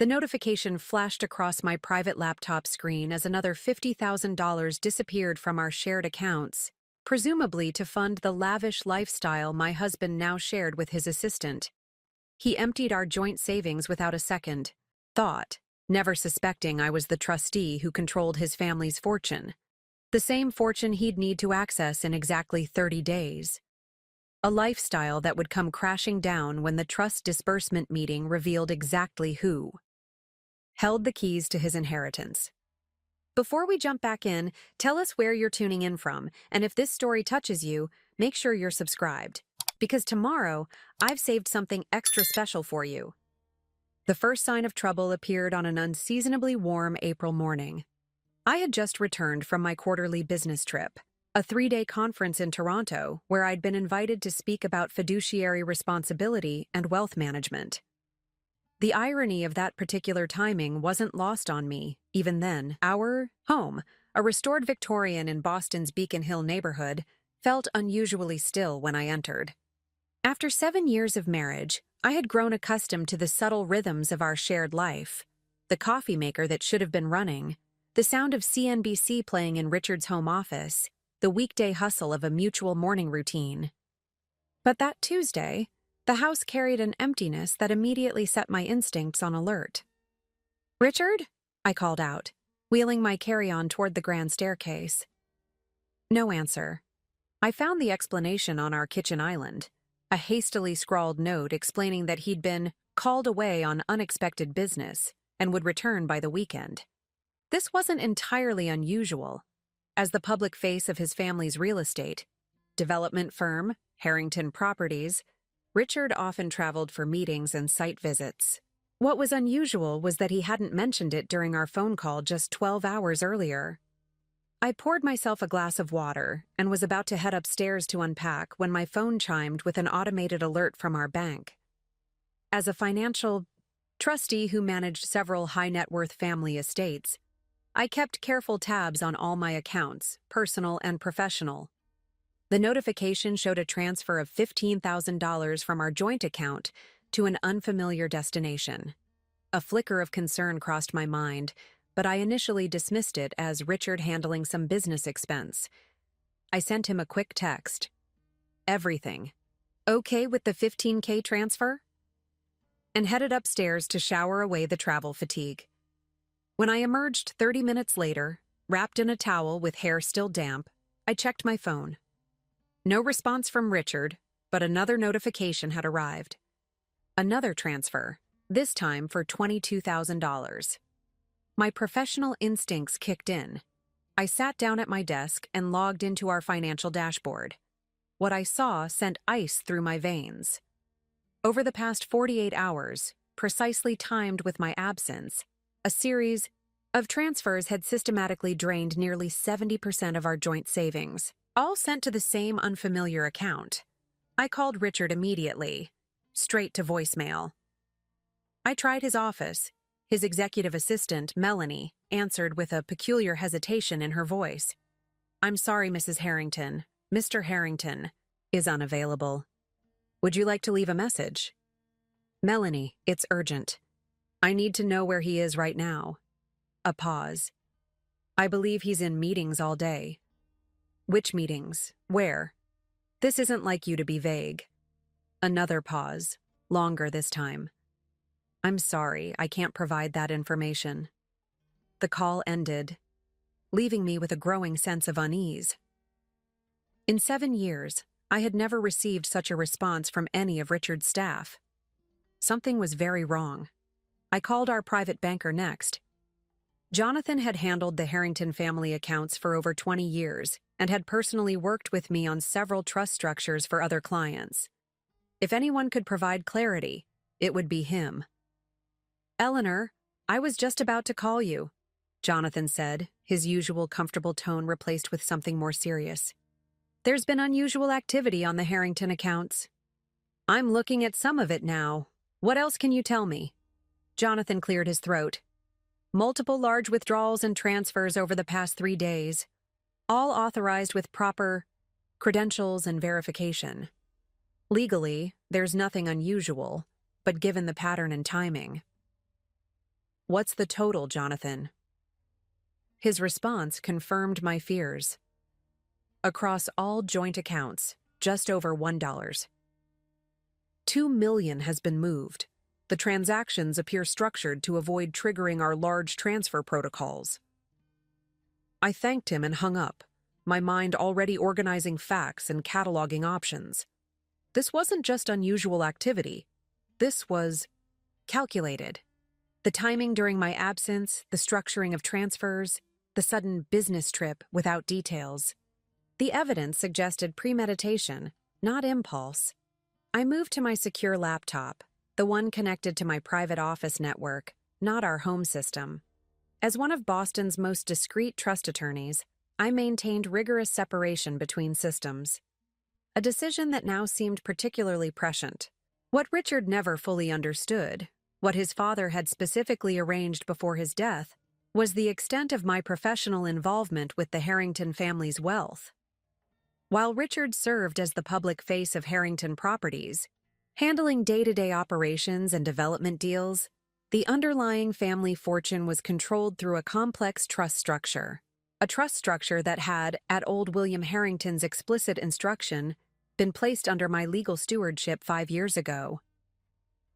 The notification flashed across my private laptop screen as another $50,000 disappeared from our shared accounts, presumably to fund the lavish lifestyle my husband now shared with his assistant. He emptied our joint savings without a second thought, never suspecting I was the trustee who controlled his family's fortune. The same fortune he'd need to access in exactly 30 days. A lifestyle that would come crashing down when the trust disbursement meeting revealed exactly who held the keys to his inheritance. Before we jump back in, tell us where you're tuning in from, and if this story touches you, make sure you're subscribed. Because tomorrow, I've saved something extra special for you. The first sign of trouble appeared on an unseasonably warm April morning. I had just returned from my quarterly business trip, a 3-day conference in Toronto where I'd been invited to speak about fiduciary responsibility and wealth management. The irony of that particular timing wasn't lost on me, even then. Our home, a restored Victorian in Boston's Beacon Hill neighborhood, felt unusually still when I entered. After 7 years of marriage, I had grown accustomed to the subtle rhythms of our shared life. The coffee maker that should have been running, the sound of CNBC playing in Richard's home office, the weekday hustle of a mutual morning routine. But that Tuesday, the house carried an emptiness that immediately set my instincts on alert. "Richard?" I called out, wheeling my carry-on toward the grand staircase. No answer. I found the explanation on our kitchen island, a hastily scrawled note explaining that he'd been called away on unexpected business and would return by the weekend. This wasn't entirely unusual. As the public face of his family's real estate development firm, Harrington Properties, Richard often traveled for meetings and site visits. What was unusual was that he hadn't mentioned it during our phone call just 12 hours earlier. I poured myself a glass of water and was about to head upstairs to unpack when my phone chimed with an automated alert from our bank. As a financial trustee who managed several high-net-worth family estates, I kept careful tabs on all my accounts, personal and professional. The notification showed a transfer of $15,000 from our joint account to an unfamiliar destination. A flicker of concern crossed my mind, but I initially dismissed it as Richard handling some business expense. I sent him a quick text. "Everything okay with the $15K transfer?" And headed upstairs to shower away the travel fatigue. When I emerged 30 minutes later, wrapped in a towel with hair still damp, I checked my phone. No response from Richard, but another notification had arrived. Another transfer, this time for $22,000. My professional instincts kicked in. I sat down at my desk and logged into our financial dashboard. What I saw sent ice through my veins. Over the past 48 hours, precisely timed with my absence, a series of transfers had systematically drained nearly 70% of our joint savings, all sent to the same unfamiliar account. I called Richard immediately, straight to voicemail. I tried his office. His executive assistant, Melanie, answered with a peculiar hesitation in her voice. "I'm sorry, Mrs. Harrington. Mr. Harrington is unavailable. Would you like to leave a message?" "Melanie, it's urgent. I need to know where he is right now." A pause. "I believe he's in meetings all day." "Which meetings? Where? This isn't like you to be vague." Another pause, longer this time. "I'm sorry, I can't provide that information." The call ended, leaving me with a growing sense of unease. In 7 years, I had never received such a response from any of Richard's staff. Something was very wrong. I called our private banker next. Jonathan had handled the Harrington family accounts for over 20 years and had personally worked with me on several trust structures for other clients. If anyone could provide clarity, it would be him. "Eleanor, I was just about to call you," Jonathan said, his usual comfortable tone replaced with something more serious. "There's been unusual activity on the Harrington accounts." "I'm looking at some of it now. What else can you tell me?" Jonathan cleared his throat. "Multiple large withdrawals and transfers over the past 3 days, all authorized with proper credentials and verification. Legally, there's nothing unusual, but given the pattern and timing." "What's the total, Jonathan?" His response confirmed my fears. Across all joint accounts, just over $1. $2 million has been moved. The transactions appear structured to avoid triggering our large transfer protocols. I thanked him and hung up, my mind already organizing facts and cataloging options. This wasn't just unusual activity. This was calculated. The timing during my absence, the structuring of transfers, the sudden business trip without details. The evidence suggested premeditation, not impulse. I moved to my secure laptop, the one connected to my private office network, not our home system. As one of Boston's most discreet trust attorneys, I maintained rigorous separation between systems. A decision that now seemed particularly prescient. What Richard never fully understood, what his father had specifically arranged before his death, was the extent of my professional involvement with the Harrington family's wealth. While Richard served as the public face of Harrington Properties, handling day-to-day operations and development deals, the underlying family fortune was controlled through a complex trust structure. A trust structure that had, at old William Harrington's explicit instruction, been placed under my legal stewardship 5 years ago.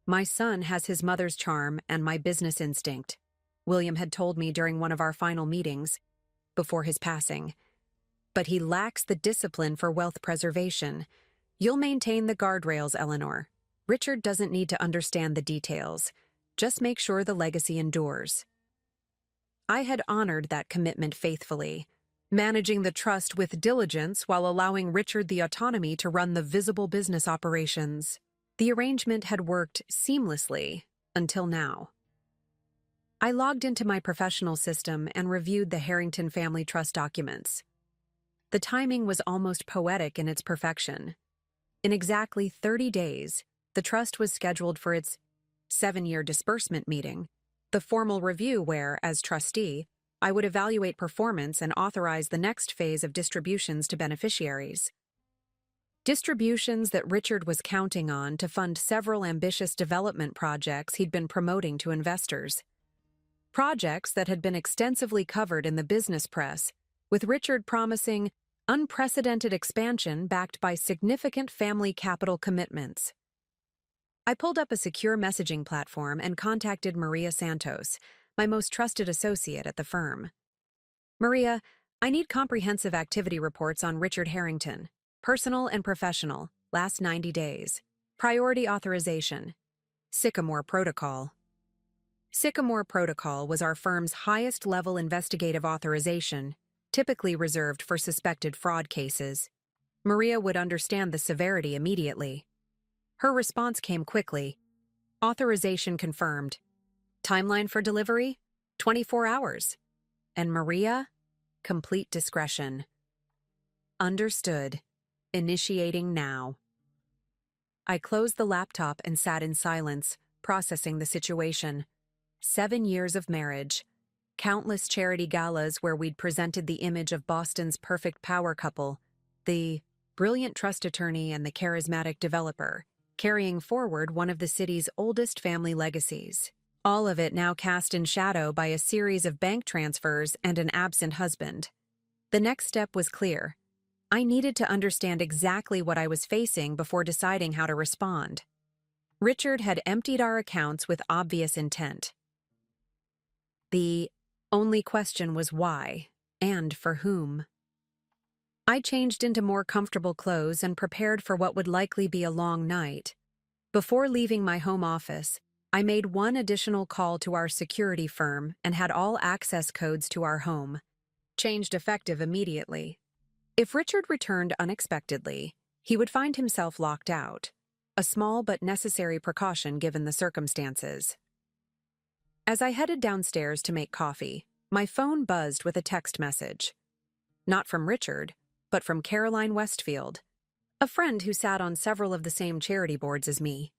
"My son has his mother's charm and my business instinct," William had told me during one of our final meetings, before his passing. "But he lacks the discipline for wealth preservation. You'll maintain the guardrails, Eleanor. Richard doesn't need to understand the details. Just make sure the legacy endures." I had honored that commitment faithfully, managing the trust with diligence while allowing Richard the autonomy to run the visible business operations. The arrangement had worked seamlessly until now. I logged into my professional system and reviewed the Harrington family trust documents. The timing was almost poetic in its perfection. In exactly 30 days, the trust was scheduled for its 7-year disbursement meeting, the formal review where, as trustee, I would evaluate performance and authorize the next phase of distributions to beneficiaries. Distributions that Richard was counting on to fund several ambitious development projects he'd been promoting to investors. Projects that had been extensively covered in the business press, with Richard promising unprecedented expansion backed by significant family capital commitments. I pulled up a secure messaging platform and contacted Maria Santos, my most trusted associate at the firm. "Maria, I need comprehensive activity reports on Richard Harrington, personal and professional, last 90 days. Priority authorization. Sycamore Protocol." Sycamore Protocol was our firm's highest-level investigative authorization, typically reserved for suspected fraud cases. Maria would understand the severity immediately. Her response came quickly. "Authorization confirmed. Timeline for delivery? 24 hours. And Maria? Complete discretion." "Understood. Initiating now." I closed the laptop and sat in silence, processing the situation. 7 years of marriage. Countless charity galas where we'd presented the image of Boston's perfect power couple, the brilliant trust attorney and the charismatic developer, carrying forward one of the city's oldest family legacies. All of it now cast in shadow by a series of bank transfers and an absent husband. The next step was clear. I needed to understand exactly what I was facing before deciding how to respond. Richard had emptied our accounts with obvious intent. The only question was why, and for whom. I changed into more comfortable clothes and prepared for what would likely be a long night. Before leaving my home office, I made one additional call to our security firm and had all access codes to our home changed effective immediately. If Richard returned unexpectedly, he would find himself locked out, a small but necessary precaution given the circumstances. As I headed downstairs to make coffee, my phone buzzed with a text message. Not from Richard, but from Caroline Westfield, a friend who sat on several of the same charity boards as me.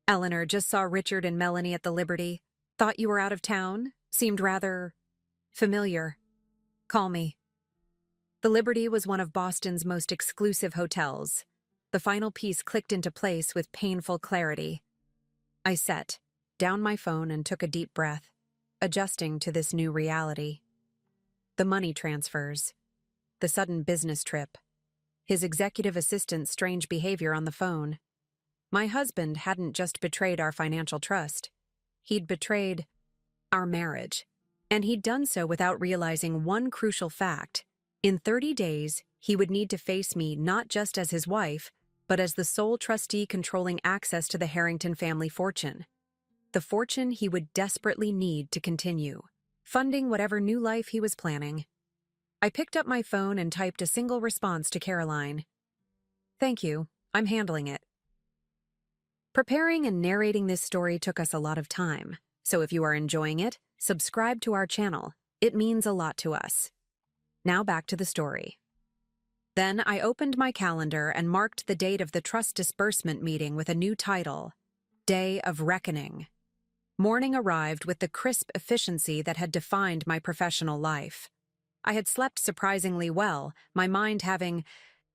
"Eleanor, just saw Richard and Melanie at the Liberty. Thought you were out of town. Seemed rather familiar. Call me." The Liberty was one of Boston's most exclusive hotels. The final piece clicked into place with painful clarity. I set down my phone and took a deep breath. adjusting to this new reality. The money transfers, the sudden business trip, his executive assistant's strange behavior on the phone. My husband hadn't just betrayed our financial trust. He'd betrayed our marriage. And he'd done so without realizing one crucial fact. In 30 days, he would need to face me not just as his wife, but as the sole trustee controlling access to the Harrington family fortune. The fortune he would desperately need to continue, funding whatever new life he was planning. I picked up my phone and typed a single response to Caroline. "Thank you, I'm handling it." Preparing and narrating this story took us a lot of time, so if you are enjoying it, subscribe to our channel. It means a lot to us. Now back to the story. Then I opened my calendar and marked the date of the trust disbursement meeting with a new title, Day of Reckoning. Morning arrived with the crisp efficiency that had defined my professional life. I had slept surprisingly well, my mind having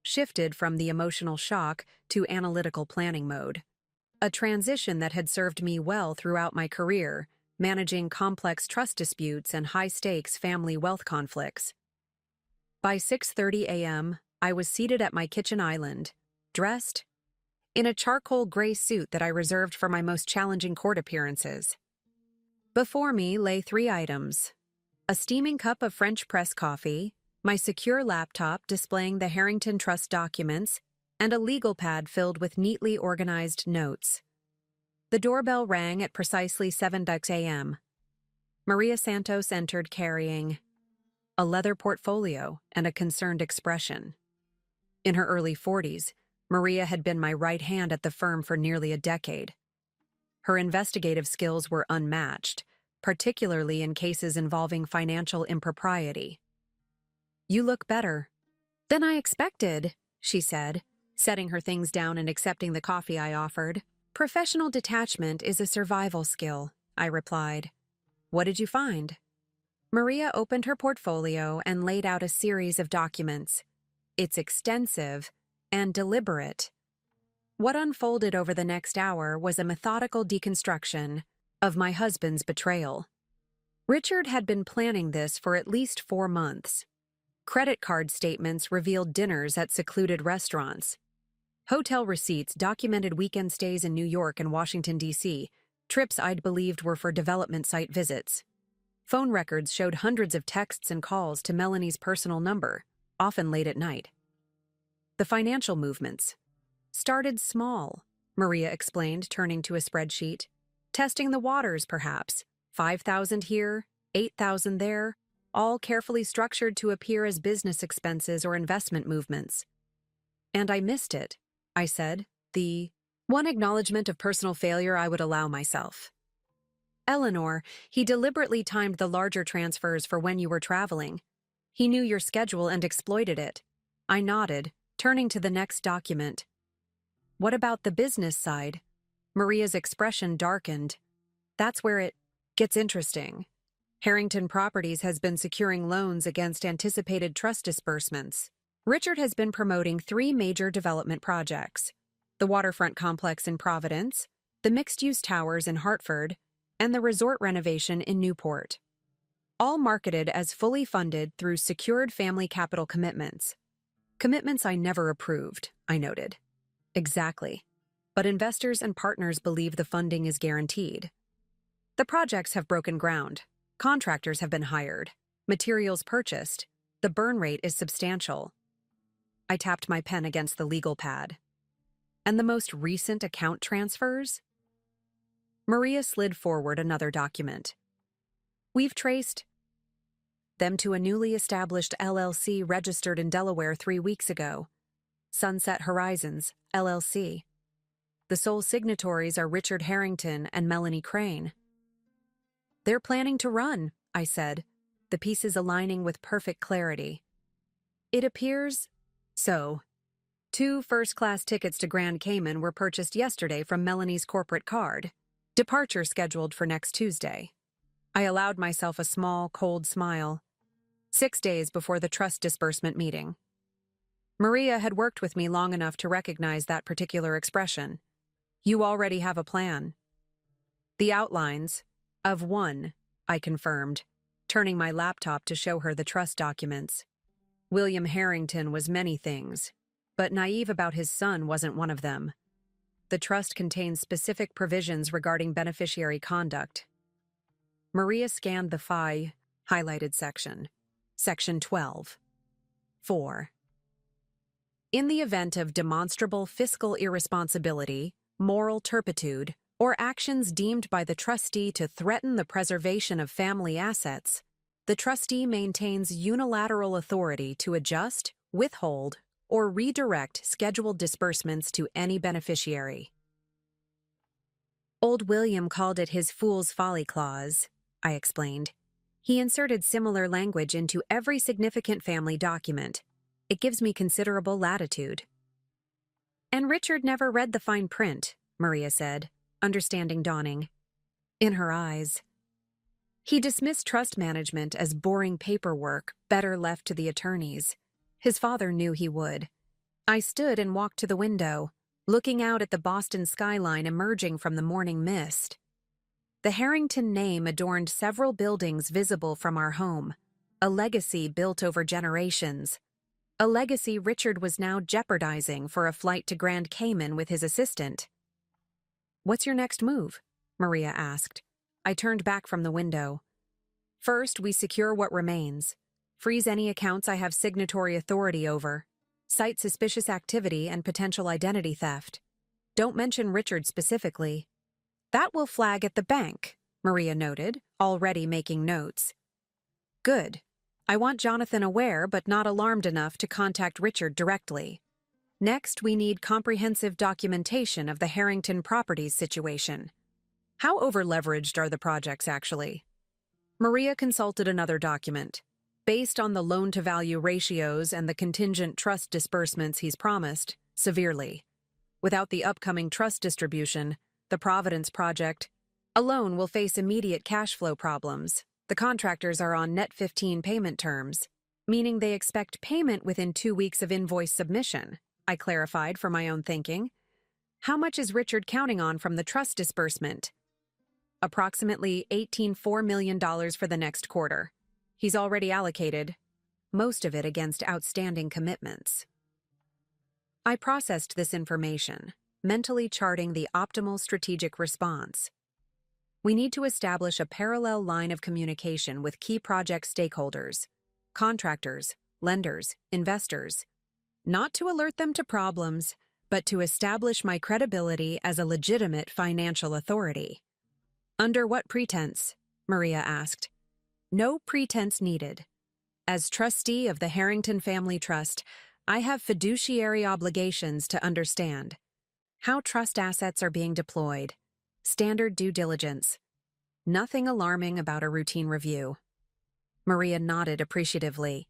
shifted from the emotional shock to analytical planning mode. A transition that had served me well throughout my career, managing complex trust disputes and high-stakes family wealth conflicts. By 6:30 a.m., I was seated at my kitchen island, dressed in a charcoal gray suit that I reserved for my most challenging court appearances. Before me lay 3 items: a steaming cup of French press coffee, my secure laptop displaying the Harrington Trust documents, and a legal pad filled with neatly organized notes. The doorbell rang at precisely 7:00 a.m. Maria Santos entered carrying a leather portfolio and a concerned expression. In her early 40s, Maria had been my right hand at the firm for nearly a decade. Her investigative skills were unmatched, particularly in cases involving financial impropriety. "You look better than I expected," she said, setting her things down and accepting the coffee I offered. "Professional detachment is a survival skill," I replied. "What did you find?" Maria opened her portfolio and laid out a series of documents. It's extensive and deliberate. What unfolded over the next hour was a methodical deconstruction of my husband's betrayal. Richard had been planning this for at least 4 months. Credit card statements revealed dinners at secluded restaurants. Hotel receipts documented weekend stays in New York and Washington, D.C., trips I'd believed were for development site visits. Phone records showed hundreds of texts and calls to Melanie's personal number, often late at night. The financial movements started small, Maria explained, turning to a spreadsheet. Testing the waters, perhaps. 5,000 here, 8,000 there, all carefully structured to appear as business expenses or investment movements. "And I missed it," I said, "the one acknowledgement of personal failure I would allow myself." "Eleanor, he deliberately timed the larger transfers for when you were traveling. He knew your schedule and exploited it." I nodded, turning to the next document. "What about the business side?" Maria's expression darkened. "That's where it gets interesting. Harrington Properties has been securing loans against anticipated trust disbursements. Richard has been promoting 3 major development projects: the waterfront complex in Providence, the mixed-use towers in Hartford, and the resort renovation in Newport. All marketed as fully funded through secured family capital commitments. Commitments I never approved, I noted. Exactly. But investors and partners believe the funding is guaranteed. The projects have broken ground. Contractors have been hired. Materials purchased. The burn rate is substantial. I tapped my pen against the legal pad. And the most recent account transfers? Maria slid forward another document. We've traced them to a newly established LLC registered in Delaware 3 weeks ago. Sunset Horizons, LLC. The sole signatories are Richard Harrington and Melanie Crane. They're planning to run, I said, the pieces aligning with perfect clarity. It appears so. 2 first-class tickets to Grand Cayman were purchased yesterday from Melanie's corporate card. Departure scheduled for next Tuesday. I allowed myself a small, cold smile. 6 days before the trust disbursement meeting. Maria had worked with me long enough to recognize that particular expression. You already have a plan. The outlines of one I confirmed, turning my laptop to show her the trust documents. William Harrington was many things, but naive about his son wasn't one of them. The trust contains specific provisions regarding beneficiary conduct. Maria scanned the highlighted section. Section 12. 4. In the event of demonstrable fiscal irresponsibility, moral turpitude, or actions deemed by the trustee to threaten the preservation of family assets, the trustee maintains unilateral authority to adjust, withhold, or redirect scheduled disbursements to any beneficiary. Old William called it his fool's folly clause, I explained. He inserted similar language into every significant family document. It gives me considerable latitude. And Richard never read the fine print, Maria said, understanding dawning. In her eyes. He dismissed trust management as boring paperwork better left to the attorneys. His father knew he would. I stood and walked to the window, looking out at the Boston skyline emerging from the morning mist. The Harrington name adorned several buildings visible from our home, a legacy built over generations. A legacy Richard was now jeopardizing for a flight to Grand Cayman with his assistant. "What's your next move?" Maria asked. I turned back from the window. "First, we secure what remains. Freeze any accounts I have signatory authority over. Cite suspicious activity and potential identity theft. Don't mention Richard specifically. That will flag at the bank," Maria noted, already making notes. "Good. I want Jonathan aware but not alarmed enough to contact Richard directly. Next, we need comprehensive documentation of the Harrington Properties situation. How over-leveraged are the projects, actually?" Maria consulted another document. Based on the loan-to-value ratios and the contingent trust disbursements he's promised, severely. Without the upcoming trust distribution, the Providence project alone will face immediate cash flow problems. The contractors are on net 15 payment terms, meaning they expect payment within 2 weeks of invoice submission, I clarified for my own thinking. How much is Richard counting on from the trust disbursement? Approximately $18.4 million for the next quarter. He's already allocated, most of it against outstanding commitments. I processed this information, mentally charting the optimal strategic response. We need to establish a parallel line of communication with key project stakeholders, contractors, lenders, investors, not to alert them to problems, but to establish my credibility as a legitimate financial authority. "Under what pretense?" Maria asked. "No pretense needed. As trustee of the Harrington Family Trust, I have fiduciary obligations to understand how trust assets are being deployed, standard due diligence. Nothing alarming about a routine review." Maria nodded appreciatively.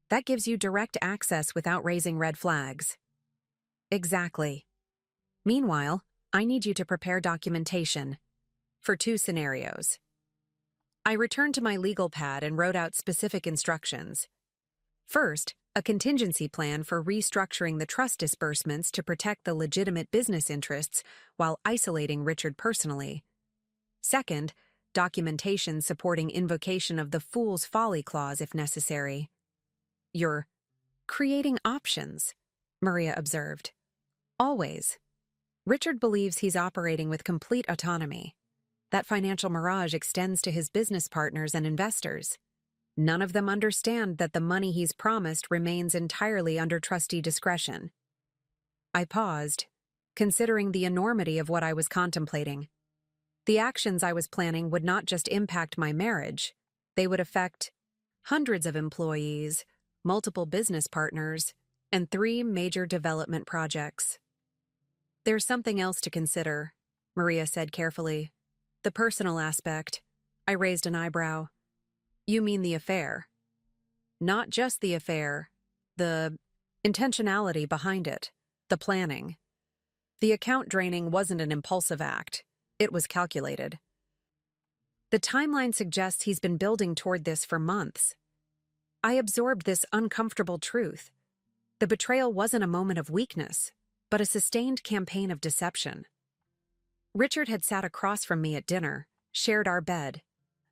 "That gives you direct access without raising red flags." "Exactly. Meanwhile, I need you to prepare documentation for 2 scenarios." I returned to my legal pad and wrote out specific instructions. First, a contingency plan for restructuring the trust disbursements to protect the legitimate business interests while isolating Richard personally. Second, documentation supporting invocation of the fool's folly clause if necessary. "You're creating options," Maria observed. "Always. Richard believes he's operating with complete autonomy. That financial mirage extends to his business partners and investors. None of them understand that the money he's promised remains entirely under trustee discretion." I paused, considering the enormity of what I was contemplating. The actions I was planning would not just impact my marriage, they would affect hundreds of employees, multiple business partners, and 3 major development projects. "There's something else to consider," Maria said carefully. "The personal aspect." I raised an eyebrow. "You mean the affair?" "Not just the affair. The intentionality behind it. The planning. The account draining wasn't an impulsive act. It was calculated. The timeline suggests he's been building toward this for months. I absorbed this uncomfortable truth. The betrayal wasn't a moment of weakness, but a sustained campaign of deception. Richard had sat across from me at dinner, shared our bed,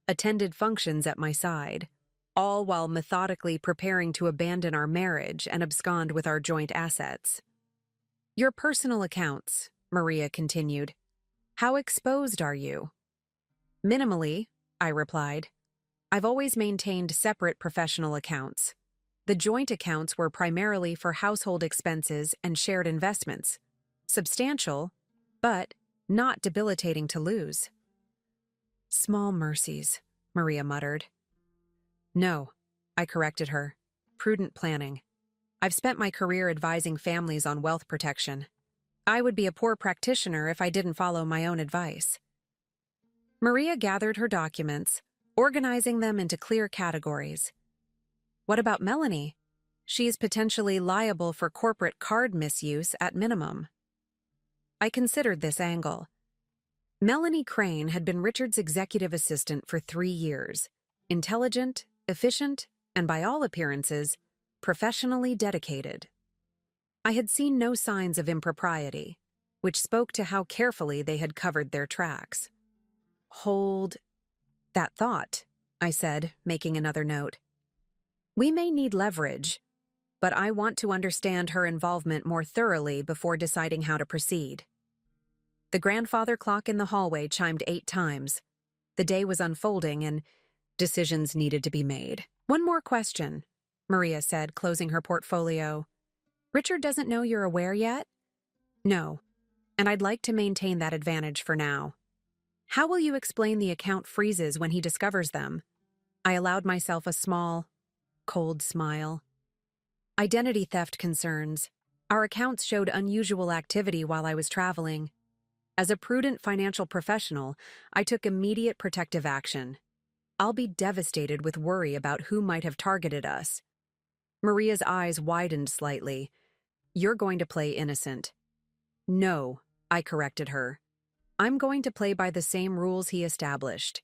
attended functions at my side, all while methodically preparing to abandon our marriage and abscond with our joint assets. Your personal accounts, Maria continued. How exposed are you? Minimally, I replied. I've always maintained separate professional accounts. The joint accounts were primarily for household expenses and shared investments. Substantial, but not debilitating to lose. Small mercies, Maria muttered. No, I corrected her. Prudent planning. I've spent my career advising families on wealth protection. I would be a poor practitioner if I didn't follow my own advice. Maria gathered her documents, organizing them into clear categories. What about Melanie? She is potentially liable for corporate card misuse at minimum. I considered this angle. Melanie Crane had been Richard's executive assistant for 3 years. Intelligent, efficient, and by all appearances, professionally dedicated. I had seen no signs of impropriety, which spoke to how carefully they had covered their tracks. Hold that thought, I said, making another note. We may need leverage, but I want to understand her involvement more thoroughly before deciding how to proceed. The grandfather clock in the hallway chimed 8 times. The day was unfolding and decisions needed to be made. One more question, Maria said, closing her portfolio. Richard doesn't know you're aware yet? No, and I'd like to maintain that advantage for now. How will you explain the account freezes when he discovers them? I allowed myself a small, cold smile. Identity theft concerns. Our accounts showed unusual activity while I was traveling. As a prudent financial professional, I took immediate protective action. I'll be devastated with worry about who might have targeted us. Maria's eyes widened slightly. You're going to play innocent. No, I corrected her. I'm going to play by the same rules he established.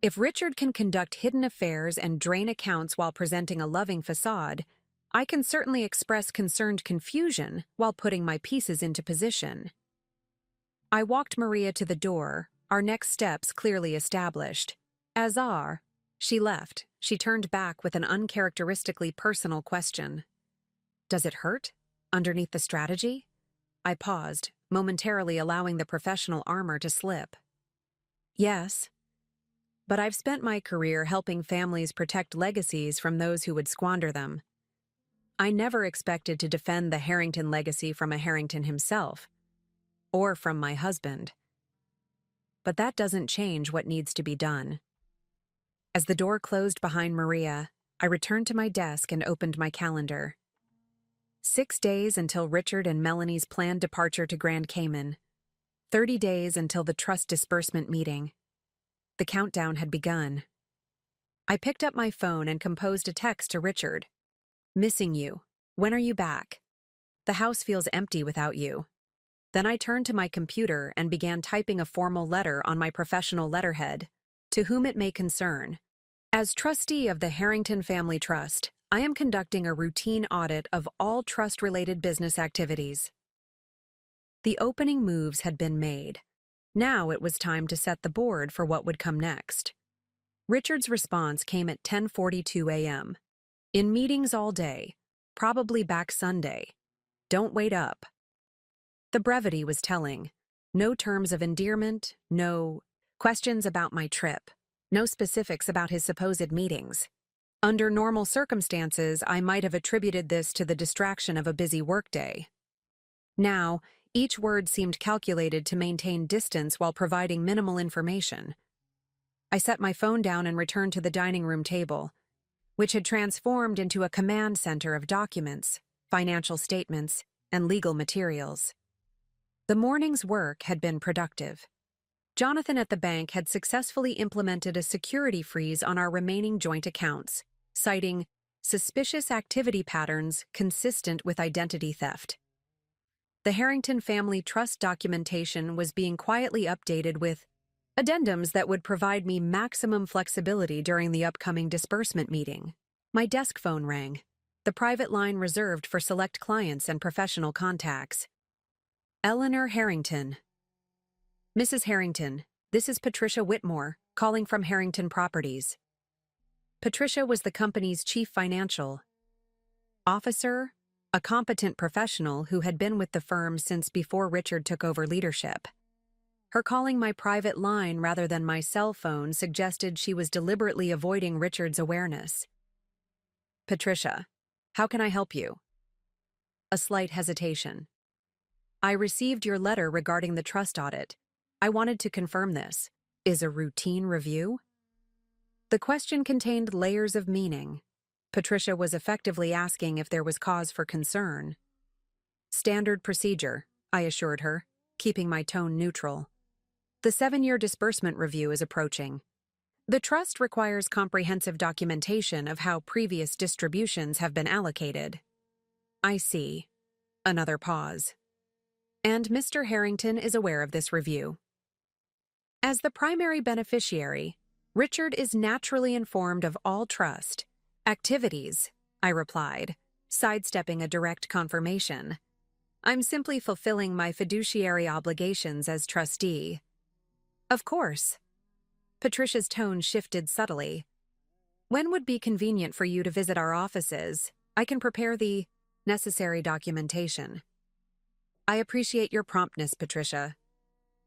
If Richard can conduct hidden affairs and drain accounts while presenting a loving facade, I can certainly express concerned confusion while putting my pieces into position. I walked Maria to the door, our next steps clearly established. Azar, she left. She turned back with an uncharacteristically personal question. Does it hurt? Underneath the strategy? I paused, momentarily allowing the professional armor to slip. Yes. But I've spent my career helping families protect legacies from those who would squander them. I never expected to defend the Harrington legacy from a Harrington himself, or from my husband. But that doesn't change what needs to be done. As the door closed behind Maria, I returned to my desk and opened my calendar. 6 days until Richard and Melanie's planned departure to Grand Cayman. 30 days until the trust disbursement meeting. The countdown had begun. I picked up my phone and composed a text to Richard. Missing you. When are you back? The house feels empty without you. Then I turned to my computer and began typing a formal letter on my professional letterhead, to whom it may concern. As trustee of the Harrington Family Trust, I am conducting a routine audit of all trust-related business activities. The opening moves had been made. Now it was time to set the board for what would come next. Richard's response came at 10:42 a.m. In meetings all day, probably back Sunday. Don't wait up. The brevity was telling. No terms of endearment, no questions about my trip, no specifics about his supposed meetings. Under normal circumstances, I might have attributed this to the distraction of a busy workday. Now, each word seemed calculated to maintain distance while providing minimal information. I set my phone down and returned to the dining room table, which had transformed into a command center of documents, financial statements, and legal materials. The morning's work had been productive. Jonathan at the bank had successfully implemented a security freeze on our remaining joint accounts, citing suspicious activity patterns consistent with identity theft. The Harrington Family Trust documentation was being quietly updated with addendums that would provide me maximum flexibility during the upcoming disbursement meeting. My desk phone rang, the private line reserved for select clients and professional contacts. Eleanor Harrington. Mrs. Harrington, this is Patricia Whitmore, calling from Harrington Properties. Patricia was the company's chief financial officer, a competent professional who had been with the firm since before Richard took over leadership. Her calling my private line rather than my cell phone suggested she was deliberately avoiding Richard's awareness. Patricia, how can I help you? A slight hesitation. I received your letter regarding the trust audit. I wanted to confirm this. Is a routine review? The question contained layers of meaning. Patricia was effectively asking if there was cause for concern. Standard procedure, I assured her, keeping my tone neutral. The 7-year disbursement review is approaching. The trust requires comprehensive documentation of how previous distributions have been allocated. I see. Another pause. And Mr. Harrington is aware of this review. As the primary beneficiary, Richard is naturally informed of all trust activities, I replied, sidestepping a direct confirmation. I'm simply fulfilling my fiduciary obligations as trustee. Of course. Patricia's tone shifted subtly. When would be convenient for you to visit our offices? I can prepare the necessary documentation. I appreciate your promptness, Patricia.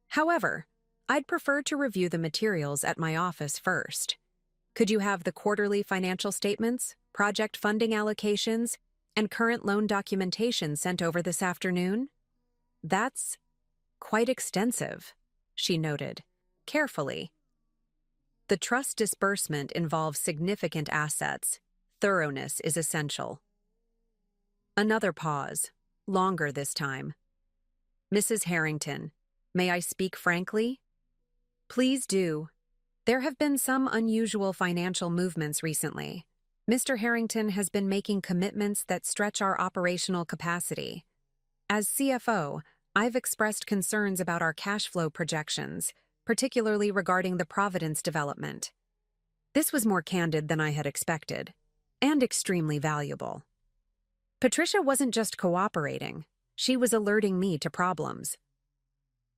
However, I'd prefer to review the materials at my office first. Could you have the quarterly financial statements, project funding allocations, and current loan documentation sent over this afternoon? That's quite extensive, she noted, carefully. The trust disbursement involves significant assets. Thoroughness is essential. Another pause, longer this time. Mrs. Harrington, may I speak frankly? Please do. There have been some unusual financial movements recently. Mr. Harrington has been making commitments that stretch our operational capacity. As CFO, I've expressed concerns about our cash flow projections, particularly regarding the Providence development. This was more candid than I had expected, and extremely valuable. Patricia wasn't just cooperating, she was alerting me to problems.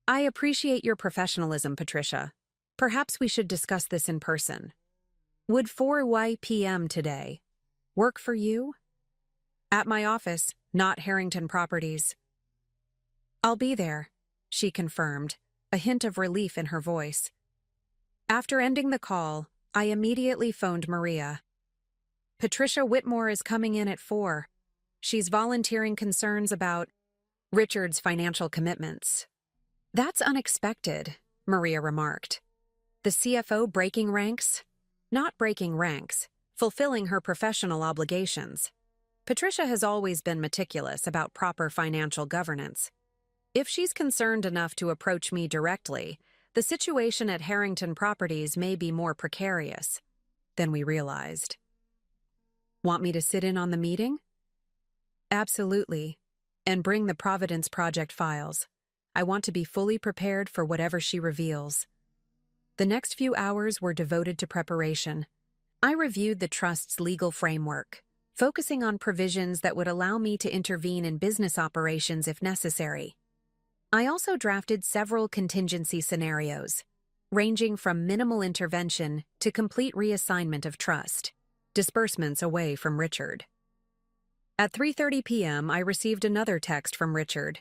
I appreciate your professionalism, Patricia. Perhaps we should discuss this in person. Would 4 p.m. today work for you? At my office, not Harrington Properties. I'll be there, she confirmed, a hint of relief in her voice. After ending the call, I immediately phoned Maria. Patricia Whitmore is coming in at 4. She's volunteering concerns about Richard's financial commitments. That's unexpected, Maria remarked. The CFO breaking ranks? Not breaking ranks, fulfilling her professional obligations. Patricia has always been meticulous about proper financial governance. If she's concerned enough to approach me directly, the situation at Harrington Properties may be more precarious than we realized. Want me to sit in on the meeting? Absolutely. And bring the Providence project files. I want to be fully prepared for whatever she reveals. The next few hours were devoted to preparation. I reviewed the trust's legal framework, focusing on provisions that would allow me to intervene in business operations if necessary. I also drafted several contingency scenarios, ranging from minimal intervention to complete reassignment of trust, disbursements away from Richard. At 3:30 p.m., I received another text from Richard.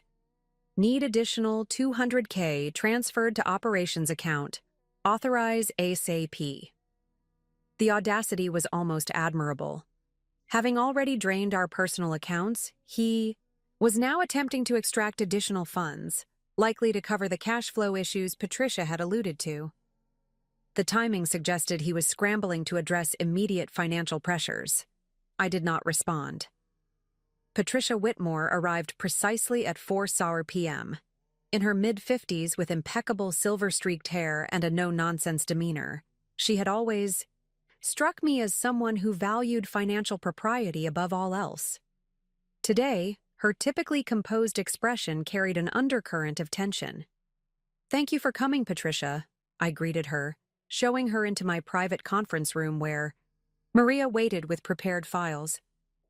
Need additional $200K transferred to operations account. Authorize ASAP. The audacity was almost admirable. Having already drained our personal accounts, he was now attempting to extract additional funds, likely to cover the cash flow issues Patricia had alluded to. The timing suggested he was scrambling to address immediate financial pressures. I did not respond. Patricia Whitmore arrived precisely at 4 p.m. In her mid-50s with impeccable silver-streaked hair and a no-nonsense demeanor, she had always struck me as someone who valued financial propriety above all else. Today, her typically composed expression carried an undercurrent of tension. Thank you for coming, Patricia, I greeted her, showing her into my private conference room where Maria waited with prepared files.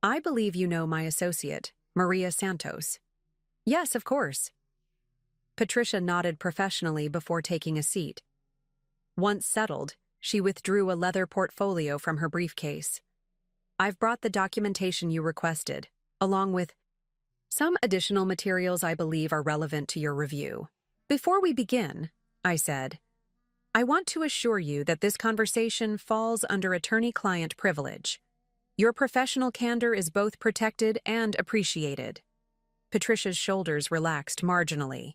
I believe you know my associate, Maria Santos. Yes, of course. Patricia nodded professionally before taking a seat. Once settled, she withdrew a leather portfolio from her briefcase. I've brought the documentation you requested, along with some additional materials I believe are relevant to your review. Before we begin, I said, I want to assure you that this conversation falls under attorney-client privilege. Your professional candor is both protected and appreciated. Patricia's shoulders relaxed marginally.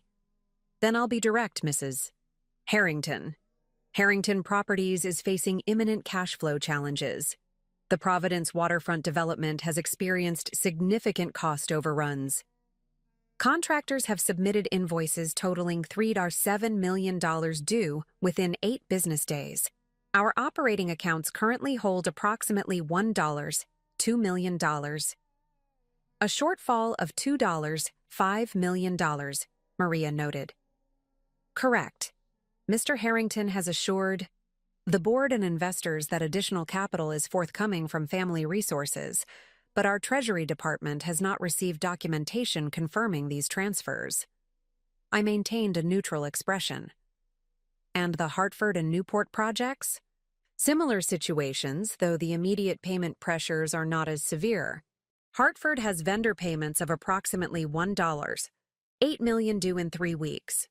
Then I'll be direct, Mrs. Harrington. Harrington Properties is facing imminent cash flow challenges. The Providence waterfront development has experienced significant cost overruns. Contractors have submitted invoices totaling $3.7 million due within 8 business days. Our operating accounts currently hold approximately $2 million. A shortfall of $5 million, Maria noted. Correct. Mr. Harrington has assured the board and investors that additional capital is forthcoming from family resources, but our Treasury Department has not received documentation confirming these transfers. I maintained a neutral expression. And the Hartford and Newport projects? Similar situations, though the immediate payment pressures are not as severe. Hartford has vendor payments of approximately $8 million due in 3 weeks.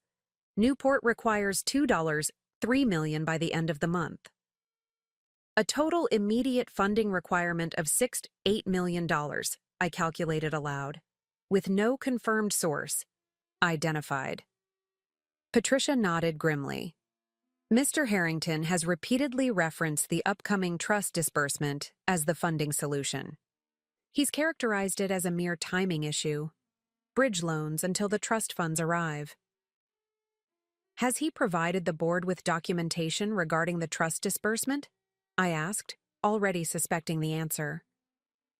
Newport requires $3 million by the end of the month. A total immediate funding requirement of $8 million, I calculated aloud, with no confirmed source identified. Patricia nodded grimly. Mr. Harrington has repeatedly referenced the upcoming trust disbursement as the funding solution. He's characterized it as a mere timing issue, bridge loans until the trust funds arrive. Has he provided the board with documentation regarding the trust disbursement? I asked, already suspecting the answer.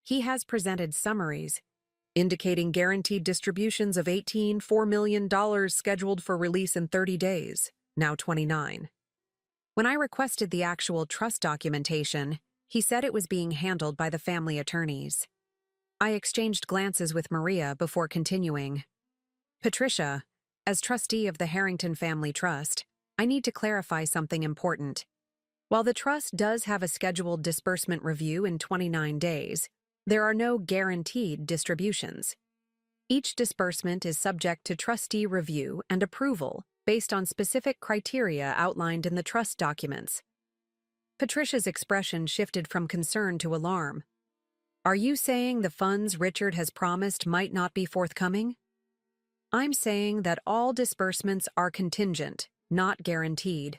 He has presented summaries, indicating guaranteed distributions of $4 million scheduled for release in 30 days, now 29. When I requested the actual trust documentation, he said it was being handled by the family attorneys. I exchanged glances with Maria before continuing. Patricia, as trustee of the Harrington Family Trust, I need to clarify something important. While the trust does have a scheduled disbursement review in 29 days, there are no guaranteed distributions. Each disbursement is subject to trustee review and approval based on specific criteria outlined in the trust documents. Patricia's expression shifted from concern to alarm. Are you saying the funds Richard has promised might not be forthcoming? I'm saying that all disbursements are contingent, not guaranteed.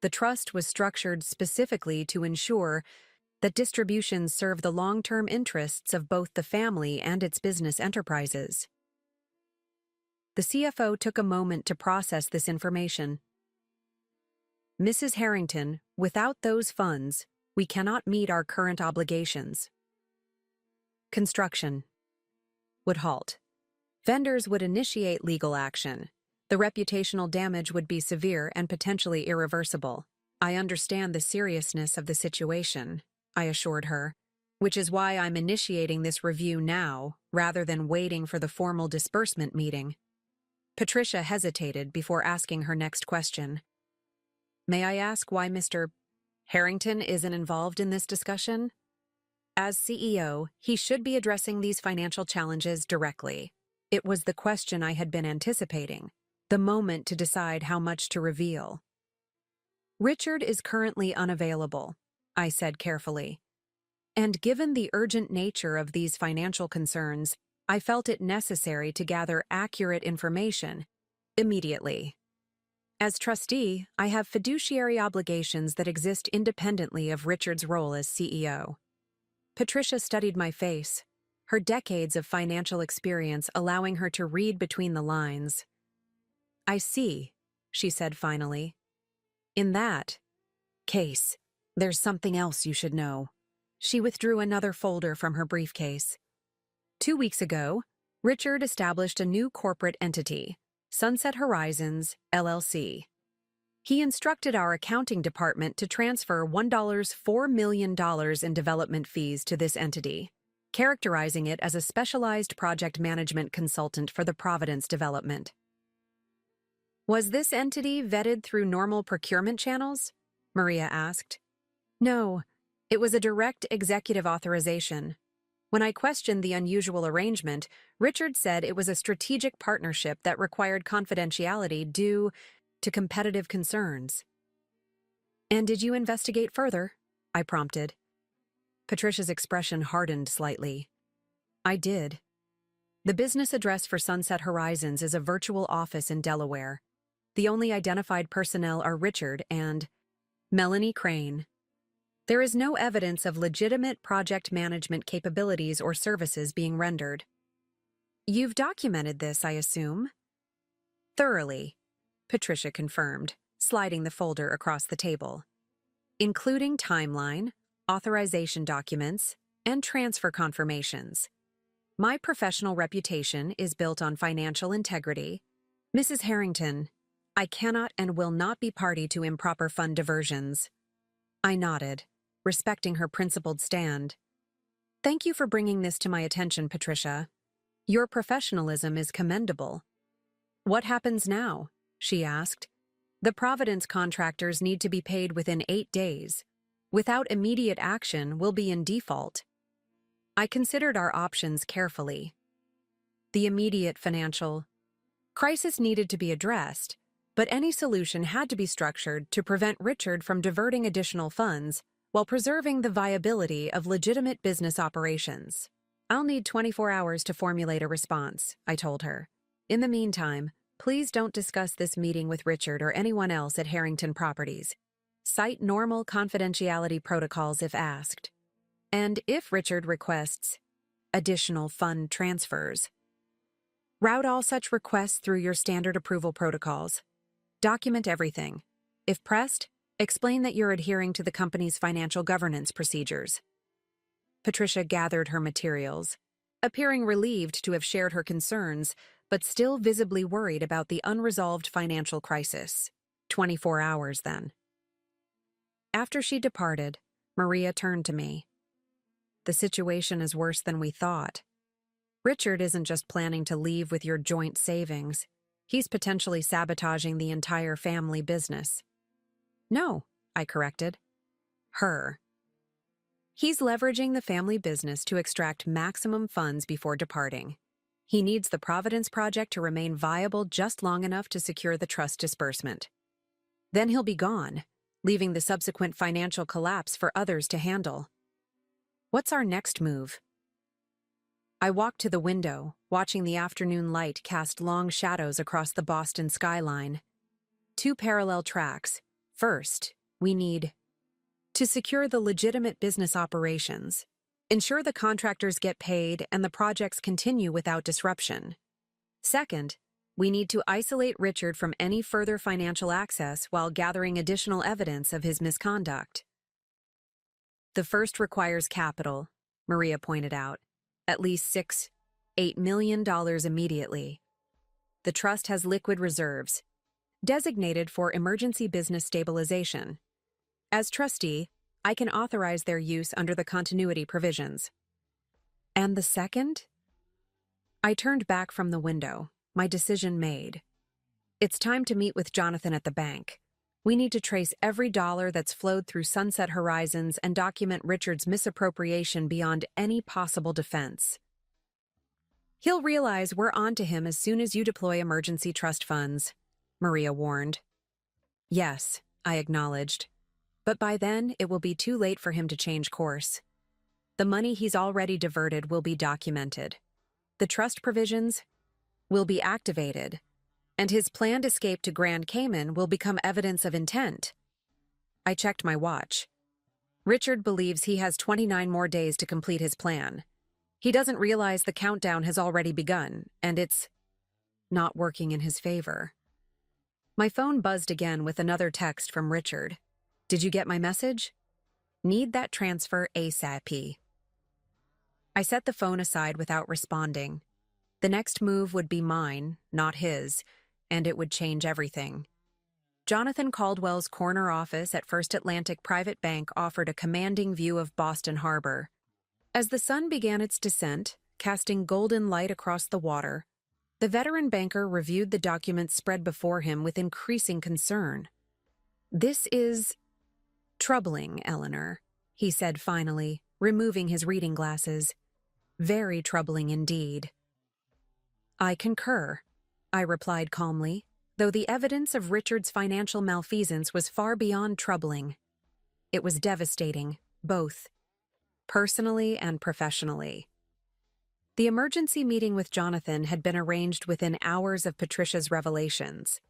The trust was structured specifically to ensure that distributions serve the long-term interests of both the family and its business enterprises. The CFO took a moment to process this information. Mrs. Harrington, without those funds, we cannot meet our current obligations. Construction would halt. Vendors would initiate legal action. The reputational damage would be severe and potentially irreversible. I understand the seriousness of the situation, I assured her, which is why I'm initiating this review now, rather than waiting for the formal disbursement meeting. Patricia hesitated before asking her next question. May I ask why Mr. Harrington isn't involved in this discussion? As CEO, he should be addressing these financial challenges directly. It was the question I had been anticipating, the moment to decide how much to reveal. Richard is currently unavailable, I said carefully. And given the urgent nature of these financial concerns, I felt it necessary to gather accurate information immediately. As trustee, I have fiduciary obligations that exist independently of Richard's role as CEO. Patricia studied my face, her decades of financial experience allowing her to read between the lines. I see, she said finally. In that case, there's something else you should know. She withdrew another folder from her briefcase. 2 weeks ago, Richard established a new corporate entity, Sunset Horizons, LLC. He instructed our accounting department to transfer $4 million in development fees to this entity, characterizing it as a specialized project management consultant for the Providence development. Was this entity vetted through normal procurement channels? Maria asked. No, it was a direct executive authorization. When I questioned the unusual arrangement, Richard said it was a strategic partnership that required confidentiality due to competitive concerns. And did you investigate further? I prompted. Patricia's expression hardened slightly. I did. The business address for Sunset Horizons is a virtual office in Delaware. The only identified personnel are Richard and Melanie Crane. There is no evidence of legitimate project management capabilities or services being rendered. You've documented this, I assume? Thoroughly, Patricia confirmed, sliding the folder across the table. Including timeline, authorization documents, and transfer confirmations. My professional reputation is built on financial integrity. Mrs. Harrington, I cannot and will not be party to improper fund diversions. I nodded, respecting her principled stand. Thank you for bringing this to my attention, Patricia. Your professionalism is commendable. What happens now? She asked. The Providence contractors need to be paid within 8 days. Without immediate action, we'll be in default. I considered our options carefully. The immediate financial crisis needed to be addressed, but any solution had to be structured to prevent Richard from diverting additional funds while preserving the viability of legitimate business operations. I'll need 24 hours to formulate a response, I told her. In the meantime, please don't discuss this meeting with Richard or anyone else at Harrington Properties. Cite normal confidentiality protocols if asked. And if Richard requests additional fund transfers, route all such requests through your standard approval protocols. Document everything. If pressed, explain that you're adhering to the company's financial governance procedures. Patricia gathered her materials, appearing relieved to have shared her concerns, but still visibly worried about the unresolved financial crisis. 24 hours, then. After she departed, Maria turned to me. The situation is worse than we thought. Richard isn't just planning to leave with your joint savings. He's potentially sabotaging the entire family business. No, I corrected. Her. He's leveraging the family business to extract maximum funds before departing. He needs the Providence project to remain viable just long enough to secure the trust disbursement. Then he'll be gone, leaving the subsequent financial collapse for others to handle. What's our next move? I walked to the window, watching the afternoon light cast long shadows across the Boston skyline. 2 parallel tracks. First, we need to secure the legitimate business operations, ensure the contractors get paid and the projects continue without disruption. Second, we need to isolate Richard from any further financial access while gathering additional evidence of his misconduct. The first requires capital, Maria pointed out, at least $8 million immediately. The trust has liquid reserves, designated for emergency business stabilization. As trustee, I can authorize their use under the continuity provisions. And the second? I turned back from the window, my decision made. It's time to meet with Jonathan at the bank. We need to trace every dollar that's flowed through Sunset Horizons and document Richard's misappropriation beyond any possible defense. He'll realize we're on to him as soon as you deploy emergency trust funds, Maria warned. Yes, I acknowledged. But by then, it will be too late for him to change course. The money he's already diverted will be documented. The trust provisions will be activated, and his planned escape to Grand Cayman will become evidence of intent. I checked my watch. Richard believes he has 29 more days to complete his plan. He doesn't realize the countdown has already begun, and it's not working in his favor. My phone buzzed again with another text from Richard. Did you get my message? Need that transfer ASAP. I set the phone aside without responding. The next move would be mine, not his, and it would change everything. Jonathan Caldwell's corner office at First Atlantic Private Bank offered a commanding view of Boston Harbor. As the sun began its descent, casting golden light across the water, the veteran banker reviewed the documents spread before him with increasing concern. This is Troubling, Eleanor, he said finally, removing his reading glasses. Very troubling indeed. I concur, I replied calmly, though the evidence of Richard's financial malfeasance was far beyond troubling. It was devastating, both personally and professionally. The emergency meeting with Jonathan had been arranged within hours of Patricia's revelations.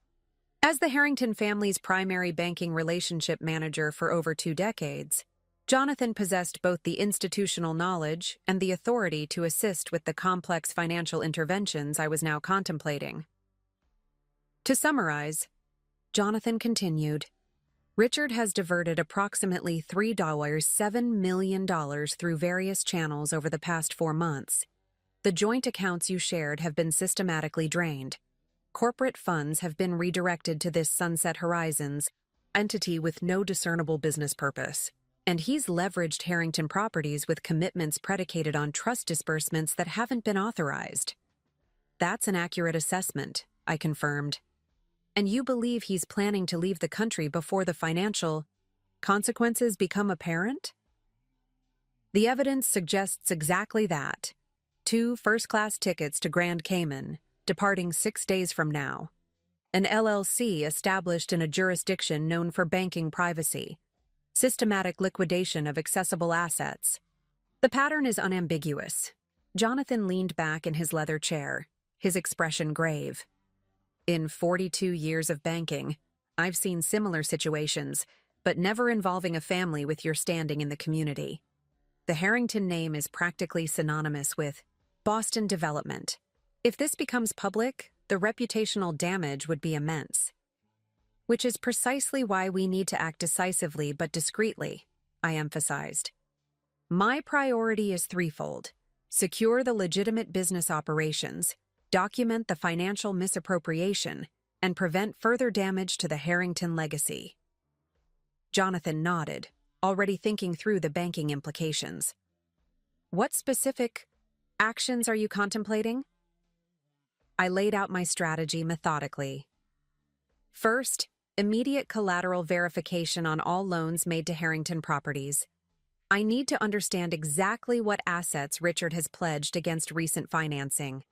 As the Harrington family's primary banking relationship manager for over 2 decades, Jonathan possessed both the institutional knowledge and the authority to assist with the complex financial interventions I was now contemplating. To summarize, Jonathan continued, Richard has diverted approximately $7 million through various channels over the past 4 months. The joint accounts you shared have been systematically drained. Corporate funds have been redirected to this Sunset Horizons entity with no discernible business purpose. And he's leveraged Harrington Properties with commitments predicated on trust disbursements that haven't been authorized. That's an accurate assessment, I confirmed. And you believe he's planning to leave the country before the financial consequences become apparent? The evidence suggests exactly that. 2 first-class tickets to Grand Cayman, departing 6 days from now. An LLC established in a jurisdiction known for banking privacy. Systematic liquidation of accessible assets. The pattern is unambiguous. Jonathan leaned back in his leather chair, his expression grave. In 42 years of banking, I've seen similar situations, but never involving a family with your standing in the community. The Harrington name is practically synonymous with Boston development. If this becomes public, the reputational damage would be immense. Which is precisely why we need to act decisively but discreetly, I emphasized. My priority is threefold. Secure the legitimate business operations, document the financial misappropriation, and prevent further damage to the Harrington legacy. Jonathan nodded, already thinking through the banking implications. What specific actions are you contemplating? I laid out my strategy methodically. First, immediate collateral verification on all loans made to Harrington Properties. I need to understand exactly what assets Richard has pledged against recent financing.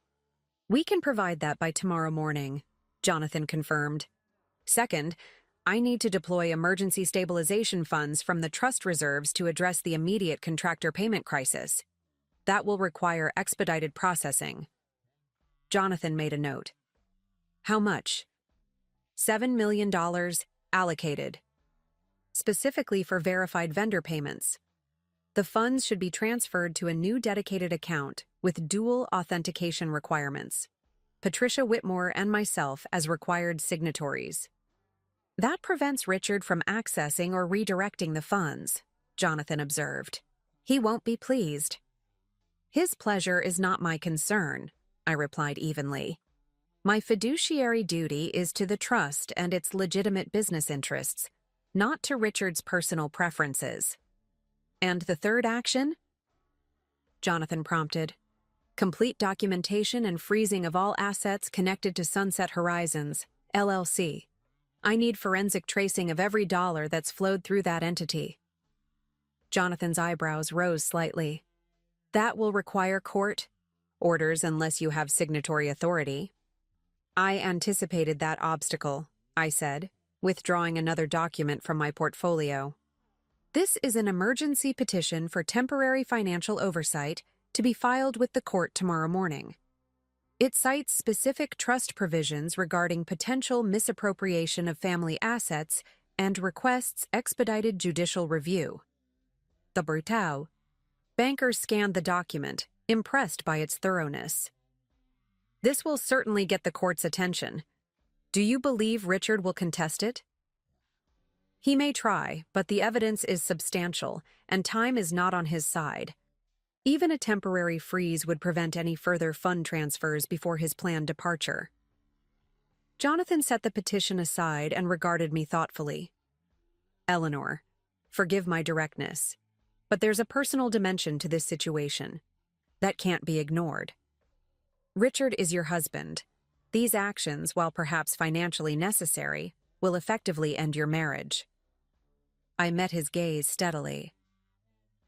We can provide that by tomorrow morning, Jonathan confirmed. Second, I need to deploy emergency stabilization funds from the trust reserves to address the immediate contractor payment crisis. That will require expedited processing. Jonathan made a note. How much? $7 million allocated. Specifically for verified vendor payments. The funds should be transferred to a new dedicated account with dual authentication requirements. Patricia Whitmore and myself as required signatories. That prevents Richard from accessing or redirecting the funds, Jonathan observed. He won't be pleased. His pleasure is not my concern, I replied evenly. My fiduciary duty is to the trust and its legitimate business interests, not to Richard's personal preferences. And the third action? Jonathan prompted. Complete documentation and freezing of all assets connected to Sunset Horizons, LLC. I need forensic tracing of every dollar that's flowed through that entity. Jonathan's eyebrows rose slightly. That will require court orders unless you have signatory authority. I anticipated that obstacle, I said, withdrawing another document from my portfolio. This is an emergency petition for temporary financial oversight to be filed with the court tomorrow morning. It cites specific trust provisions regarding potential misappropriation of family assets and requests expedited judicial review. The Brutau. Bankers scanned the document, impressed by its thoroughness. This will certainly get the court's attention. Do you believe Richard will contest it? He may try, but the evidence is substantial, and time is not on his side. Even a temporary freeze would prevent any further fund transfers before his planned departure. Jonathan set the petition aside and regarded me thoughtfully. Eleanor, forgive my directness, but there's a personal dimension to this situation. That can't be ignored. Richard is your husband. These actions, while perhaps financially necessary, will effectively end your marriage. I met his gaze steadily.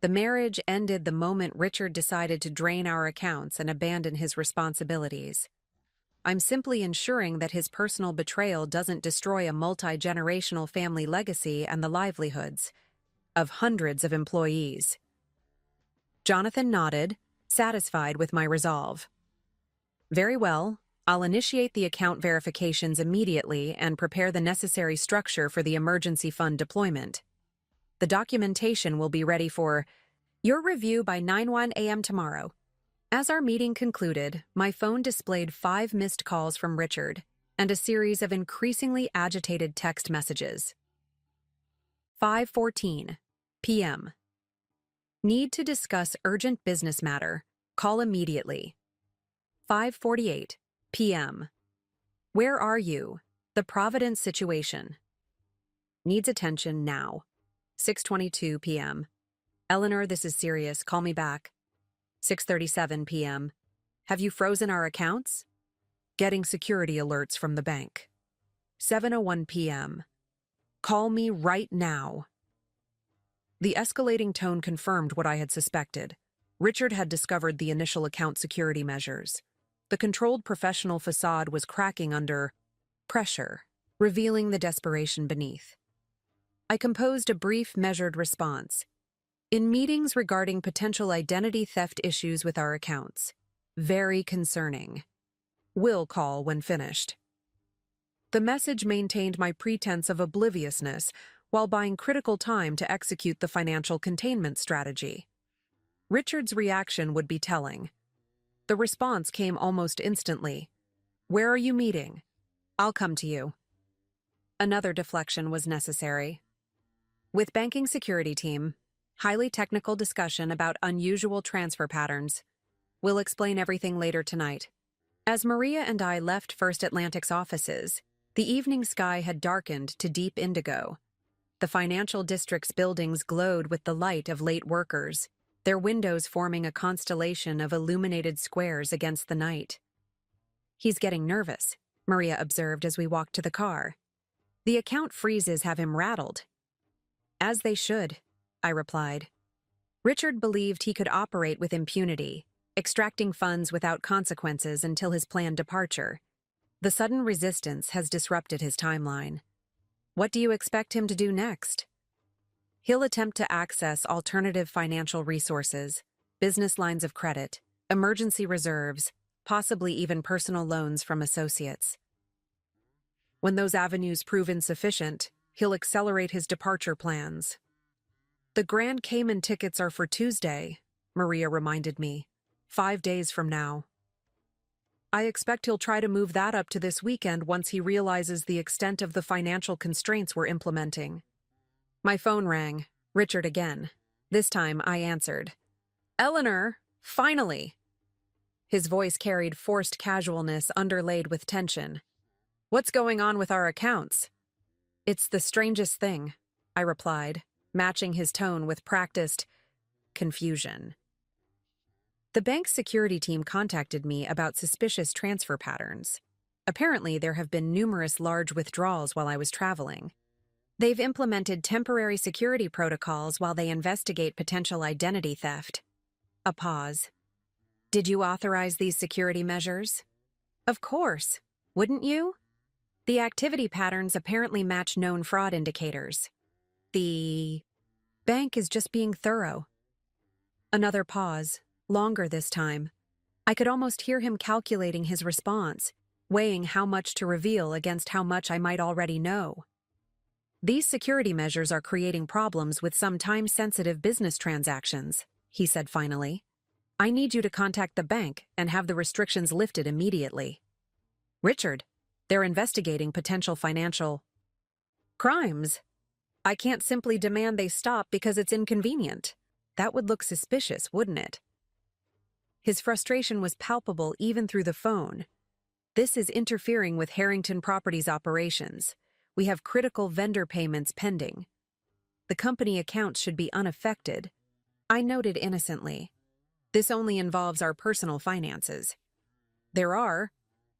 The marriage ended the moment Richard decided to drain our accounts and abandon his responsibilities. I'm simply ensuring that his personal betrayal doesn't destroy a multi-generational family legacy and the livelihoods of hundreds of employees. Jonathan nodded, satisfied with my resolve. Very well, I'll initiate the account verifications immediately and prepare the necessary structure for the emergency fund deployment. The documentation will be ready for your review by 9:01 a.m. tomorrow. As our meeting concluded, my phone displayed 5 missed calls from Richard and a series of increasingly agitated text messages. 5:14 p.m. Need to discuss urgent business matter. Call immediately. 5:48 p.m. Where are you? The Providence situation. Needs attention now. 6:22 p.m. Eleanor, this is serious. Call me back. 6:37 p.m. Have you frozen our accounts? Getting security alerts from the bank. 7:01 p.m. Call me right now. The escalating tone confirmed what I had suspected. Richard had discovered the initial account security measures. The controlled professional facade was cracking under pressure, revealing the desperation beneath. I composed a brief, measured response. In meetings regarding potential identity theft issues with our accounts. Very concerning. Will call when finished. The message maintained my pretense of obliviousness while buying critical time to execute the financial containment strategy. Richard's reaction would be telling. The response came almost instantly. Where are you meeting? I'll come to you. Another deflection was necessary. With banking security team, highly technical discussion about unusual transfer patterns. We'll explain everything later tonight. As Maria and I left First Atlantic's offices, the evening sky had darkened to deep indigo. The financial district's buildings glowed with the light of late workers, their windows forming a constellation of illuminated squares against the night. He's getting nervous, Maria observed as we walked to the car. The account freezes have him rattled. As they should, I replied. Richard believed he could operate with impunity, extracting funds without consequences until his planned departure. The sudden resistance has disrupted his timeline. What do you expect him to do next? He'll attempt to access alternative financial resources, business lines of credit, emergency reserves, possibly even personal loans from associates. When those avenues prove insufficient, he'll accelerate his departure plans. The Grand Cayman tickets are for Tuesday, Maria reminded me. 5 days from now. I expect he'll try to move that up to this weekend once he realizes the extent of the financial constraints we're implementing. My phone rang. Richard again. This time I answered. Eleanor, finally! His voice carried forced casualness underlaid with tension. What's going on with our accounts? It's the strangest thing, I replied, matching his tone with practiced confusion. The bank's security team contacted me about suspicious transfer patterns. Apparently, there have been numerous large withdrawals while I was traveling. They've implemented temporary security protocols while they investigate potential identity theft. A pause. Did you authorize these security measures? Of course. Wouldn't you? The activity patterns apparently match known fraud indicators. The bank is just being thorough. Another pause, longer this time. I could almost hear him calculating his response, weighing how much to reveal against how much I might already know. These security measures are creating problems with some time-sensitive business transactions, he said finally. I need you to contact the bank and have the restrictions lifted immediately. Richard, they're investigating potential financial crimes. I can't simply demand they stop because it's inconvenient. That would look suspicious, wouldn't it? His frustration was palpable even through the phone. This is interfering with Harrington Properties operations. We have critical vendor payments pending. The company accounts should be unaffected. I noted innocently. This only involves our personal finances. There are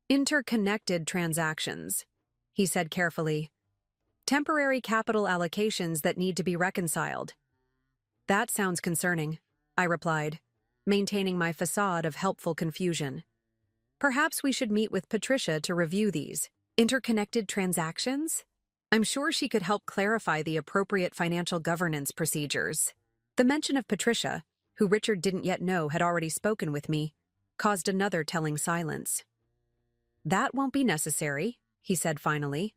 interconnected transactions, he said carefully. Temporary capital allocations that need to be reconciled. That sounds concerning, I replied, maintaining my facade of helpful confusion. Perhaps we should meet with Patricia to review these interconnected transactions? I'm sure she could help clarify the appropriate financial governance procedures. The mention of Patricia, who Richard didn't yet know had already spoken with me, caused another telling silence. That won't be necessary, he said finally.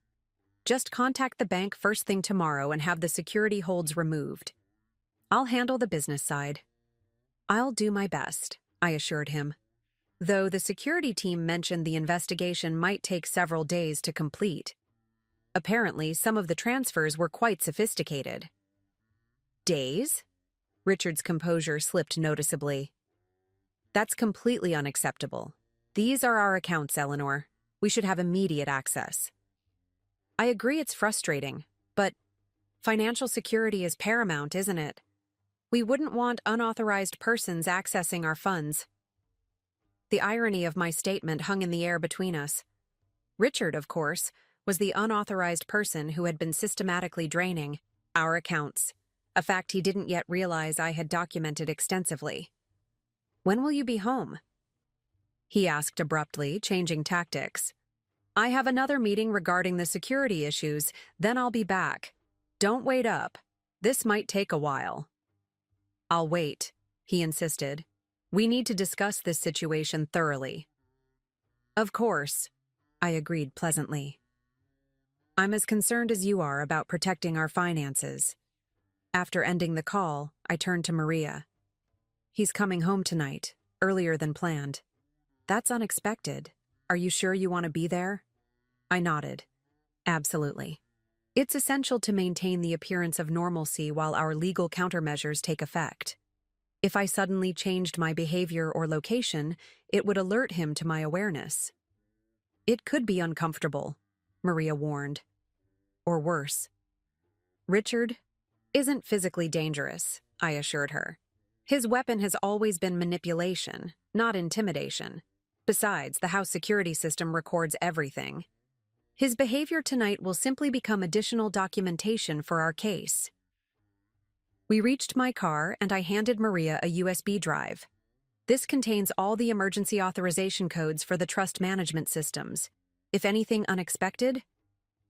Just contact the bank first thing tomorrow and have the security holds removed. I'll handle the business side. I'll do my best, I assured him. Though the security team mentioned the investigation might take several days to complete. Apparently, some of the transfers were quite sophisticated. Days? Richard's composure slipped noticeably. That's completely unacceptable. These are our accounts, Eleanor. We should have immediate access. I agree it's frustrating, but financial security is paramount, isn't it? We wouldn't want unauthorized persons accessing our funds. The irony of my statement hung in the air between us. Richard, of course, was the unauthorized person who had been systematically draining our accounts, a fact he didn't yet realize I had documented extensively. When will you be home? He asked abruptly, changing tactics. I have another meeting regarding the security issues, then I'll be back. Don't wait up. This might take a while. I'll wait, he insisted. We need to discuss this situation thoroughly. Of course, I agreed pleasantly. I'm as concerned as you are about protecting our finances. After ending the call, I turned to Maria. He's coming home tonight, earlier than planned. That's unexpected. Are you sure you want to be there? I nodded. Absolutely. It's essential to maintain the appearance of normalcy while our legal countermeasures take effect. If I suddenly changed my behavior or location, it would alert him to my awareness. It could be uncomfortable, Maria warned. Or worse. Richard isn't physically dangerous, I assured her. His weapon has always been manipulation, not intimidation. Besides, the house security system records everything. His behavior tonight will simply become additional documentation for our case. We reached my car and I handed Maria a USB drive. This contains all the emergency authorization codes for the trust management systems. If anything unexpected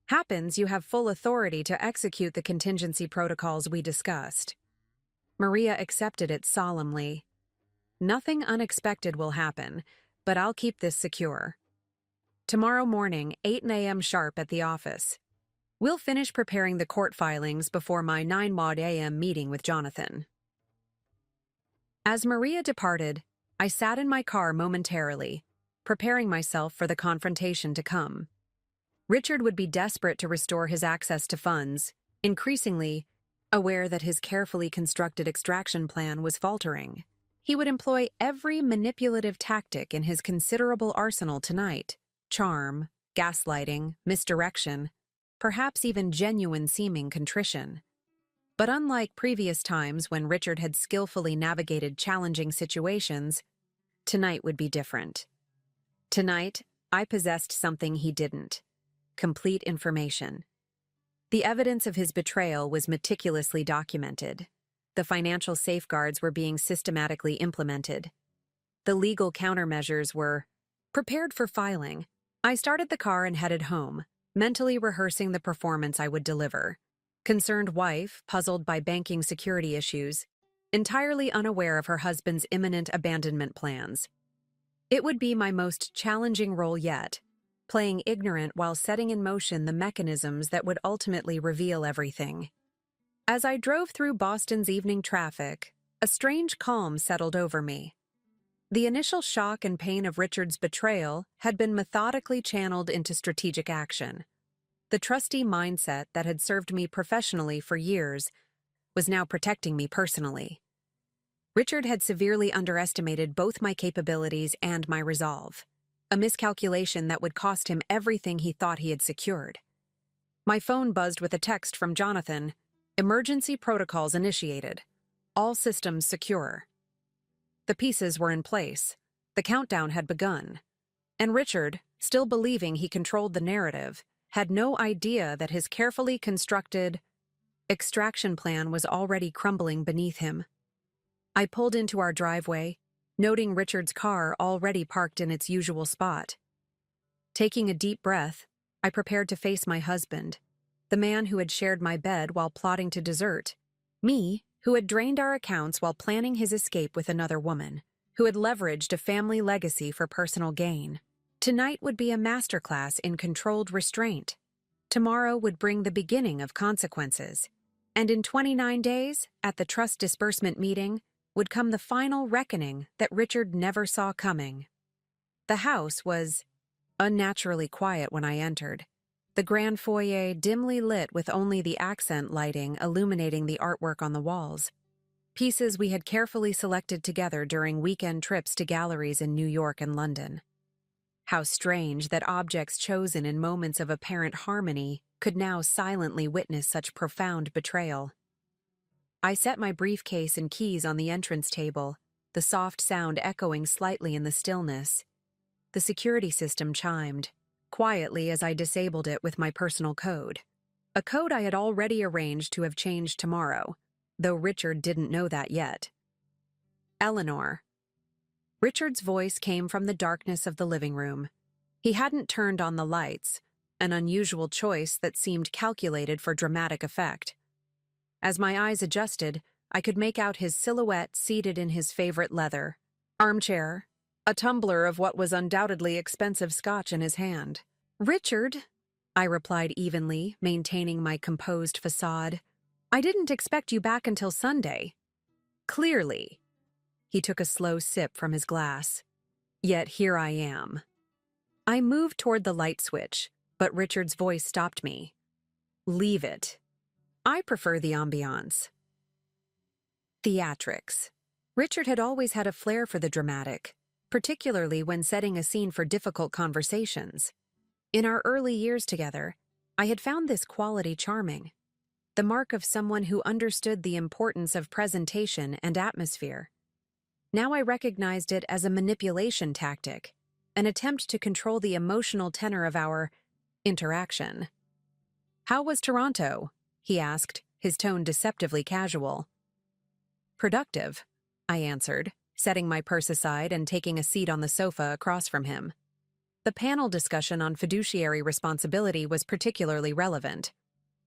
happens, you have full authority to execute the contingency protocols we discussed. Maria accepted it solemnly. Nothing unexpected will happen, but I'll keep this secure. Tomorrow morning, 8 a.m. sharp at the office. We'll finish preparing the court filings before my 9 a.m. meeting with Jonathan. As Maria departed, I sat in my car momentarily, preparing myself for the confrontation to come. Richard would be desperate to restore his access to funds, increasingly aware that his carefully constructed extraction plan was faltering. He would employ every manipulative tactic in his considerable arsenal tonight: charm, gaslighting, misdirection, perhaps even genuine seeming contrition. But unlike previous times when Richard had skillfully navigated challenging situations, tonight would be different. Tonight, I possessed something he didn't: complete information. The evidence of his betrayal was meticulously documented. The financial safeguards were being systematically implemented. The legal countermeasures were prepared for filing. I started the car and headed home, mentally rehearsing the performance I would deliver. Concerned wife, puzzled by banking security issues, entirely unaware of her husband's imminent abandonment plans. It would be my most challenging role yet, playing ignorant while setting in motion the mechanisms that would ultimately reveal everything. As I drove through Boston's evening traffic, a strange calm settled over me. The initial shock and pain of Richard's betrayal had been methodically channeled into strategic action. The trustee mindset that had served me professionally for years was now protecting me personally. Richard had severely underestimated both my capabilities and my resolve, a miscalculation that would cost him everything he thought he had secured. My phone buzzed with a text from Jonathan: "Emergency protocols initiated. All systems secure." The pieces were in place. The countdown had begun. And Richard, still believing he controlled the narrative, had no idea that his carefully constructed extraction plan was already crumbling beneath him. I pulled into our driveway, noting Richard's car already parked in its usual spot. Taking a deep breath, I prepared to face my husband, the man who had shared my bed while plotting to desert, me, who had drained our accounts while planning his escape with another woman, who had leveraged a family legacy for personal gain. Tonight would be a masterclass in controlled restraint. Tomorrow would bring the beginning of consequences. And in 29 days, at the trust disbursement meeting, would come the final reckoning that Richard never saw coming. The house was unnaturally quiet when I entered, the grand foyer dimly lit with only the accent lighting illuminating the artwork on the walls, pieces we had carefully selected together during weekend trips to galleries in New York and London. How strange that objects chosen in moments of apparent harmony could now silently witness such profound betrayal. I set my briefcase and keys on the entrance table, the soft sound echoing slightly in the stillness. The security system chimed, quietly as I disabled it with my personal code. A code I had already arranged to have changed tomorrow, though Richard didn't know that yet. Eleanor. Richard's voice came from the darkness of the living room. He hadn't turned on the lights, an unusual choice that seemed calculated for dramatic effect. As my eyes adjusted, I could make out his silhouette seated in his favorite leather armchair, a tumbler of what was undoubtedly expensive scotch in his hand. "Richard," I replied evenly, maintaining my composed facade, "I didn't expect you back until Sunday." "Clearly." He took a slow sip from his glass. "Yet here I am." I moved toward the light switch, but Richard's voice stopped me. "Leave it. I prefer the ambiance." Theatrics. Richard had always had a flair for the dramatic, particularly when setting a scene for difficult conversations. In our early years together, I had found this quality charming, the mark of someone who understood the importance of presentation and atmosphere. Now I recognized it as a manipulation tactic, an attempt to control the emotional tenor of our interaction. "How was Toronto?" he asked, his tone deceptively casual. "Productive," I answered, setting my purse aside and taking a seat on the sofa across from him. The panel discussion on fiduciary responsibility was particularly relevant.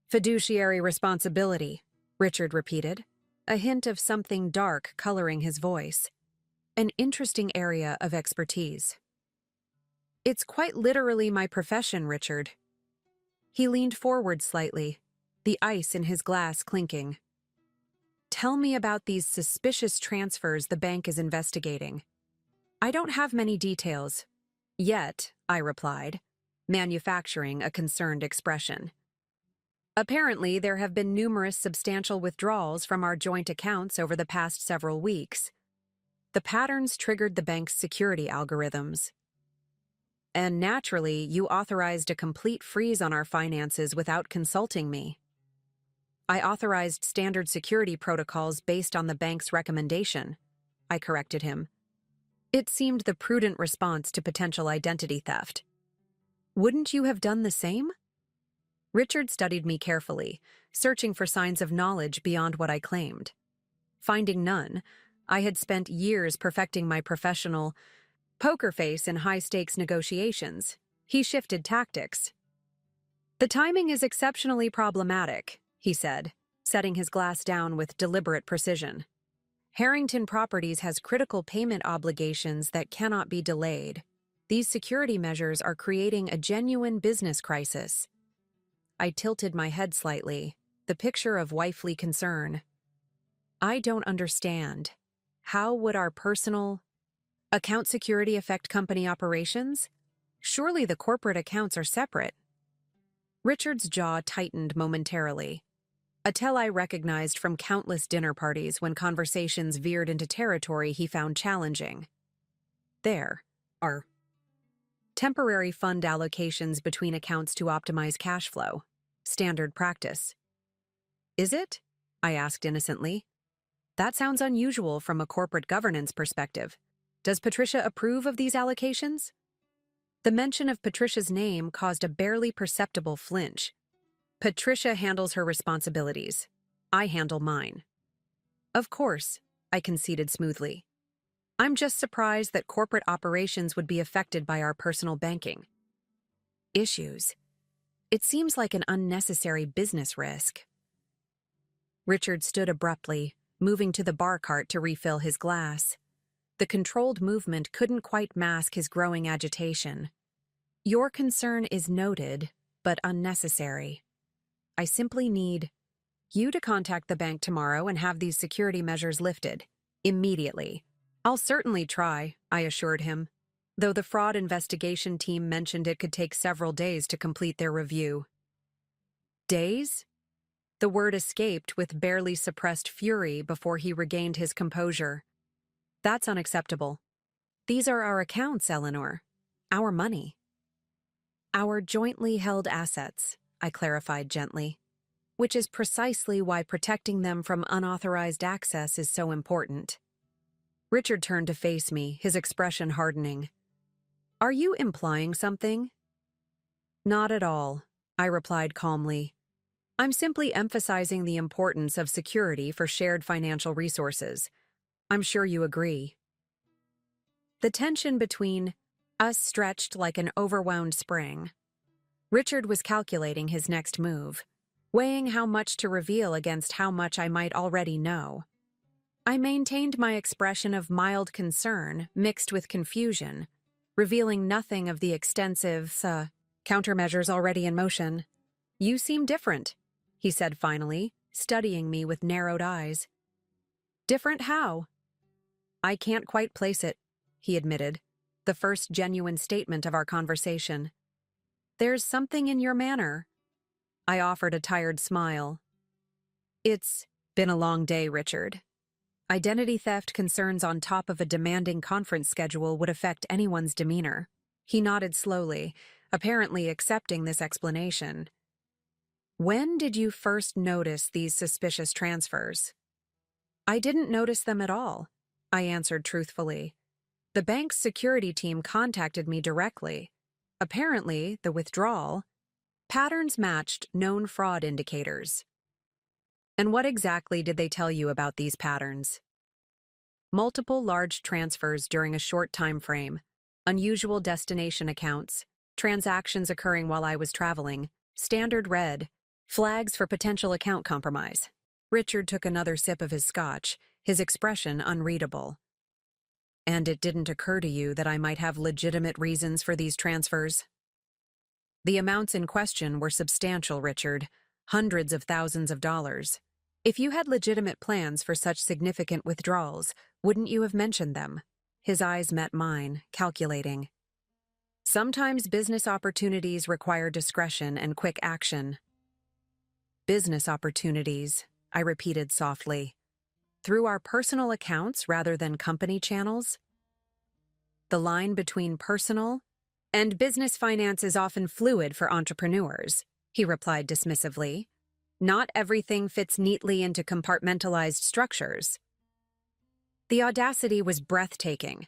"Fiduciary responsibility," Richard repeated, a hint of something dark coloring his voice. "An interesting area of expertise." "It's quite literally my profession, Richard." He leaned forward slightly, the ice in his glass clinking. "Tell me about these suspicious transfers the bank is investigating." "I don't have many details." "Yet," I replied, manufacturing a concerned expression. "Apparently, there have been numerous substantial withdrawals from our joint accounts over the past several weeks. The patterns triggered the bank's security algorithms. And naturally, you authorized a complete freeze on our finances without consulting me." "I authorized standard security protocols based on the bank's recommendation," I corrected him. It seemed the prudent response to potential identity theft. "Wouldn't you have done the same?" Richard studied me carefully, searching for signs of knowledge beyond what I claimed. Finding none, I had spent years perfecting my professional poker face in high-stakes negotiations. He shifted tactics. "The timing is exceptionally problematic," he said, setting his glass down with deliberate precision. "Harrington Properties has critical payment obligations that cannot be delayed. These security measures are creating a genuine business crisis." I tilted my head slightly, the picture of wifely concern. "I don't understand. How would our personal account security affect company operations? Surely the corporate accounts are separate." Richard's jaw tightened momentarily, a tell I recognized from countless dinner parties when conversations veered into territory he found challenging. "There are temporary fund allocations between accounts to optimize cash flow. Standard practice." "Is it?" I asked innocently. "That sounds unusual from a corporate governance perspective. Does Patricia approve of these allocations?" The mention of Patricia's name caused a barely perceptible flinch. Patricia handles her responsibilities. I handle mine. Of course, I conceded smoothly. I'm just surprised that corporate operations would be affected by our personal banking issues. It seems like an unnecessary business risk. Richard stood abruptly, moving to the bar cart to refill his glass. The controlled movement couldn't quite mask his growing agitation. Your concern is noted, but unnecessary. I simply need you to contact the bank tomorrow and have these security measures lifted. Immediately. I'll certainly try, I assured him, though the fraud investigation team mentioned it could take several days to complete their review. Days? The word escaped with barely suppressed fury before he regained his composure. That's unacceptable. These are our accounts, Eleanor. Our money. Our jointly held assets, I clarified gently, which is precisely why protecting them from unauthorized access is so important. Richard turned to face me, his expression hardening. Are you implying something? Not at all, I replied calmly. I'm simply emphasizing the importance of security for shared financial resources. I'm sure you agree. The tension between us stretched like an overwound spring. Richard was calculating his next move, weighing how much to reveal against how much I might already know. I maintained my expression of mild concern mixed with confusion, revealing nothing of the extensive, countermeasures already in motion. You seem different, he said finally, studying me with narrowed eyes. Different how? I can't quite place it, he admitted, the first genuine statement of our conversation. There's something in your manner. I offered a tired smile. It's been a long day, Richard. Identity theft concerns on top of a demanding conference schedule would affect anyone's demeanor. He nodded slowly, apparently accepting this explanation. When did you first notice these suspicious transfers? I didn't notice them at all, I answered truthfully. The bank's security team contacted me directly. Apparently, the withdrawal patterns matched known fraud indicators. And what exactly did they tell you about these patterns? Multiple large transfers during a short time frame, unusual destination accounts, transactions occurring while I was traveling, standard red, flags for potential account compromise. Richard took another sip of his scotch, his expression unreadable. And it didn't occur to you that I might have legitimate reasons for these transfers? The amounts in question were substantial, Richard, hundreds of thousands of dollars. If you had legitimate plans for such significant withdrawals, wouldn't you have mentioned them? His eyes met mine, calculating. Sometimes business opportunities require discretion and quick action. Business opportunities, I repeated softly. Through our personal accounts rather than company channels? The line between personal and business finance is often fluid for entrepreneurs, he replied dismissively. Not everything fits neatly into compartmentalized structures. The audacity was breathtaking.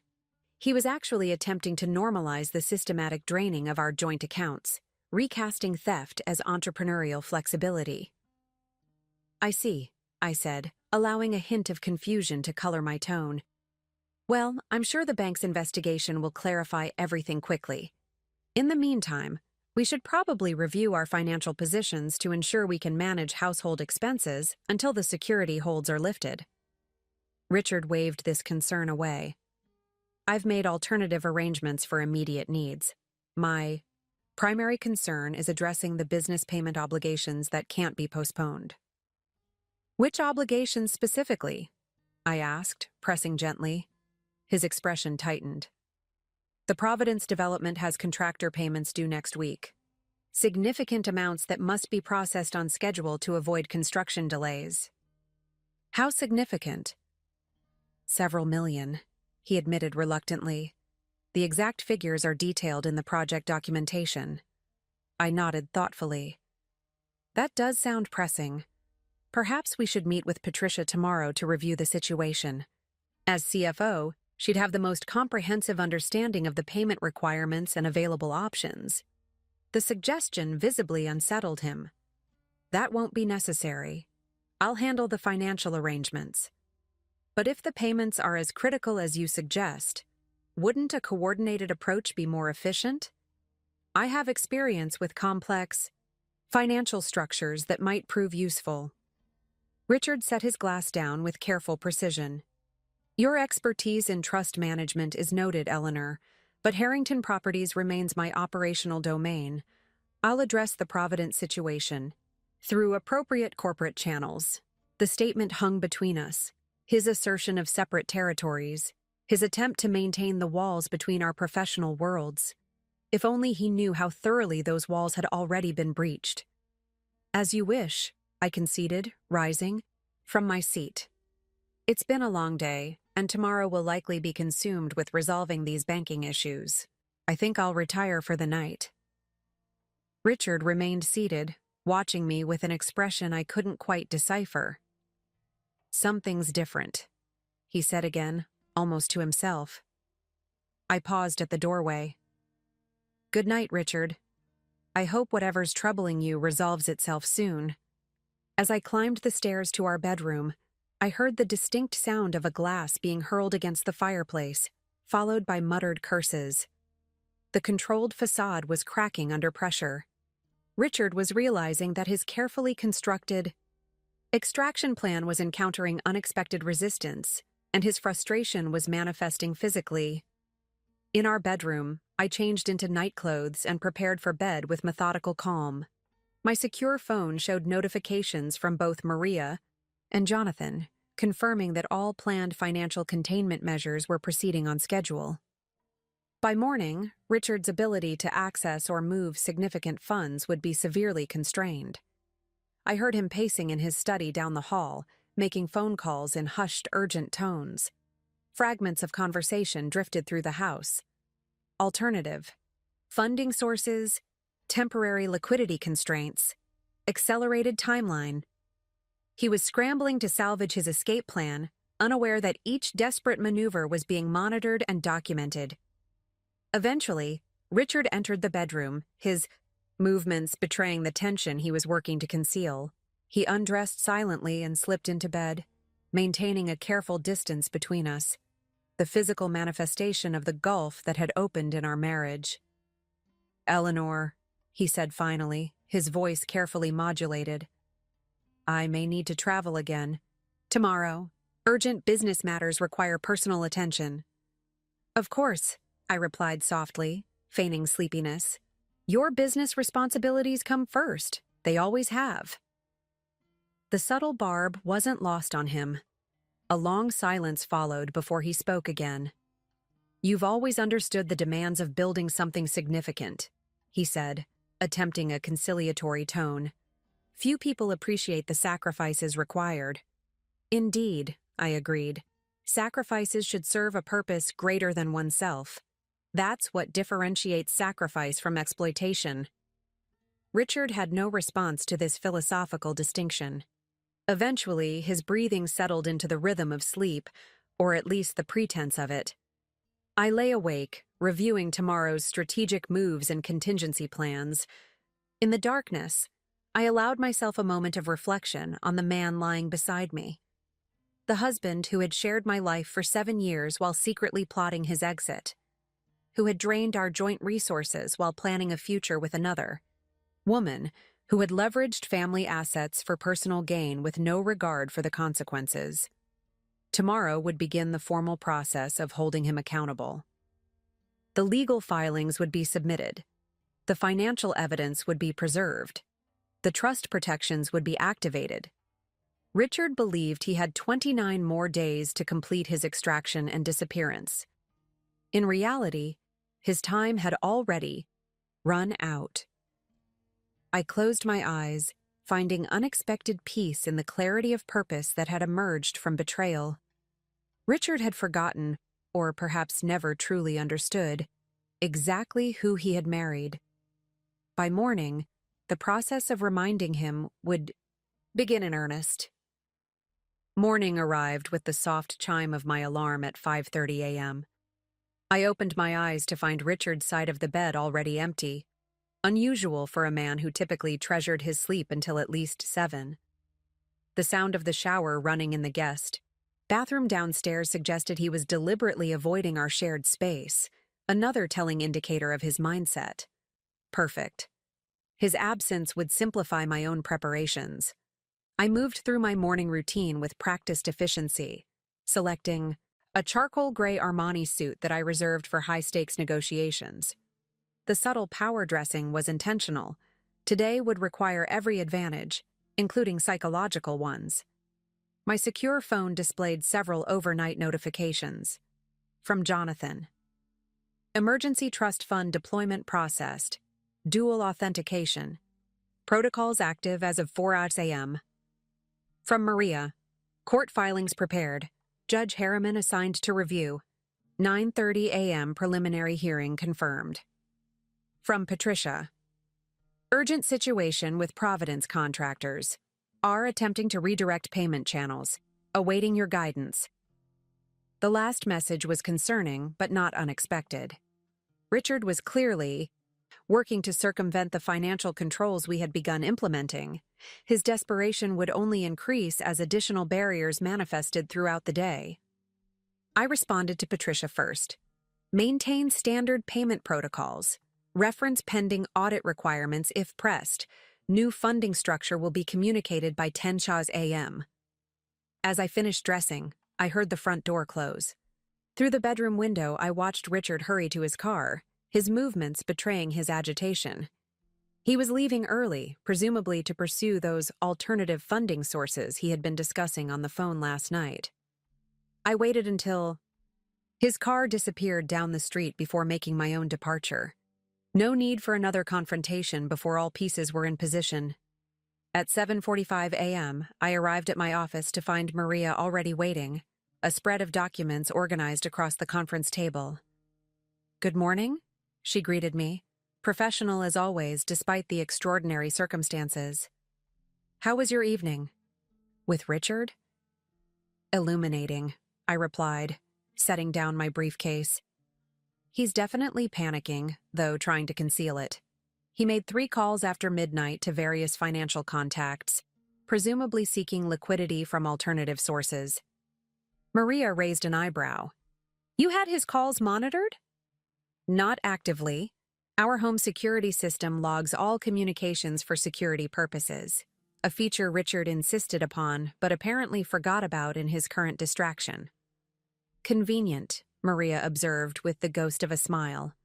He was actually attempting to normalize the systematic draining of our joint accounts, recasting theft as entrepreneurial flexibility. I see, I said, allowing a hint of confusion to color my tone. Well, I'm sure the bank's investigation will clarify everything quickly. In the meantime, we should probably review our financial positions to ensure we can manage household expenses until the security holds are lifted. Richard waved this concern away. I've made alternative arrangements for immediate needs. My primary concern is addressing the business payment obligations that can't be postponed. Which obligations specifically? I asked, pressing gently. His expression tightened. The Providence development has contractor payments due next week. Significant amounts that must be processed on schedule to avoid construction delays. How significant? Several million, he admitted reluctantly. The exact figures are detailed in the project documentation. I nodded thoughtfully. That does sound pressing. Perhaps we should meet with Patricia tomorrow to review the situation. As CFO, She'd have the most comprehensive understanding of the payment requirements and available options. The suggestion visibly unsettled him. That won't be necessary. I'll handle the financial arrangements. But if the payments are as critical as you suggest, wouldn't a coordinated approach be more efficient? I have experience with complex financial structures that might prove useful. Richard set his glass down with careful precision. Your expertise in trust management is noted, Eleanor, but Harrington Properties remains my operational domain. I'll address the Providence situation through appropriate corporate channels. The statement hung between us. His assertion of separate territories, his attempt to maintain the walls between our professional worlds. If only he knew how thoroughly those walls had already been breached. As you wish, I conceded, rising from my seat. It's been a long day, and tomorrow will likely be consumed with resolving these banking issues. I think I'll retire for the night. Richard remained seated, watching me with an expression I couldn't quite decipher. Something's different, he said again, almost to himself. I paused at the doorway. Good night, Richard. I hope whatever's troubling you resolves itself soon. As I climbed the stairs to our bedroom, I heard the distinct sound of a glass being hurled against the fireplace, followed by muttered curses. The controlled facade was cracking under pressure. Richard was realizing that his carefully constructed extraction plan was encountering unexpected resistance, and his frustration was manifesting physically. In our bedroom, I changed into nightclothes and prepared for bed with methodical calm. My secure phone showed notifications from both Maria and Jonathan, confirming that all planned financial containment measures were proceeding on schedule. By morning, Richard's ability to access or move significant funds would be severely constrained. I heard him pacing in his study down the hall, making phone calls in hushed, urgent tones. Fragments of conversation drifted through the house. Alternative funding sources, temporary liquidity constraints, accelerated timeline. He was scrambling to salvage his escape plan, unaware that each desperate maneuver was being monitored and documented. Eventually, Richard entered the bedroom, his movements betraying the tension he was working to conceal. He undressed silently and slipped into bed, maintaining a careful distance between us, the physical manifestation of the gulf that had opened in our marriage. Eleanor, he said finally, his voice carefully modulated. I may need to travel again. Tomorrow. Urgent business matters require personal attention. Of course, I replied softly, feigning sleepiness. Your business responsibilities come first. They always have. The subtle barb wasn't lost on him. A long silence followed before he spoke again. You've always understood the demands of building something significant, he said, attempting a conciliatory tone. Few people appreciate the sacrifices required. Indeed, I agreed. Sacrifices should serve a purpose greater than oneself. That's what differentiates sacrifice from exploitation. Richard had no response to this philosophical distinction. Eventually, his breathing settled into the rhythm of sleep, or at least the pretense of it. I lay awake, reviewing tomorrow's strategic moves and contingency plans. In the darkness, I allowed myself a moment of reflection on the man lying beside me. The husband who had shared my life for 7 years while secretly plotting his exit. Who had drained our joint resources while planning a future with another. Woman who had leveraged family assets for personal gain with no regard for the consequences. Tomorrow would begin the formal process of holding him accountable. The legal filings would be submitted. The financial evidence would be preserved. The trust protections would be activated. Richard believed he had 29 more days to complete his extraction and disappearance. In reality, his time had already run out. I closed my eyes, finding unexpected peace in the clarity of purpose that had emerged from betrayal. Richard had forgotten, or perhaps never truly understood, exactly who he had married. By morning, the process of reminding him would begin in earnest. Morning arrived with the soft chime of my alarm at 5:30 a.m. I opened my eyes to find Richard's side of the bed already empty, unusual for a man who typically treasured his sleep until at least 7. The sound of the shower running in the guest bathroom downstairs suggested he was deliberately avoiding our shared space, another telling indicator of his mindset. Perfect. His absence would simplify my own preparations. I moved through my morning routine with practiced efficiency, selecting a charcoal gray Armani suit that I reserved for high-stakes negotiations. The subtle power dressing was intentional. Today would require every advantage, including psychological ones. My secure phone displayed several overnight notifications. From Jonathan. Emergency Trust Fund deployment processed. Dual authentication. Protocols active as of 4 a.m. From Maria. Court filings prepared. Judge Harriman assigned to review. 9:30 a.m. preliminary hearing confirmed. From Patricia. Urgent situation with Providence contractors. Are attempting to redirect payment channels. Awaiting your guidance. The last message was concerning, but not unexpected. Richard was clearly working to circumvent the financial controls we had begun implementing. His desperation would only increase as additional barriers manifested throughout the day. I responded to Patricia first. Maintain standard payment protocols. Reference pending audit requirements if pressed. New funding structure will be communicated by 10 a.m. As I finished dressing, I heard the front door close. Through the bedroom window, I watched Richard hurry to his car, his movements betraying his agitation. He was leaving early, presumably to pursue those alternative funding sources he had been discussing on the phone last night. I waited until his car disappeared down the street before making my own departure. No need for another confrontation before all pieces were in position. At 7:45 a.m., I arrived at my office to find Maria already waiting, a spread of documents organized across the conference table. "Good morning," she greeted me, professional as always despite the extraordinary circumstances. "How was your evening?" "With Richard?" "Illuminating," I replied, setting down my briefcase. He's definitely panicking, though trying to conceal it. He made 3 calls after midnight to various financial contacts, presumably seeking liquidity from alternative sources. Maria raised an eyebrow. "You had his calls monitored?" "Not actively. Our home security system logs all communications for security purposes, a feature Richard insisted upon but apparently forgot about in his current distraction." "Convenient," Maria observed with the ghost of a smile.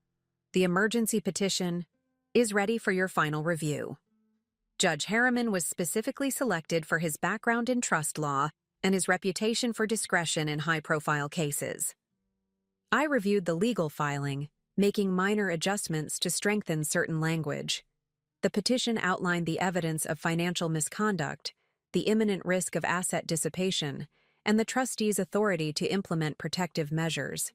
"The emergency petition is ready for your final review." Judge Harriman was specifically selected for his background in trust law and his reputation for discretion in high-profile cases. I reviewed the legal filing, making minor adjustments to strengthen certain language. The petition outlined the evidence of financial misconduct, the imminent risk of asset dissipation, and the trustee's authority to implement protective measures.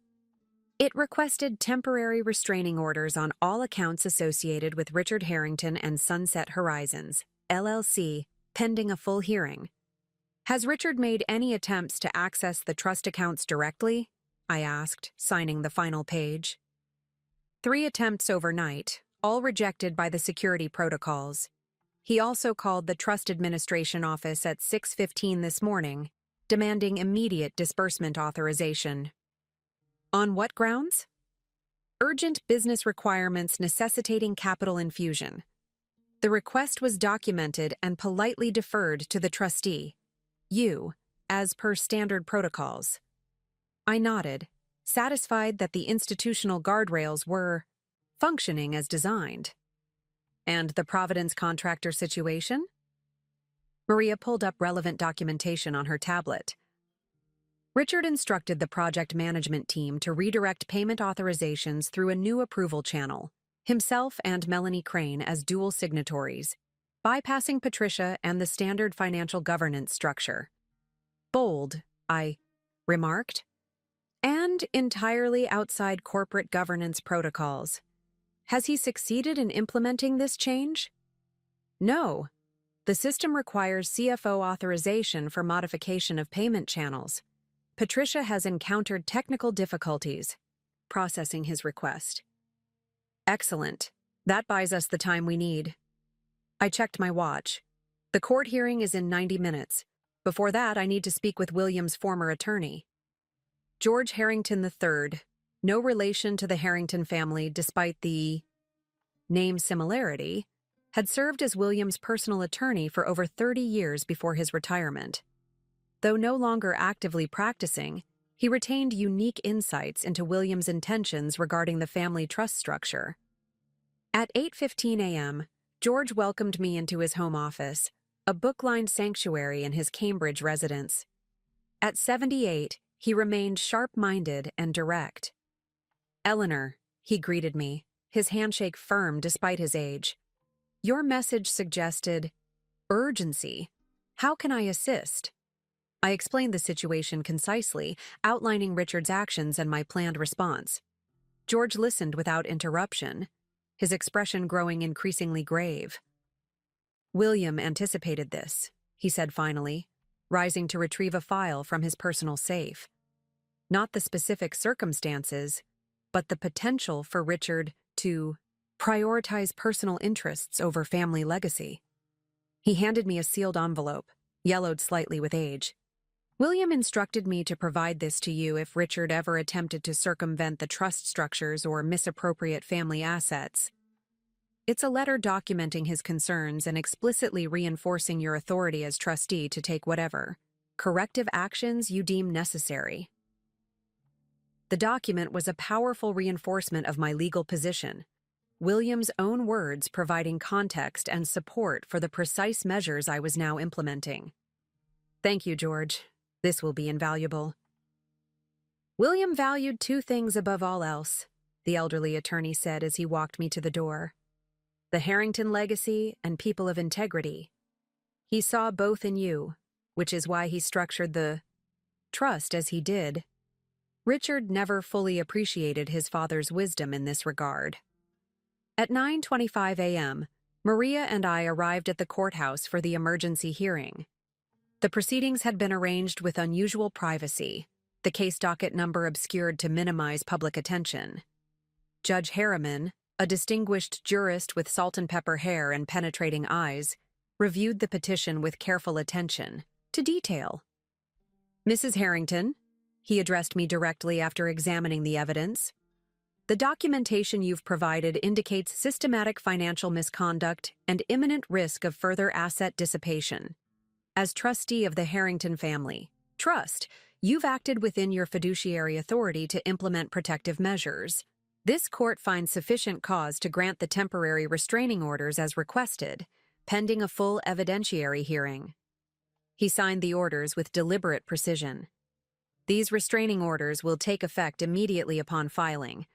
It requested temporary restraining orders on all accounts associated with Richard Harrington and Sunset Horizons, LLC, pending a full hearing. "Has Richard made any attempts to access the trust accounts directly?" I asked, signing the final page. 3 attempts overnight, all rejected by the security protocols. He also called the Trust Administration Office at 6:15 this morning, demanding immediate disbursement authorization. On what grounds? Urgent business requirements necessitating capital infusion. The request was documented and politely deferred to the trustee, you, as per standard protocols. I nodded, satisfied that the institutional guardrails were functioning as designed. And the Providence contractor situation? Maria pulled up relevant documentation on her tablet. Richard instructed the project management team to redirect payment authorizations through a new approval channel, himself and Melanie Crane as dual signatories, bypassing Patricia and the standard financial governance structure. Bold, I remarked, and entirely outside corporate governance protocols. Has he succeeded in implementing this change? No. The system requires CFO authorization for modification of payment channels. Patricia has encountered technical difficulties processing his request. Excellent. That buys us the time we need. I checked my watch. The court hearing is in 90 minutes. Before that, I need to speak with William's former attorney. George Harrington III, no relation to the Harrington family despite the name similarity, had served as William's personal attorney for over 30 years before his retirement. Though no longer actively practicing, he retained unique insights into William's intentions regarding the family trust structure. At 8:15 a.m., George welcomed me into his home office, a book-lined sanctuary in his Cambridge residence. At 78, he remained sharp-minded and direct. "Eleanor," he greeted me, his handshake firm despite his age. "Your message suggested urgency. How can I assist?" I explained the situation concisely, outlining Richard's actions and my planned response. George listened without interruption, his expression growing increasingly grave. "William anticipated this," he said finally, rising to retrieve a file from his personal safe. Not the specific circumstances, but the potential for Richard to prioritize personal interests over family legacy. He handed me a sealed envelope, yellowed slightly with age. "William instructed me to provide this to you if Richard ever attempted to circumvent the trust structures or misappropriate family assets. It's a letter documenting his concerns and explicitly reinforcing your authority as trustee to take whatever corrective actions you deem necessary." The document was a powerful reinforcement of my legal position, William's own words providing context and support for the precise measures I was now implementing. "Thank you, George. This will be invaluable." "William valued two things above all else," the elderly attorney said as he walked me to the door. "The Harrington legacy and people of integrity. He saw both in you, which is why he structured the trust as he did. Richard never fully appreciated his father's wisdom in this regard." At 9:25 a.m., Maria and I arrived at the courthouse for the emergency hearing. The proceedings had been arranged with unusual privacy, the case docket number obscured to minimize public attention. Judge Harriman, a distinguished jurist with salt and pepper hair and penetrating eyes, reviewed the petition with careful attention to detail. "Mrs. Harrington," he addressed me directly after examining the evidence, "the documentation you've provided indicates systematic financial misconduct and imminent risk of further asset dissipation. As trustee of the Harrington Family Trust, you've acted within your fiduciary authority to implement protective measures. This court finds sufficient cause to grant the temporary restraining orders as requested, pending a full evidentiary hearing." He signed the orders with deliberate precision. "These restraining orders will take effect immediately upon filing.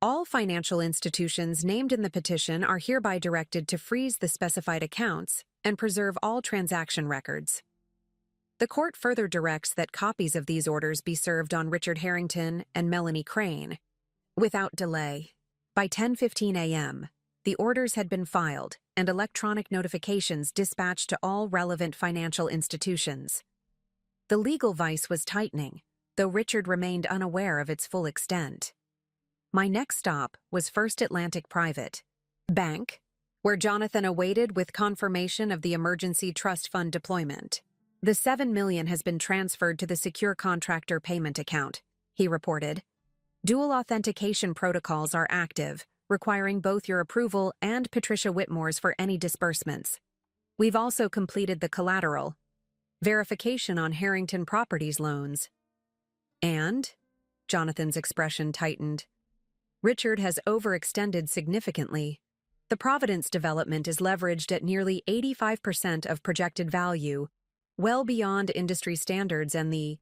All financial institutions named in the petition are hereby directed to freeze the specified accounts and preserve all transaction records." The court further directs that copies of these orders be served on Richard Harrington and Melanie Crane without delay. By 10:15 a.m., the orders had been filed and electronic notifications dispatched to all relevant financial institutions. The legal vice was tightening, though Richard remained unaware of its full extent. My next stop was First Atlantic Private Bank, where Jonathan awaited with confirmation of the emergency trust fund deployment. "The $7 million has been transferred to the secure contractor payment account," he reported. "Dual authentication protocols are active, requiring both your approval and Patricia Whitmore's for any disbursements. We've also completed the collateral verification on Harrington Properties loans. And," Jonathan's expression tightened, "Richard has overextended significantly. The Providence development is leveraged at nearly 85% of projected value, well beyond industry standards and the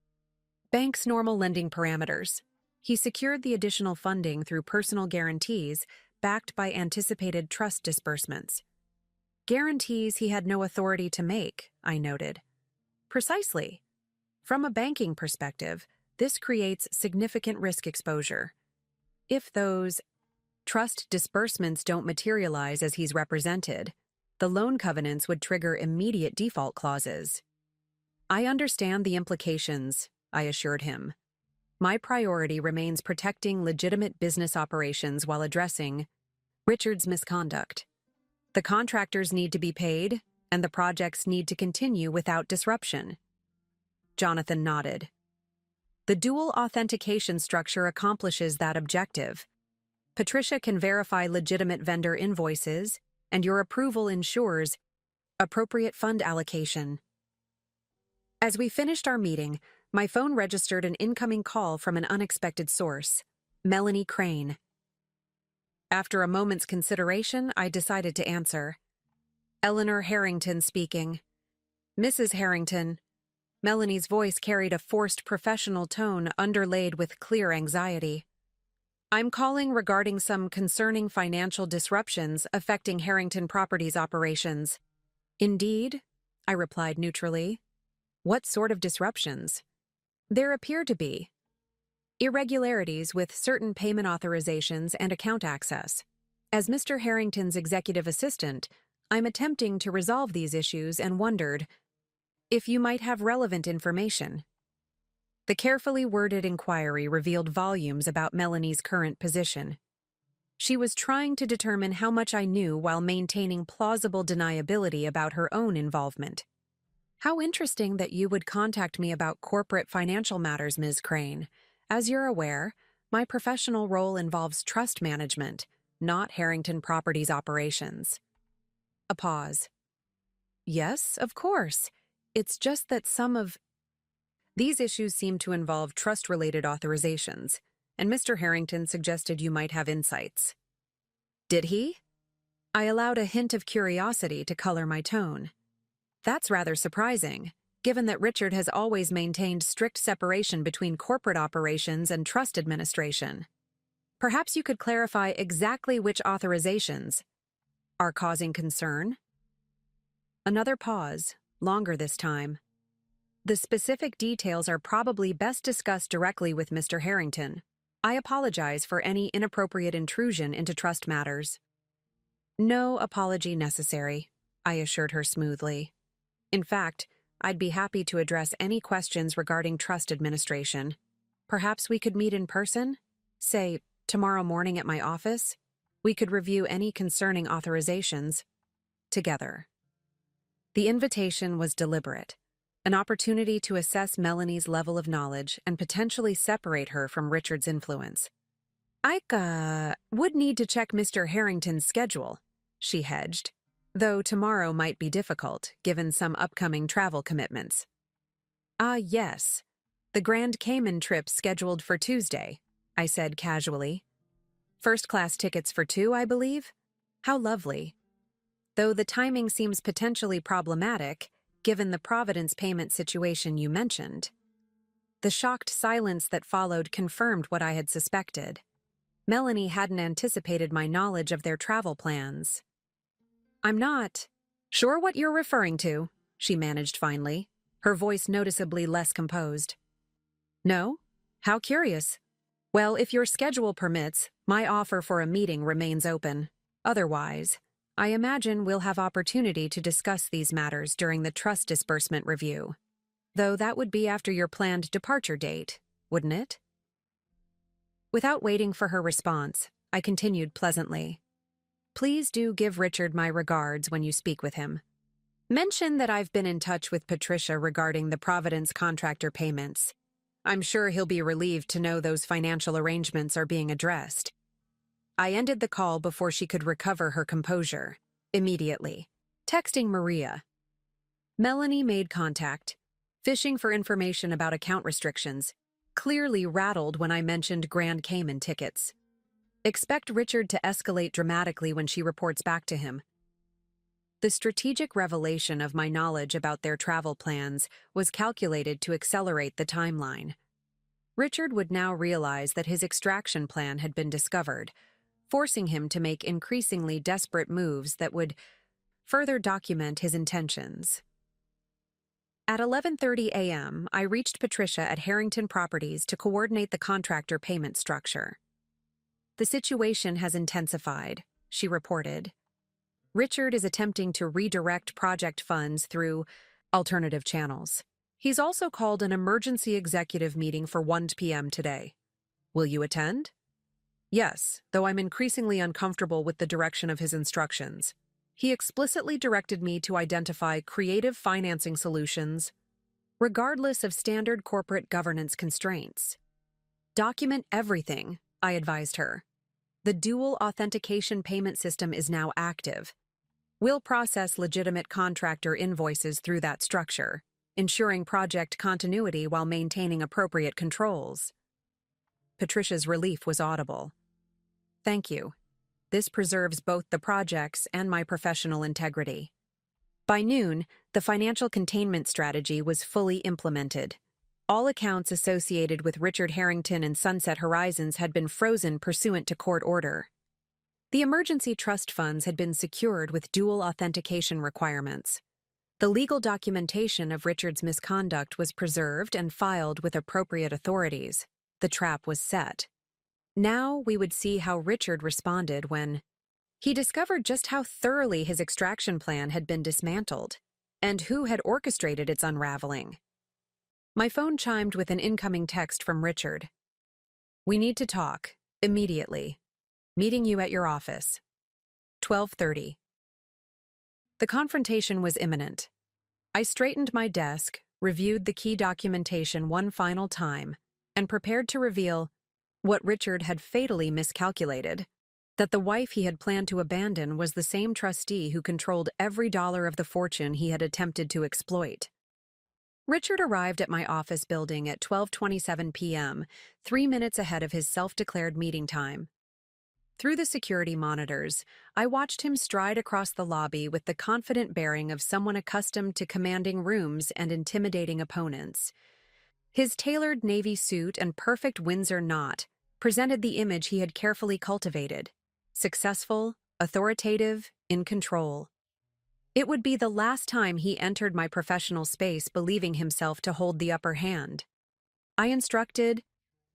bank's normal lending parameters. He secured the additional funding through personal guarantees backed by anticipated trust disbursements." "Guarantees he had no authority to make," I noted. "Precisely. From a banking perspective, this creates significant risk exposure. If those trust disbursements don't materialize as he's represented, The loan covenants would trigger immediate default clauses. I understand the implications, I assured him. My priority remains protecting legitimate business operations while addressing Richard's misconduct. The contractors need to be paid, and the projects need to continue without disruption. Jonathan nodded. The dual authentication structure accomplishes that objective. Patricia can verify legitimate vendor invoices, and your approval ensures appropriate fund allocation. As we finished our meeting, my phone registered an incoming call from an unexpected source, Melanie Crane. After a moment's consideration, I decided to answer. Eleanor Harrington speaking. Mrs. Harrington. Melanie's voice carried a forced professional tone underlaid with clear anxiety. I'm calling regarding some concerning financial disruptions affecting Harrington Properties operations. Indeed, I replied neutrally. What sort of disruptions? There appear to be irregularities with certain payment authorizations and account access. As Mr. Harrington's executive assistant, I'm attempting to resolve these issues and wondered if you might have relevant information. The carefully worded inquiry revealed volumes about Melanie's current position. She was trying to determine how much I knew while maintaining plausible deniability about her own involvement. How interesting that you would contact me about corporate financial matters, Ms. Crane. As you're aware, my professional role involves trust management, not Harrington Properties operations. A pause. Yes, of course. It's just that some of these issues seem to involve trust-related authorizations, and Mr. Harrington suggested you might have insights. Did he? I allowed a hint of curiosity to color my tone. That's rather surprising, given that Richard has always maintained strict separation between corporate operations and trust administration. Perhaps you could clarify exactly which authorizations are causing concern? Another pause, longer this time. The specific details are probably best discussed directly with Mr. Harrington. I apologize for any inappropriate intrusion into trust matters. No apology necessary, I assured her smoothly. In fact, I'd be happy to address any questions regarding trust administration. Perhaps we could meet in person? Say, tomorrow morning at my office? We could review any concerning authorizations together. The invitation was deliberate, an opportunity to assess Melanie's level of knowledge and potentially separate her from Richard's influence. I would need to check Mr. Harrington's schedule, she hedged, though tomorrow might be difficult, given some upcoming travel commitments. Yes. The Grand Cayman trip scheduled for Tuesday, I said casually. First-class tickets for two, I believe? How lovely. Though the timing seems potentially problematic, given the Providence payment situation you mentioned. The shocked silence that followed confirmed what I had suspected. Melanie hadn't anticipated my knowledge of their travel plans. I'm not sure what you're referring to, she managed finally, her voice noticeably less composed. No? How curious. Well, if your schedule permits, my offer for a meeting remains open. Otherwise, I imagine we'll have opportunity to discuss these matters during the trust disbursement review. Though that would be after your planned departure date, wouldn't it? Without waiting for her response, I continued pleasantly. Please do give Richard my regards when you speak with him. Mention that I've been in touch with Patricia regarding the Providence contractor payments. I'm sure he'll be relieved to know those financial arrangements are being addressed. I ended the call before she could recover her composure, immediately, texting Maria. Melanie made contact, fishing for information about account restrictions, clearly rattled when I mentioned Grand Cayman tickets. Expect Richard to escalate dramatically when she reports back to him. The strategic revelation of my knowledge about their travel plans was calculated to accelerate the timeline. Richard would now realize that his extraction plan had been discovered, forcing him to make increasingly desperate moves that would further document his intentions. At 11:30 a.m., I reached Patricia at Harrington Properties to coordinate the contractor payment structure. The situation has intensified, she reported. Richard is attempting to redirect project funds through alternative channels. He's also called an emergency executive meeting for 1 p.m. today. Will you attend? Yes, though I'm increasingly uncomfortable with the direction of his instructions. He explicitly directed me to identify creative financing solutions, regardless of standard corporate governance constraints. Document everything, I advised her. The dual authentication payment system is now active. We'll process legitimate contractor invoices through that structure, ensuring project continuity while maintaining appropriate controls. Patricia's relief was audible. Thank you. This preserves both the project's and my professional integrity. By noon, the financial containment strategy was fully implemented. All accounts associated with Richard Harrington and Sunset Horizons had been frozen pursuant to court order. The emergency trust funds had been secured with dual authentication requirements. The legal documentation of Richard's misconduct was preserved and filed with appropriate authorities. The trap was set. Now we would see how Richard responded when he discovered just how thoroughly his extraction plan had been dismantled, and who had orchestrated its unraveling. My phone chimed with an incoming text from Richard. We need to talk, immediately. Meeting you at your office. 12:30. The confrontation was imminent. I straightened my desk, reviewed the key documentation one final time, and prepared to reveal what Richard had fatally miscalculated, that the wife he had planned to abandon was the same trustee who controlled every dollar of the fortune he had attempted to exploit. Richard arrived at my office building at 12:27 p.m., 3 minutes ahead of his self-declared meeting time. Through the security monitors, I watched him stride across the lobby with the confident bearing of someone accustomed to commanding rooms and intimidating opponents. His tailored navy suit and perfect Windsor knot presented the image he had carefully cultivated: successful, authoritative, in control. It would be the last time he entered my professional space believing himself to hold the upper hand. I instructed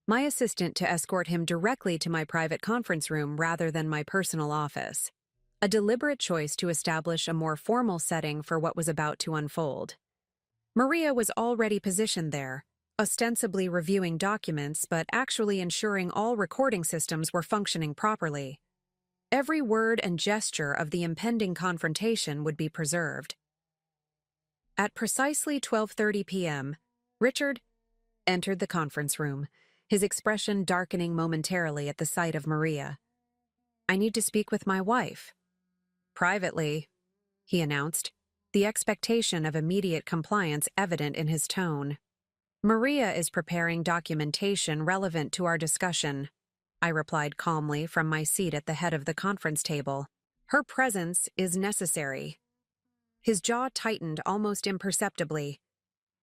my assistant to escort him directly to my private conference room rather than my personal office, a deliberate choice to establish a more formal setting for what was about to unfold. Maria was already positioned there, ostensibly reviewing documents but actually ensuring all recording systems were functioning properly. Every word and gesture of the impending confrontation would be preserved. At precisely 12:30 p.m., Richard entered the conference room, his expression darkening momentarily at the sight of Maria. I need to speak with my wife. Privately, he announced, the expectation of immediate compliance evident in his tone. Maria is preparing documentation relevant to our discussion, I replied calmly from my seat at the head of the conference table. Her presence is necessary. His jaw tightened almost imperceptibly.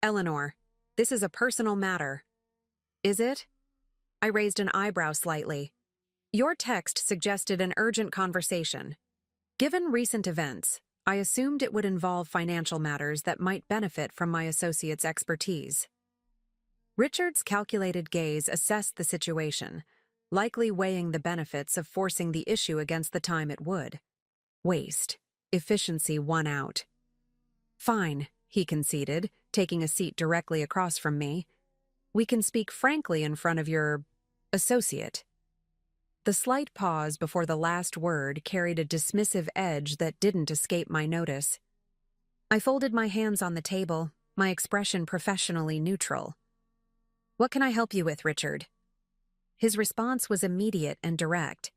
Eleanor, this is a personal matter. Is it? I raised an eyebrow slightly. Your text suggested an urgent conversation. Given recent events, I assumed it would involve financial matters that might benefit from my associate's expertise. Richard's calculated gaze assessed the situation, likely weighing the benefits of forcing the issue against the time it would. Waste. Efficiency won out. Fine, he conceded, taking a seat directly across from me. We can speak frankly in front of your associate. The slight pause before the last word carried a dismissive edge that didn't escape my notice. I folded my hands on the table, my expression professionally neutral. What can I help you with, Richard? His response was immediate and direct.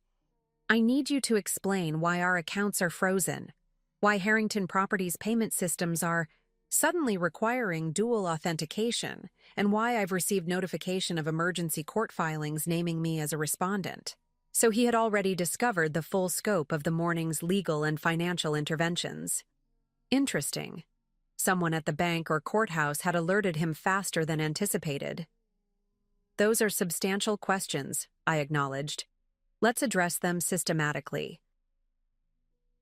I need you to explain why our accounts are frozen, why Harrington Properties payment systems are suddenly requiring dual authentication, and why I've received notification of emergency court filings naming me as a respondent. So he had already discovered the full scope of the morning's legal and financial interventions. Interesting. Someone at the bank or courthouse had alerted him faster than anticipated. Those are substantial questions, I acknowledged. Let's address them systematically.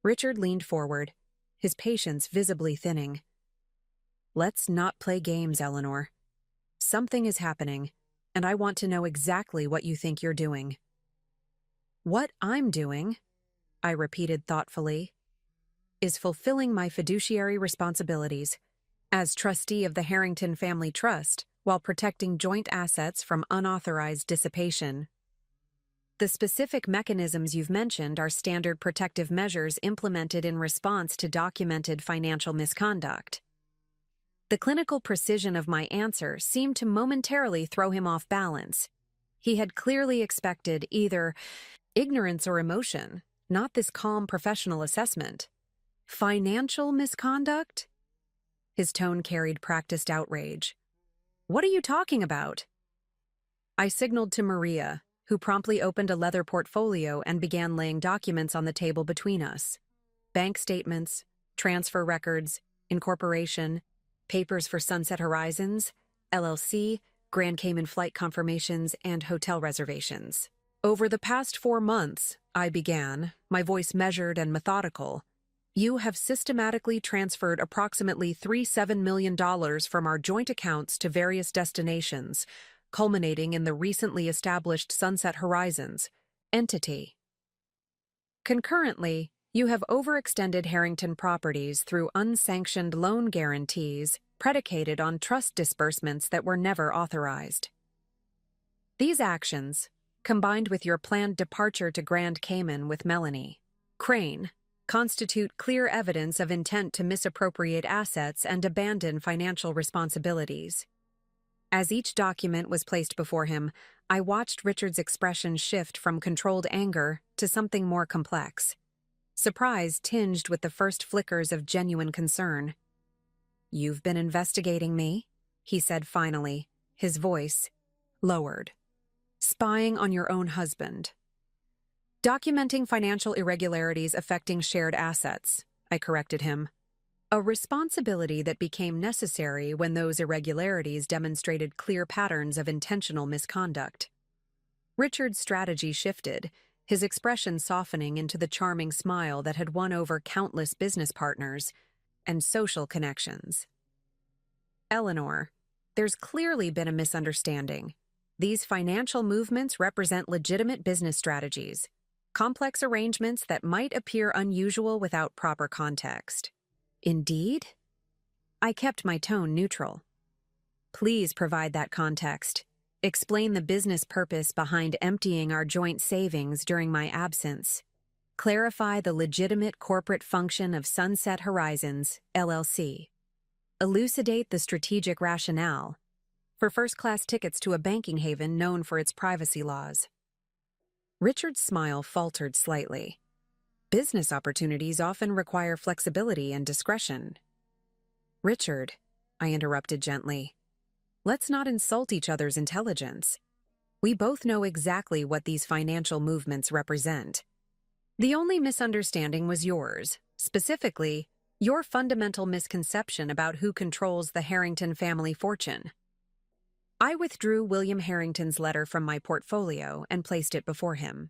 Richard leaned forward, his patience visibly thinning. Let's not play games, Eleanor. Something is happening, and I want to know exactly what you think you're doing. What I'm doing, I repeated thoughtfully. is fulfilling my fiduciary responsibilities as trustee of the Harrington Family Trust while protecting joint assets from unauthorized dissipation. The specific mechanisms you've mentioned are standard protective measures implemented in response to documented financial misconduct. The clinical precision of my answer seemed to momentarily throw him off balance. He had clearly expected either ignorance or emotion, not this calm professional assessment. Financial misconduct? His tone carried practiced outrage. What are you talking about? I signaled to Maria, who promptly opened a leather portfolio and began laying documents on the table between us. Bank statements, transfer records, incorporation, papers for Sunset Horizons, LLC, Grand Cayman flight confirmations, and hotel reservations. Over the past 4 months, I began, my voice measured and methodical, you have systematically transferred approximately $37 million from our joint accounts to various destinations, culminating in the recently established Sunset Horizons entity. Concurrently, you have overextended Harrington Properties through unsanctioned loan guarantees predicated on trust disbursements that were never authorized. These actions, combined with your planned departure to Grand Cayman with Melanie Crane, constitute clear evidence of intent to misappropriate assets and abandon financial responsibilities. As each document was placed before him, I watched Richard's expression shift from controlled anger to something more complex. Surprise tinged with the first flickers of genuine concern. "You've been investigating me?" he said finally, his voice lowered. "Spying on your own husband. Documenting financial irregularities affecting shared assets," I corrected him. A responsibility that became necessary when those irregularities demonstrated clear patterns of intentional misconduct. Richard's strategy shifted, his expression softening into the charming smile that had won over countless business partners and social connections. "Eleanor, there's clearly been a misunderstanding. These financial movements represent legitimate business strategies, complex arrangements that might appear unusual without proper context." "Indeed?" I kept my tone neutral. "Please provide that context. Explain the business purpose behind emptying our joint savings during my absence. Clarify the legitimate corporate function of Sunset Horizons, LLC. Elucidate the strategic rationale for first-class tickets to a banking haven known for its privacy laws." Richard's smile faltered slightly. Business opportunities often require flexibility and discretion. "Richard," I interrupted gently, "let's not insult each other's intelligence. We both know exactly what these financial movements represent. The only misunderstanding was yours, specifically, your fundamental misconception about who controls the Harrington family fortune." I withdrew William Harrington's letter from my portfolio and placed it before him.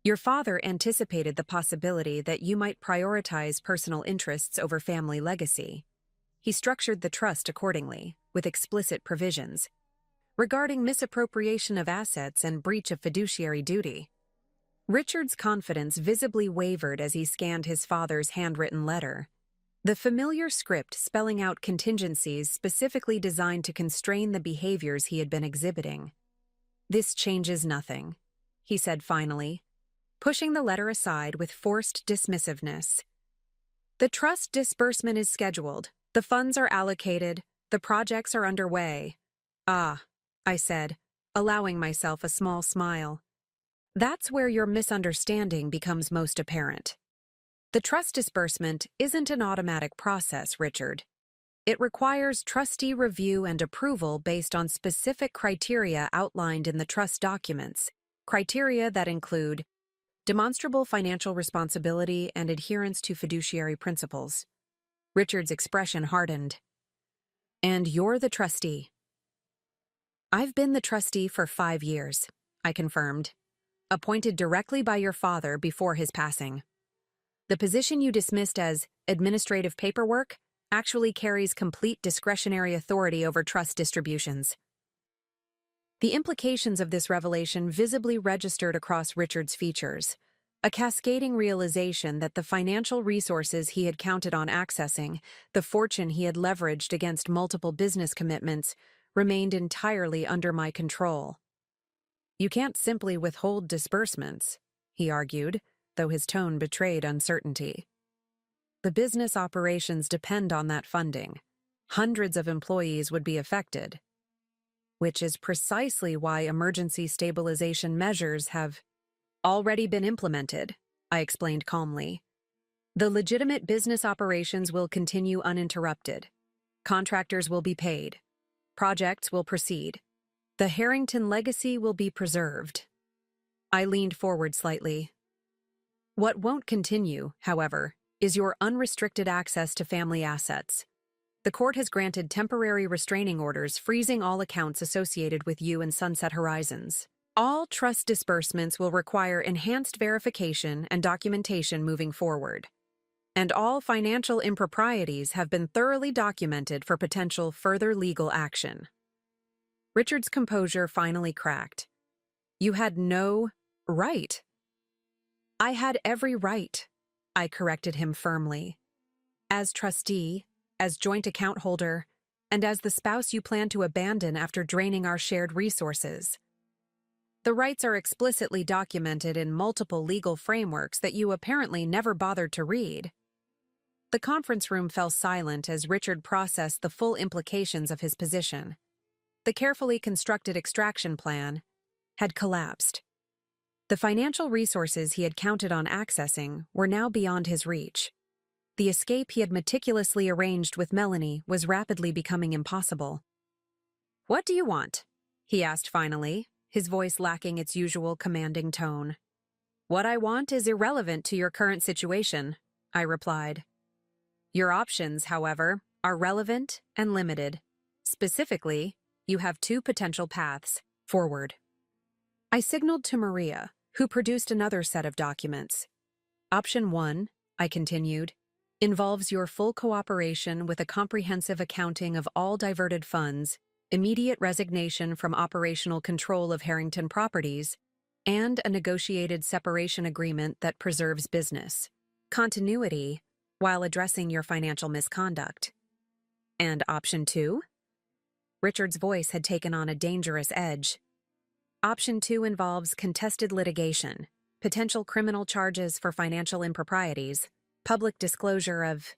"Your father anticipated the possibility that you might prioritize personal interests over family legacy. He structured the trust accordingly, with explicit provisions regarding misappropriation of assets and breach of fiduciary duty." Richard's confidence visibly wavered as he scanned his father's handwritten letter, the familiar script spelling out contingencies specifically designed to constrain the behaviors he had been exhibiting. "This changes nothing," he said finally, pushing the letter aside with forced dismissiveness. "The trust disbursement is scheduled, the funds are allocated, the projects are underway." "Ah," I said, allowing myself a small smile. "That's where your misunderstanding becomes most apparent. The trust disbursement isn't an automatic process, Richard. It requires trustee review and approval based on specific criteria outlined in the trust documents, criteria that include demonstrable financial responsibility and adherence to fiduciary principles." Richard's expression hardened. "And you're the trustee?" "I've been the trustee for 5 years," I confirmed, "appointed directly by your father before his passing. The position you dismissed as administrative paperwork actually carries complete discretionary authority over trust distributions." The implications of this revelation visibly registered across Richard's features. A cascading realization that the financial resources he had counted on accessing, the fortune he had leveraged against multiple business commitments, remained entirely under my control. "You can't simply withhold disbursements," he argued, though his tone betrayed uncertainty. "The business operations depend on that funding. Hundreds of employees would be affected. Which is precisely why emergency stabilization measures have already been implemented," I explained calmly. "The legitimate business operations will continue uninterrupted. Contractors will be paid. Projects will proceed. The Harrington legacy will be preserved." I leaned forward slightly. "What won't continue, however, is your unrestricted access to family assets. The court has granted temporary restraining orders freezing all accounts associated with you and Sunset Horizons. All trust disbursements will require enhanced verification and documentation moving forward. And all financial improprieties have been thoroughly documented for potential further legal action." Richard's composure finally cracked. "You had no right." "I had every right," I corrected him firmly. "As trustee, as joint account holder, and as the spouse you plan to abandon after draining our shared resources. The rights are explicitly documented in multiple legal frameworks that you apparently never bothered to read." The conference room fell silent as Richard processed the full implications of his position. The carefully constructed extraction plan had collapsed. The financial resources he had counted on accessing were now beyond his reach. The escape he had meticulously arranged with Melanie was rapidly becoming impossible. "What do you want?" he asked finally, his voice lacking its usual commanding tone. "What I want is irrelevant to your current situation," I replied. "Your options, however, are relevant and limited. Specifically, you have two potential paths forward." I signaled to Maria, who produced another set of documents. "Option 1, I continued, involves your full cooperation with a comprehensive accounting of all diverted funds, immediate resignation from operational control of Harrington Properties, and a negotiated separation agreement that preserves business continuity while addressing your financial misconduct." "And option 2? Richard's voice had taken on a dangerous edge. "Option 2 involves contested litigation, potential criminal charges for financial improprieties, public disclosure of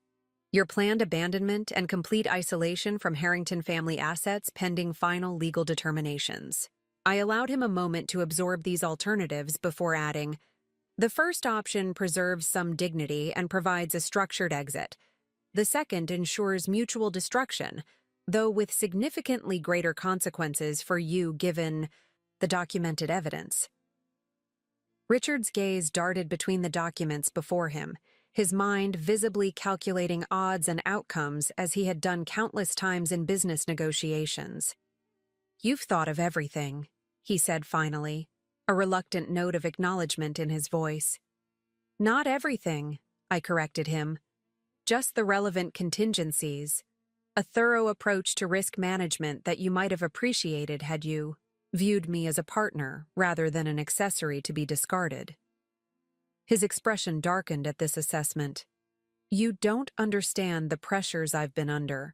your planned abandonment and complete isolation from Harrington family assets pending final legal determinations." I allowed him a moment to absorb these alternatives before adding, "The first option preserves some dignity and provides a structured exit. The second ensures mutual destruction, though with significantly greater consequences for you given the documented evidence." Richard's gaze darted between the documents before him, his mind visibly calculating odds and outcomes as he had done countless times in business negotiations. "You've thought of everything," he said finally, a reluctant note of acknowledgement in his voice. "Not everything," I corrected him. "Just the relevant contingencies. A thorough approach to risk management that you might have appreciated had you viewed me as a partner rather than an accessory to be discarded." His expression darkened at this assessment. "You don't understand the pressures I've been under."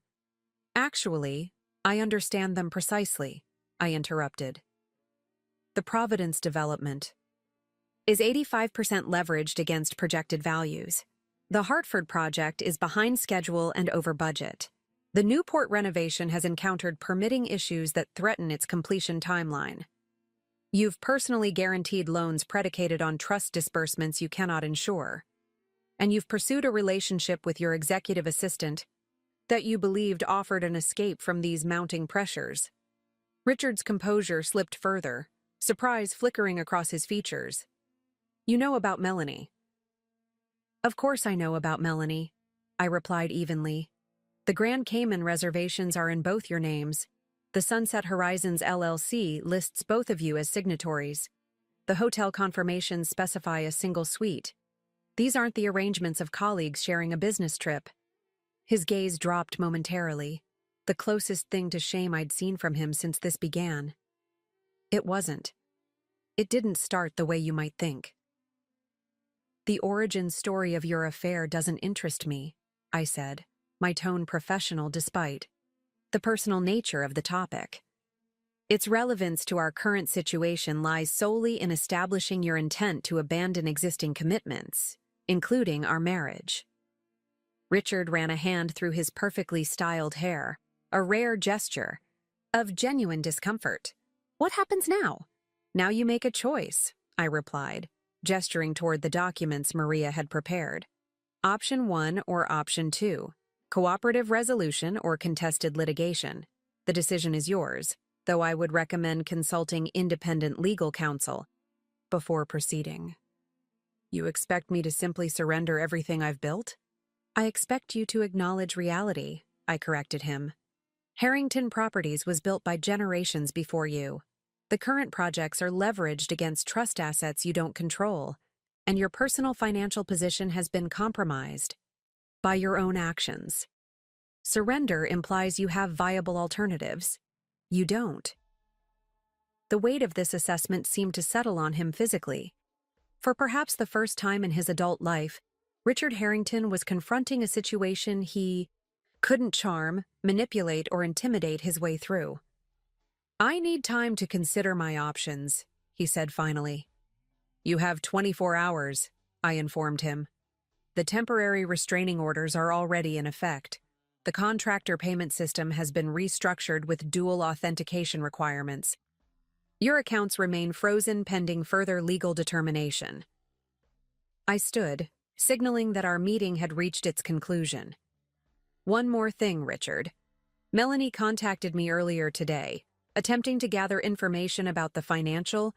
"Actually, I understand them precisely," I interrupted. "The Providence development is 85% leveraged against projected values. The Hartford project is behind schedule and over budget. The Newport renovation has encountered permitting issues that threaten its completion timeline. You've personally guaranteed loans predicated on trust disbursements you cannot insure. And you've pursued a relationship with your executive assistant that you believed offered an escape from these mounting pressures." Richard's composure slipped further, surprise flickering across his features. "You know about Melanie." "Of course I know about Melanie," I replied evenly. "The Grand Cayman reservations are in both your names. The Sunset Horizons LLC lists both of you as signatories. The hotel confirmations specify a single suite. These aren't the arrangements of colleagues sharing a business trip." His gaze dropped momentarily, the closest thing to shame I'd seen from him since this began. "It wasn't. It didn't start the way you might think." The origin story of your affair doesn't interest me, I said, my tone professional despite the personal nature of the topic. Its relevance to our current situation lies solely in establishing your intent to abandon existing commitments, including our marriage. Richard ran a hand through his perfectly styled hair, a rare gesture of genuine discomfort. What happens now? Now you make a choice, I replied, gesturing toward the documents Maria had prepared. Option 1 or Option 2, cooperative resolution or contested litigation. The decision is yours, though I would recommend consulting independent legal counsel before proceeding. You expect me to simply surrender everything I've built? I expect you to acknowledge reality, I corrected him. Harrington Properties was built by generations before you. The current projects are leveraged against trust assets you don't control, and your personal financial position has been compromised by your own actions. Surrender implies you have viable alternatives. You don't. The weight of this assessment seemed to settle on him physically. For perhaps the first time in his adult life, Richard Harrington was confronting a situation he couldn't charm, manipulate, or intimidate his way through. I need time to consider my options, he said finally. You have 24 hours, I informed him. The temporary restraining orders are already in effect. The contractor payment system has been restructured with dual authentication requirements. Your accounts remain frozen pending further legal determination. I stood, signaling that our meeting had reached its conclusion. One more thing, Richard. Melanie contacted me earlier today, attempting to gather information about the financial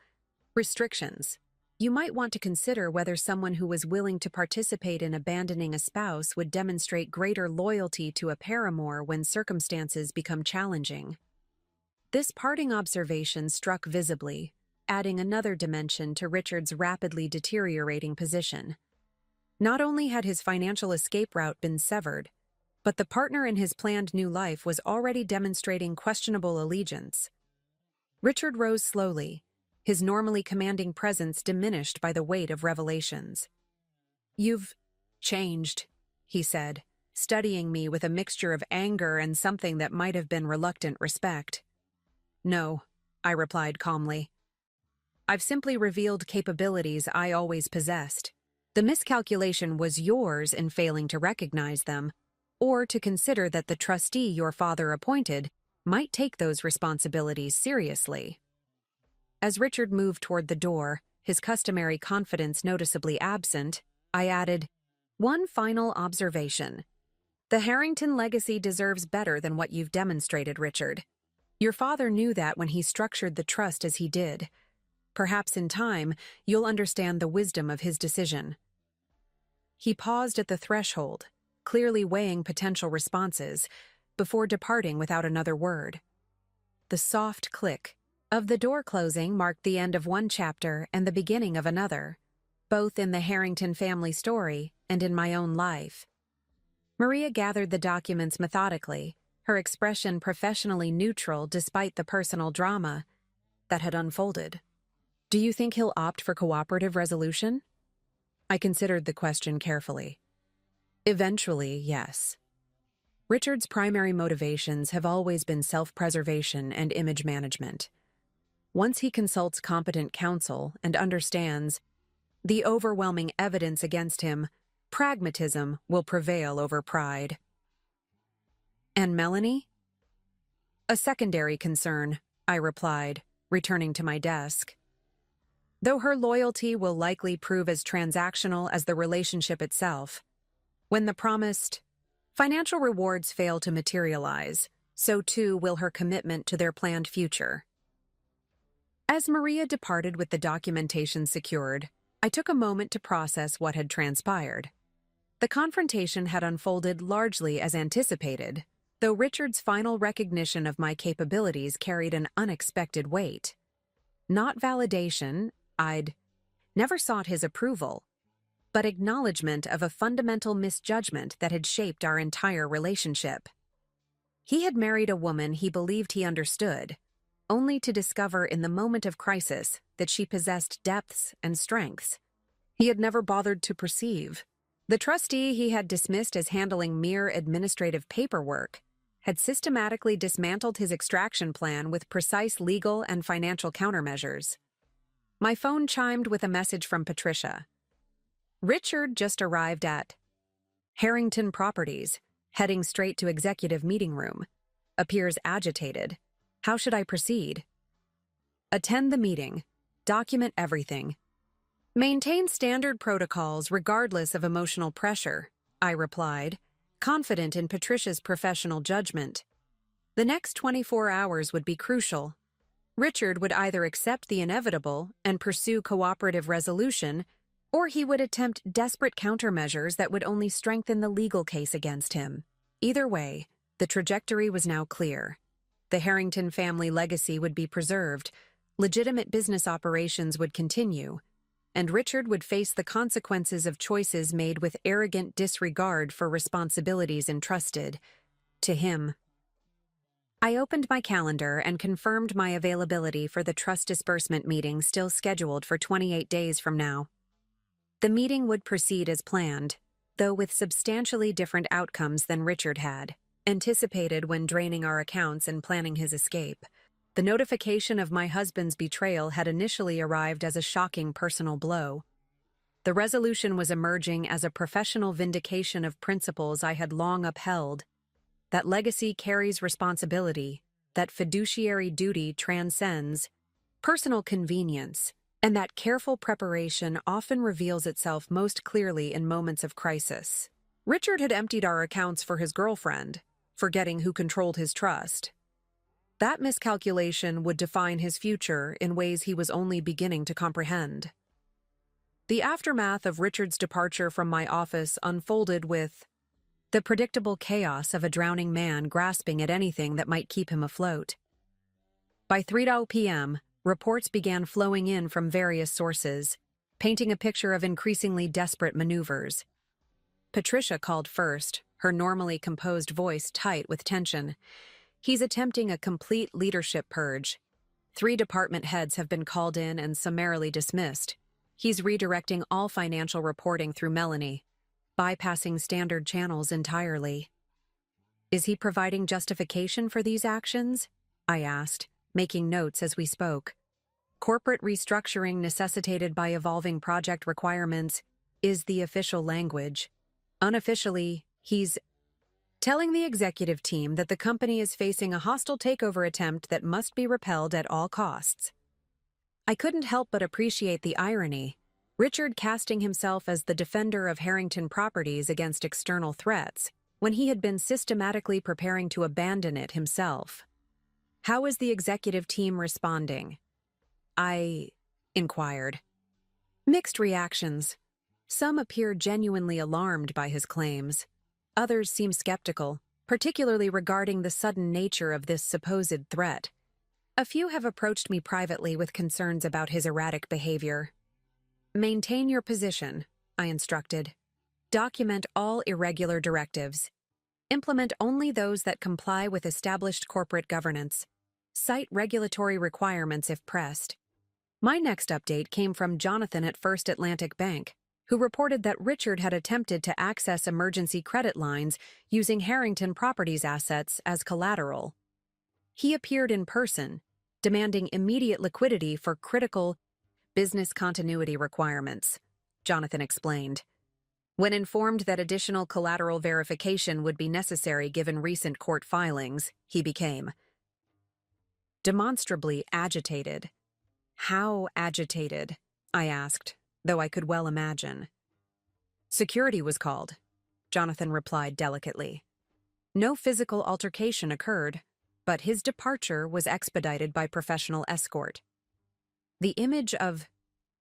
restrictions. You might want to consider whether someone who was willing to participate in abandoning a spouse would demonstrate greater loyalty to a paramour when circumstances become challenging. This parting observation struck visibly, adding another dimension to Richard's rapidly deteriorating position. Not only had his financial escape route been severed, but the partner in his planned new life was already demonstrating questionable allegiance. Richard rose slowly, his normally commanding presence diminished by the weight of revelations. You've changed, he said, studying me with a mixture of anger and something that might have been reluctant respect. No, I replied calmly. I've simply revealed capabilities I always possessed. The miscalculation was yours in failing to recognize them, or to consider that the trustee your father appointed might take those responsibilities seriously. As Richard moved toward the door, his customary confidence noticeably absent, I added, one final observation. The Harrington legacy deserves better than what you've demonstrated, Richard. Your father knew that when he structured the trust as he did. Perhaps in time, you'll understand the wisdom of his decision. He paused at the threshold, clearly weighing potential responses, before departing without another word. The soft click of the door closing marked the end of one chapter and the beginning of another, both in the Harrington family story and in my own life. Maria gathered the documents methodically, her expression professionally neutral despite the personal drama that had unfolded. Do you think he'll opt for cooperative resolution? I considered the question carefully. Eventually, yes. Richard's primary motivations have always been self-preservation and image management. Once he consults competent counsel and understands the overwhelming evidence against him, pragmatism will prevail over pride. And Melanie? A secondary concern, I replied, returning to my desk. Though her loyalty will likely prove as transactional as the relationship itself, when the promised financial rewards fail to materialize, so too will her commitment to their planned future. As Maria departed with the documentation secured, I took a moment to process what had transpired. The confrontation had unfolded largely as anticipated, though Richard's final recognition of my capabilities carried an unexpected weight. Not validation, I'd never sought his approval, but acknowledgement of a fundamental misjudgment that had shaped our entire relationship. He had married a woman he believed he understood, only to discover in the moment of crisis that she possessed depths and strengths he had never bothered to perceive. The trustee he had dismissed as handling mere administrative paperwork had systematically dismantled his extraction plan with precise legal and financial countermeasures. My phone chimed with a message from Patricia. Richard just arrived at Harrington Properties, heading straight to executive meeting room. Appears agitated. How should I proceed? Attend the meeting. Document everything. Maintain standard protocols regardless of emotional pressure, I replied, confident in Patricia's professional judgment. The next 24 hours would be crucial. Richard would either accept the inevitable and pursue cooperative resolution, or he would attempt desperate countermeasures that would only strengthen the legal case against him. Either way, the trajectory was now clear. The Harrington family legacy would be preserved, legitimate business operations would continue, and Richard would face the consequences of choices made with arrogant disregard for responsibilities entrusted to him. I opened my calendar and confirmed my availability for the trust disbursement meeting still scheduled for 28 days from now. The meeting would proceed as planned, though with substantially different outcomes than Richard had anticipated when draining our accounts and planning his escape. The notification of my husband's betrayal had initially arrived as a shocking personal blow. The resolution was emerging as a professional vindication of principles I had long upheld, that legacy carries responsibility, that fiduciary duty transcends personal convenience, and that careful preparation often reveals itself most clearly in moments of crisis. Richard had emptied our accounts for his girlfriend, forgetting who controlled his trust. That miscalculation would define his future in ways he was only beginning to comprehend. The aftermath of Richard's departure from my office unfolded with the predictable chaos of a drowning man grasping at anything that might keep him afloat. By 3 p.m., reports began flowing in from various sources, painting a picture of increasingly desperate maneuvers. Patricia called first, her normally composed voice tight with tension. He's attempting a complete leadership purge. 3 department heads have been called in and summarily dismissed. He's redirecting all financial reporting through Melanie, bypassing standard channels entirely. Is he providing justification for these actions? I asked, making notes as we spoke. Corporate restructuring necessitated by evolving project requirements is the official language. Unofficially, he's telling the executive team that the company is facing a hostile takeover attempt that must be repelled at all costs. I couldn't help but appreciate the irony. Richard casting himself as the defender of Harrington Properties against external threats, when he had been systematically preparing to abandon it himself. How is the executive team responding? I inquired. Mixed reactions. Some appear genuinely alarmed by his claims. Others seem skeptical, particularly regarding the sudden nature of this supposed threat. A few have approached me privately with concerns about his erratic behavior. Maintain your position, I instructed. Document all irregular directives. Implement only those that comply with established corporate governance. Cite regulatory requirements if pressed. My next update came from Jonathan at First Atlantic Bank, who reported that Richard had attempted to access emergency credit lines using Harrington Properties assets as collateral. He appeared in person, demanding immediate liquidity for critical business continuity requirements, Jonathan explained. When informed that additional collateral verification would be necessary given recent court filings, he became demonstrably agitated. How agitated? I asked, though I could well imagine. Security was called, Jonathan replied delicately. No physical altercation occurred, but his departure was expedited by professional escort. The image of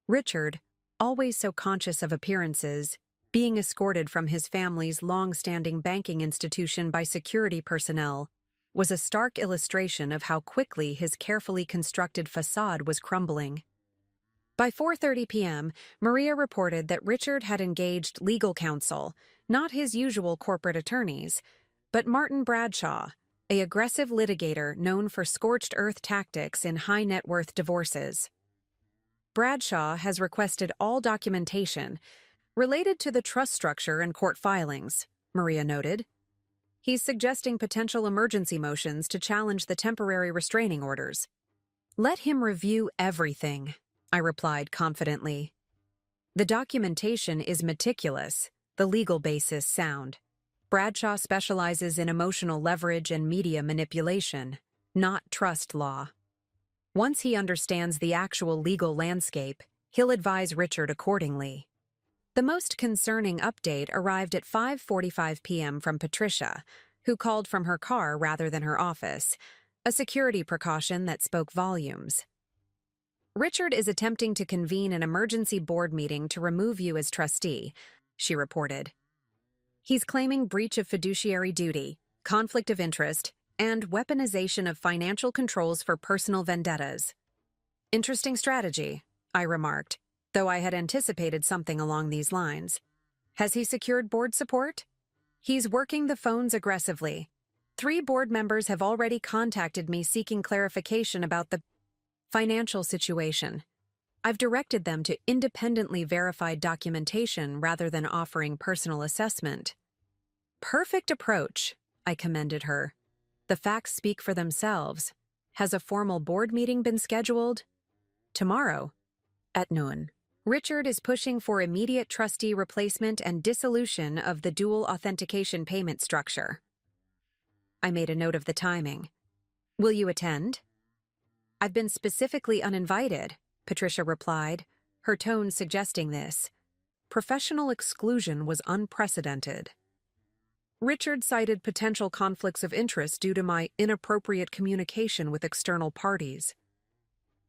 Richard, always so conscious of appearances, being escorted from his family's long-standing banking institution by security personnel, was a stark illustration of how quickly his carefully constructed facade was crumbling. By 4:30 p.m., Maria reported that Richard had engaged legal counsel, not his usual corporate attorneys, but Martin Bradshaw, an aggressive litigator known for scorched-earth tactics in high-net-worth divorces. Bradshaw has requested all documentation related to the trust structure and court filings, Maria noted. He's suggesting potential emergency motions to challenge the temporary restraining orders. Let him review everything, I replied confidently. The documentation is meticulous, the legal basis sound. Bradshaw specializes in emotional leverage and media manipulation, not trust law. Once he understands the actual legal landscape, he'll advise Richard accordingly. The most concerning update arrived at 5:45 p.m. from Patricia, who called from her car rather than her office, a security precaution that spoke volumes. Richard is attempting to convene an emergency board meeting to remove you as trustee, she reported. He's claiming breach of fiduciary duty, conflict of interest, and weaponization of financial controls for personal vendettas. Interesting strategy, I remarked, though I had anticipated something along these lines. Has he secured board support? He's working the phones aggressively. 3 board members have already contacted me seeking clarification about the financial situation. I've directed them to independently verified documentation rather than offering personal assessment. Perfect approach, I commended her. The facts speak for themselves. Has a formal board meeting been scheduled? Tomorrow, at noon. Richard is pushing for immediate trustee replacement and dissolution of the dual authentication payment structure. I made a note of the timing. Will you attend? I've been specifically uninvited, Patricia replied, her tone suggesting this. Professional exclusion was unprecedented. Richard cited potential conflicts of interest due to my inappropriate communication with external parties.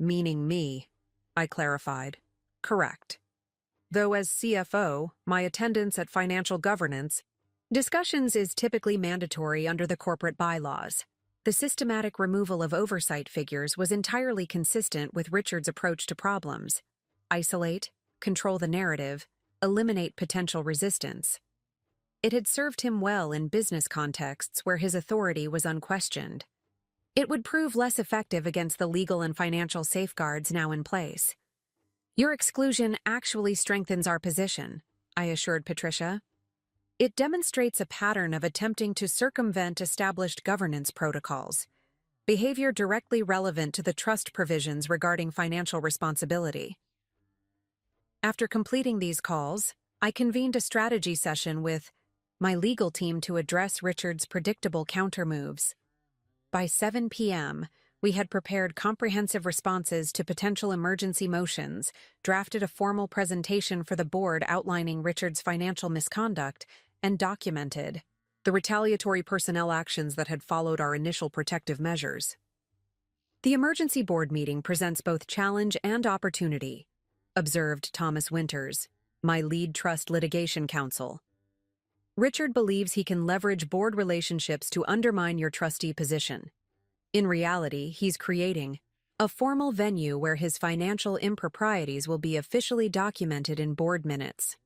Meaning me, I clarified. Correct. Though as CFO, my attendance at financial governance discussions is typically mandatory under the corporate bylaws. The systematic removal of oversight figures was entirely consistent with Richard's approach to problems. Isolate, control the narrative, eliminate potential resistance. It had served him well in business contexts where his authority was unquestioned. It would prove less effective against the legal and financial safeguards now in place. Your exclusion actually strengthens our position, I assured Patricia. It demonstrates a pattern of attempting to circumvent established governance protocols, behavior directly relevant to the trust provisions regarding financial responsibility. After completing these calls, I convened a strategy session with my legal team to address Richard's predictable countermoves. By 7 p.m., we had prepared comprehensive responses to potential emergency motions, drafted a formal presentation for the board outlining Richard's financial misconduct, and documented the retaliatory personnel actions that had followed our initial protective measures. The emergency board meeting presents both challenge and opportunity, observed Thomas Winters, my lead trust litigation counsel. Richard believes he can leverage board relationships to undermine your trustee position. In reality, he's creating a formal venue where his financial improprieties will be officially documented in board minutes.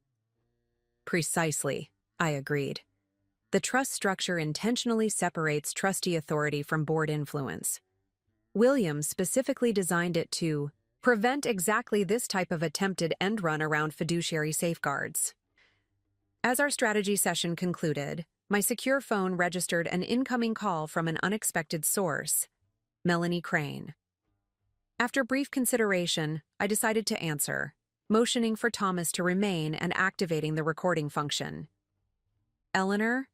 Precisely, I agreed. The trust structure intentionally separates trustee authority from board influence. Williams specifically designed it to prevent exactly this type of attempted end run around fiduciary safeguards. As our strategy session concluded, my secure phone registered an incoming call from an unexpected source, Melanie Crane. After brief consideration, I decided to answer, motioning for Thomas to remain and activating the recording function. Eleanor?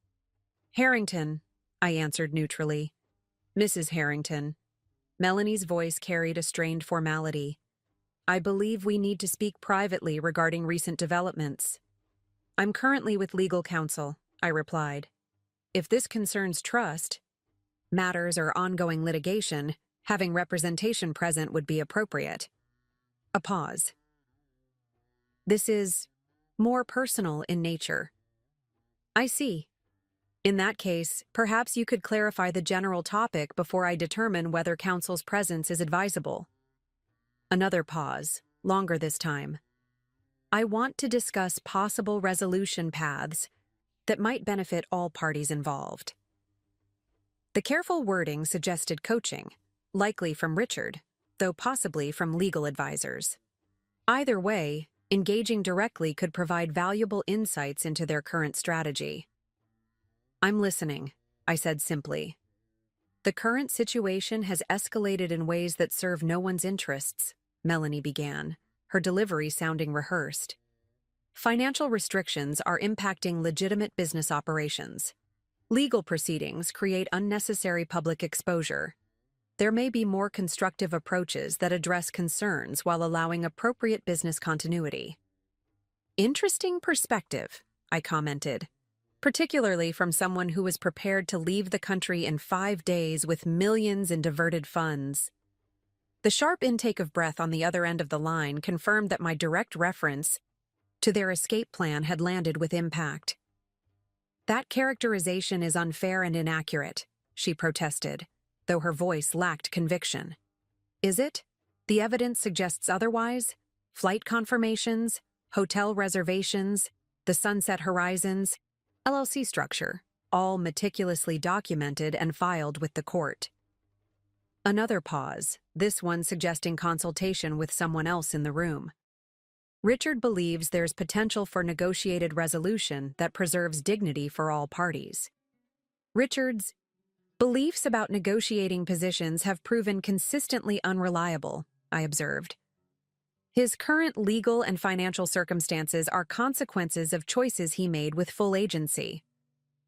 Harrington, I answered neutrally. Mrs. Harrington. Melanie's voice carried a strained formality. I believe we need to speak privately regarding recent developments. I'm currently with legal counsel, I replied. If this concerns trust, matters or ongoing litigation, having representation present would be appropriate. A pause. This is more personal in nature. I see. In that case, perhaps you could clarify the general topic before I determine whether counsel's presence is advisable. Another pause, longer this time. I want to discuss possible resolution paths that might benefit all parties involved. The careful wording suggested coaching, likely from Richard, though possibly from legal advisors. Either way, engaging directly could provide valuable insights into their current strategy. "I'm listening," I said simply. "The current situation has escalated in ways that serve no one's interests," Melanie began, her delivery sounding rehearsed. "Financial restrictions are impacting legitimate business operations. Legal proceedings create unnecessary public exposure. There may be more constructive approaches that address concerns while allowing appropriate business continuity." "Interesting perspective," I commented, particularly from someone who was prepared to leave the country in 5 days with millions in diverted funds. The sharp intake of breath on the other end of the line confirmed that my direct reference to their escape plan had landed with impact. "That characterization is unfair and inaccurate," she protested, though her voice lacked conviction. "Is it? The evidence suggests otherwise. Flight confirmations, hotel reservations, the sunset horizons, LLC structure, all meticulously documented and filed with the court." Another pause, this one suggesting consultation with someone else in the room. "Richard believes there's potential for negotiated resolution that preserves dignity for all parties." Richard's beliefs about negotiating positions have proven consistently unreliable, I observed. "His current legal and financial circumstances are consequences of choices he made with full agency.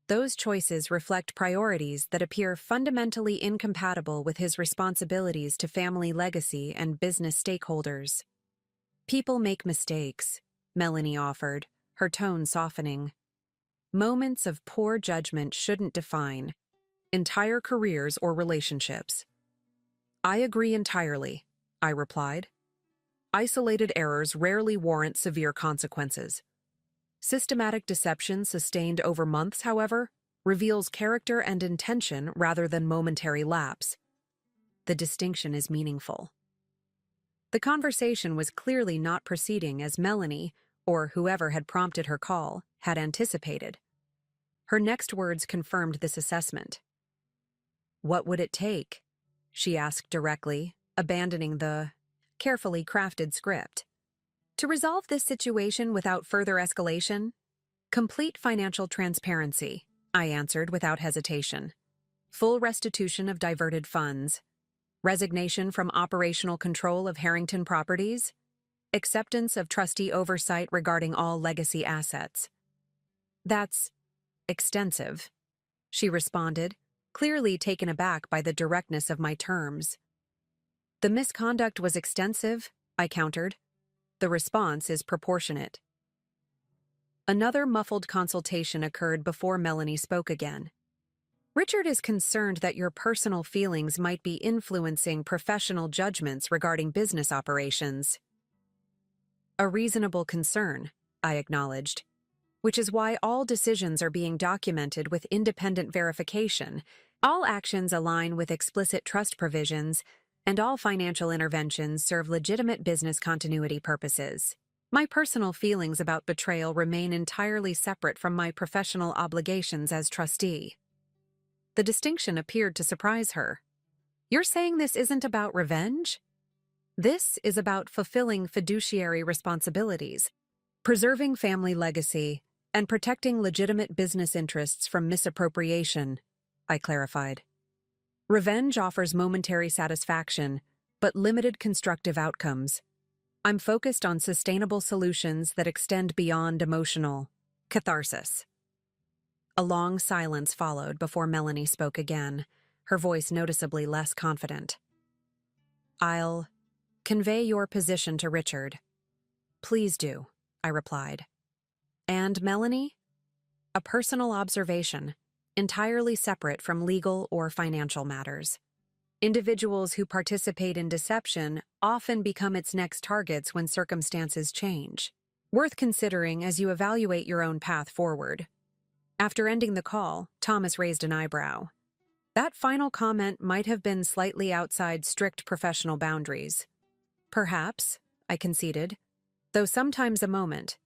Those choices reflect priorities that appear fundamentally incompatible with his responsibilities to family legacy and business stakeholders." "People make mistakes," Melanie offered, her tone softening. "Moments of poor judgment shouldn't define entire careers or relationships." "I agree entirely," I replied. "Isolated errors rarely warrant severe consequences. Systematic deception sustained over months, however, reveals character and intention rather than momentary lapse. The distinction is meaningful." The conversation was clearly not proceeding as Melanie, or whoever had prompted her call, had anticipated. Her next words confirmed this assessment. "What would it take?" she asked directly, abandoning the carefully crafted script. "To resolve this situation without further escalation?" "Complete financial transparency," I answered without hesitation. "Full restitution of diverted funds. Resignation from operational control of Harrington Properties. Acceptance of trustee oversight regarding all legacy assets." "That's extensive," she responded, clearly taken aback by the directness of my terms. "The misconduct was extensive," I countered. "The response is proportionate." Another muffled consultation occurred before Melanie spoke again. "Richard is concerned that your personal feelings might be influencing professional judgments regarding business operations." "A reasonable concern," I acknowledged, "which is why all decisions are being documented with independent verification, all actions align with explicit trust provisions, and all financial interventions serve legitimate business continuity purposes. My personal feelings about betrayal remain entirely separate from my professional obligations as trustee." The distinction appeared to surprise her. "You're saying this isn't about revenge? This is about fulfilling fiduciary responsibilities, preserving family legacy, and protecting legitimate business interests from misappropriation," I clarified. "Revenge offers momentary satisfaction, but limited constructive outcomes. I'm focused on sustainable solutions that extend beyond emotional catharsis." A long silence followed before Melanie spoke again, her voice noticeably less confident. "I'll convey your position to Richard." "Please do," I replied. "And Melanie? A personal observation, entirely separate from legal or financial matters. Individuals who participate in deception often become its next targets when circumstances change. Worth considering as you evaluate your own path forward." After ending the call, Thomas raised an eyebrow. That final comment might have been slightly outside strict professional boundaries. "Perhaps," I conceded, "though sometimes a moment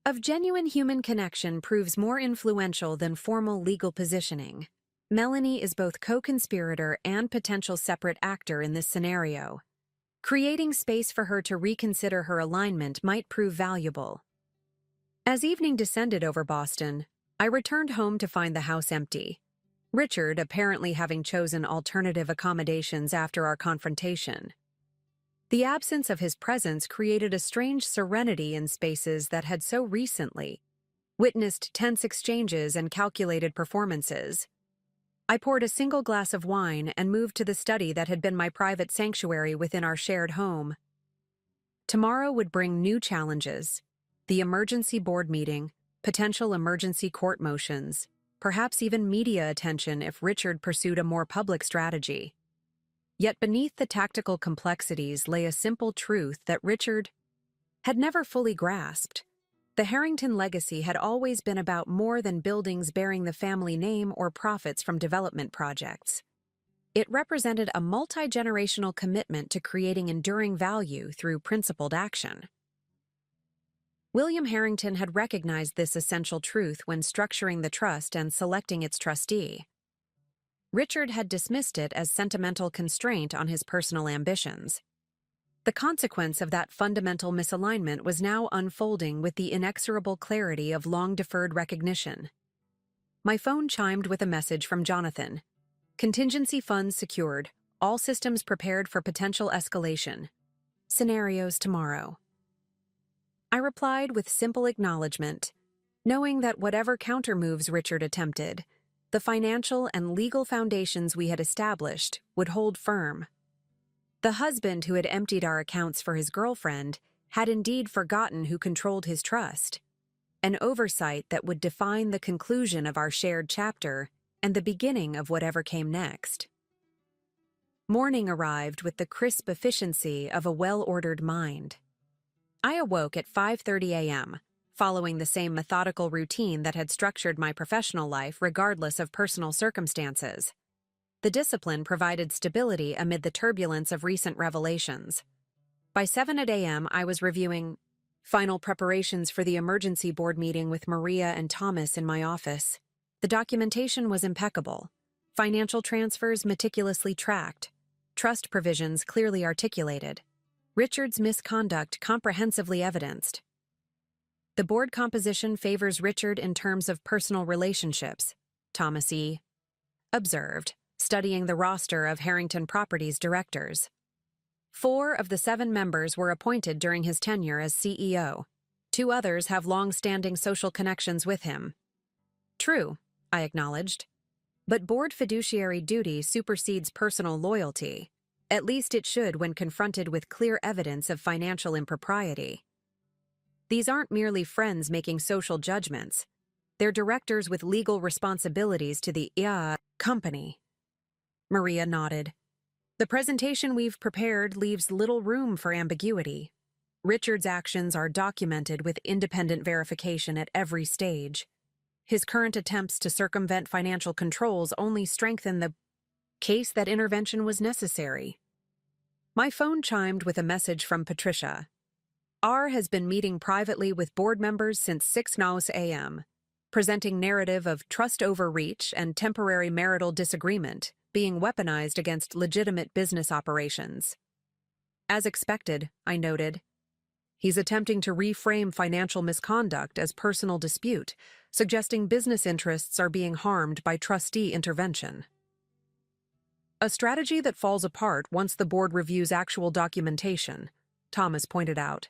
of genuine human connection proves more influential than formal legal positioning. Melanie is both co-conspirator and potential separate actor in this scenario. Creating space for her to reconsider her alignment might prove valuable. As evening descended over Boston, I returned home to find the house empty. Richard apparently having chosen alternative accommodations after our confrontation. The absence of his presence created a strange serenity in spaces that had so recently witnessed tense exchanges and calculated performances. I poured a single glass of wine and moved to the study that had been my private sanctuary within our shared home. Tomorrow would bring new challenges: the emergency board meeting, potential emergency court motions, perhaps even media attention if Richard pursued a more public strategy. Yet beneath the tactical complexities lay a simple truth that Richard had never fully grasped. The Harrington legacy had always been about more than buildings bearing the family name or profits from development projects. It represented a multi-generational commitment to creating enduring value through principled action. William Harrington had recognized this essential truth when structuring the trust and selecting its trustee. Richard had dismissed it as sentimental constraint on his personal ambitions. The consequence of that fundamental misalignment was now unfolding with the inexorable clarity of long-deferred recognition. My phone chimed with a message from Jonathan. Contingency funds secured, all systems prepared for potential escalation. Scenarios tomorrow. I replied with simple acknowledgement, knowing that whatever countermoves Richard attempted, the financial and legal foundations we had established would hold firm. The husband who had emptied our accounts for his girlfriend had indeed forgotten who controlled his trust, an oversight that would define the conclusion of our shared chapter and the beginning of whatever came next. Morning arrived with the crisp efficiency of a well-ordered mind. I awoke at 5:30 a.m., following the same methodical routine that had structured my professional life regardless of personal circumstances. The discipline provided stability amid the turbulence of recent revelations. By 7 a.m., I was reviewing final preparations for the emergency board meeting with Maria and Thomas in my office. The documentation was impeccable. Financial transfers meticulously tracked. Trust provisions clearly articulated. Richard's misconduct comprehensively evidenced. The board composition favors Richard in terms of personal relationships, Thomas E. observed, studying the roster of Harrington Properties directors. 4 of the 7 members were appointed during his tenure as CEO. 2 others have long-standing social connections with him. True, I acknowledged. But board fiduciary duty supersedes personal loyalty. At least it should when confronted with clear evidence of financial impropriety. These aren't merely friends making social judgments. They're directors with legal responsibilities to the company. Maria nodded. The presentation we've prepared leaves little room for ambiguity. Richard's actions are documented with independent verification at every stage. His current attempts to circumvent financial controls only strengthen the case that intervention was necessary. My phone chimed with a message from Patricia. R has been meeting privately with board members since 6 a.m., presenting narrative of trust overreach and temporary marital disagreement being weaponized against legitimate business operations. As expected, I noted, he's attempting to reframe financial misconduct as personal dispute, suggesting business interests are being harmed by trustee intervention. A strategy that falls apart once the board reviews actual documentation, Thomas pointed out.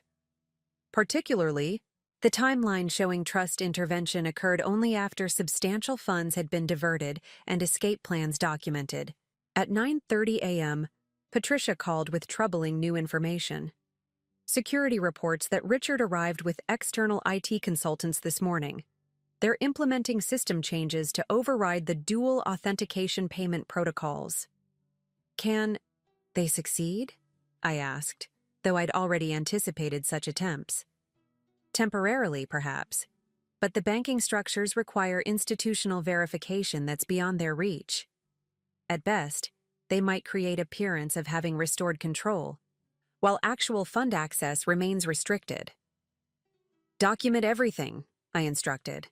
Particularly, the timeline showing trust intervention occurred only after substantial funds had been diverted and escape plans documented. At 9:30 a.m., Patricia called with troubling new information. Security reports that Richard arrived with external IT consultants this morning. They're implementing system changes to override the dual authentication payment protocols. Can they succeed? I asked, though I'd already anticipated such attempts. Temporarily, perhaps, but the banking structures require institutional verification that's beyond their reach. At best, they might create appearance of having restored control, while actual fund access remains restricted. Document everything, I instructed.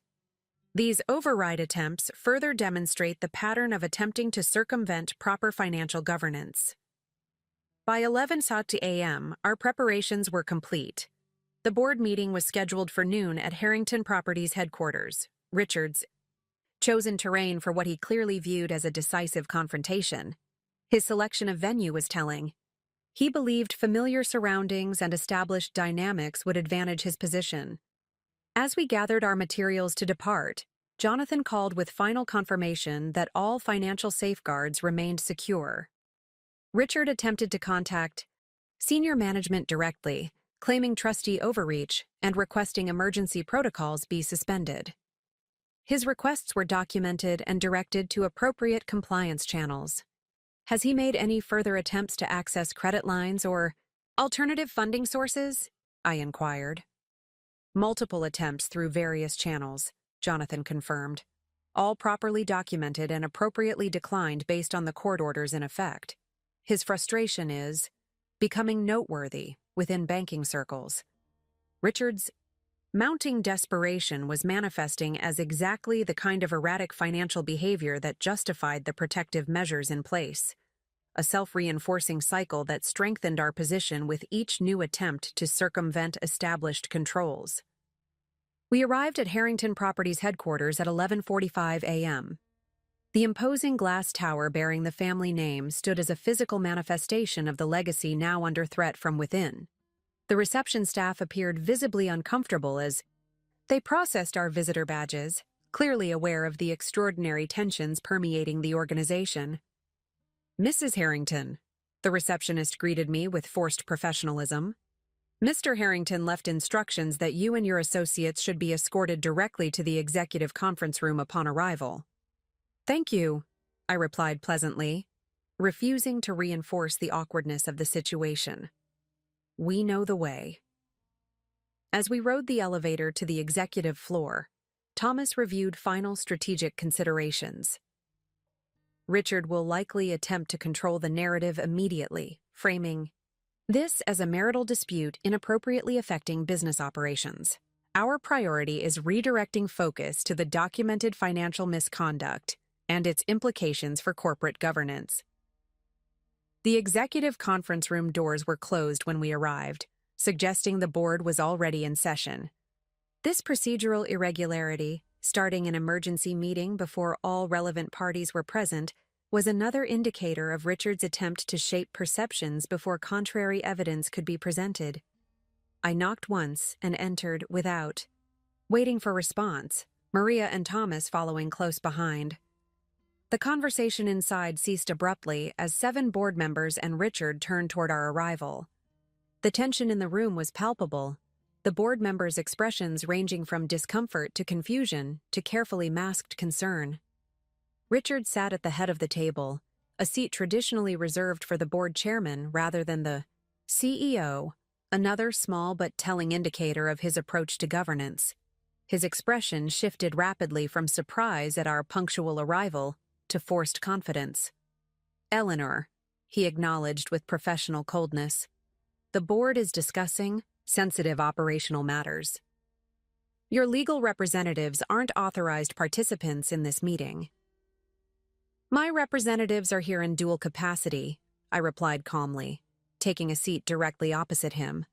These override attempts further demonstrate the pattern of attempting to circumvent proper financial governance. By 11:30 a.m., our preparations were complete. The board meeting was scheduled for noon at Harrington Properties headquarters, Richard's chosen terrain for what he clearly viewed as a decisive confrontation. His selection of venue was telling. He believed familiar surroundings and established dynamics would advantage his position. As we gathered our materials to depart, Jonathan called with final confirmation that all financial safeguards remained secure. Richard attempted to contact senior management directly, claiming trustee overreach and requesting emergency protocols be suspended. His requests were documented and directed to appropriate compliance channels. Has he made any further attempts to access credit lines or alternative funding sources? I inquired. Multiple attempts through various channels, Jonathan confirmed, all properly documented and appropriately declined based on the court orders in effect. His frustration is becoming noteworthy within banking circles. Richard's mounting desperation was manifesting as exactly the kind of erratic financial behavior that justified the protective measures in place, a self-reinforcing cycle that strengthened our position with each new attempt to circumvent established controls. We arrived at Harrington Properties headquarters at 11:45 a.m. The imposing glass tower bearing the family name stood as a physical manifestation of the legacy now under threat from within. The reception staff appeared visibly uncomfortable as they processed our visitor badges, clearly aware of the extraordinary tensions permeating the organization. "Mrs. Harrington," the receptionist greeted me with forced professionalism. "Mr. Harrington left instructions that you and your associates should be escorted directly to the executive conference room upon arrival." "Thank you," I replied pleasantly, refusing to reinforce the awkwardness of the situation. We know the way. As we rode the elevator to the executive floor, Thomas reviewed final strategic considerations. Richard will likely attempt to control the narrative immediately, framing this as a marital dispute inappropriately affecting business operations. Our priority is redirecting focus to the documented financial misconduct and its implications for corporate governance. The executive conference room doors were closed when we arrived, suggesting the board was already in session. This procedural irregularity, starting an emergency meeting before all relevant parties were present, was another indicator of Richard's attempt to shape perceptions before contrary evidence could be presented. I knocked once and entered without waiting for response, Maria and Thomas following close behind. The conversation inside ceased abruptly as 7 board members and Richard turned toward our arrival. The tension in the room was palpable, the board members' expressions ranging from discomfort to confusion to carefully masked concern. Richard sat at the head of the table, a seat traditionally reserved for the board chairman rather than the CEO, another small but telling indicator of his approach to governance. His expression shifted rapidly from surprise at our punctual arrival to forced confidence. "Eleanor," he acknowledged with professional coldness, "the board is discussing sensitive operational matters. Your legal representatives aren't authorized participants in this meeting." "My representatives are here in dual capacity," I replied calmly, taking a seat directly opposite him.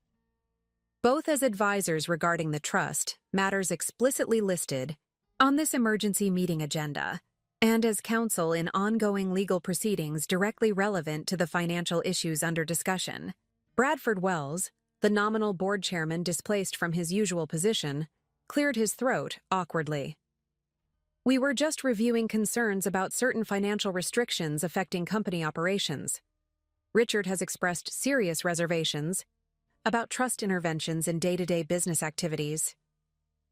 "Both as advisors regarding the trust, matters explicitly listed on this emergency meeting agenda, and as counsel in ongoing legal proceedings directly relevant to the financial issues under discussion." Bradford Wells, the nominal board chairman displaced from his usual position, cleared his throat awkwardly. "We were just reviewing concerns about certain financial restrictions affecting company operations. Richard has expressed serious reservations about trust interventions in day-to-day business activities."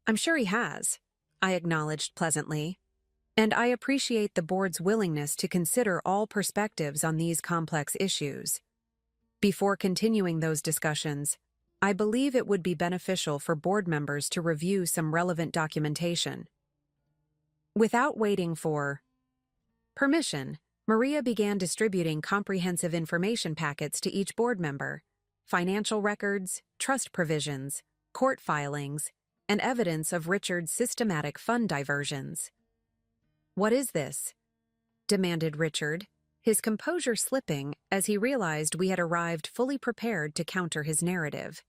"I'm sure he has," I acknowledged pleasantly, "and I appreciate the board's willingness to consider all perspectives on these complex issues. Before continuing those discussions, I believe it would be beneficial for board members to review some relevant documentation." Without waiting for permission, Maria began distributing comprehensive information packets to each board member: financial records, trust provisions, court filings, and evidence of Richard's systematic fund diversions. "What is this?" demanded Richard, his composure slipping as he realized we had arrived fully prepared to counter his narrative.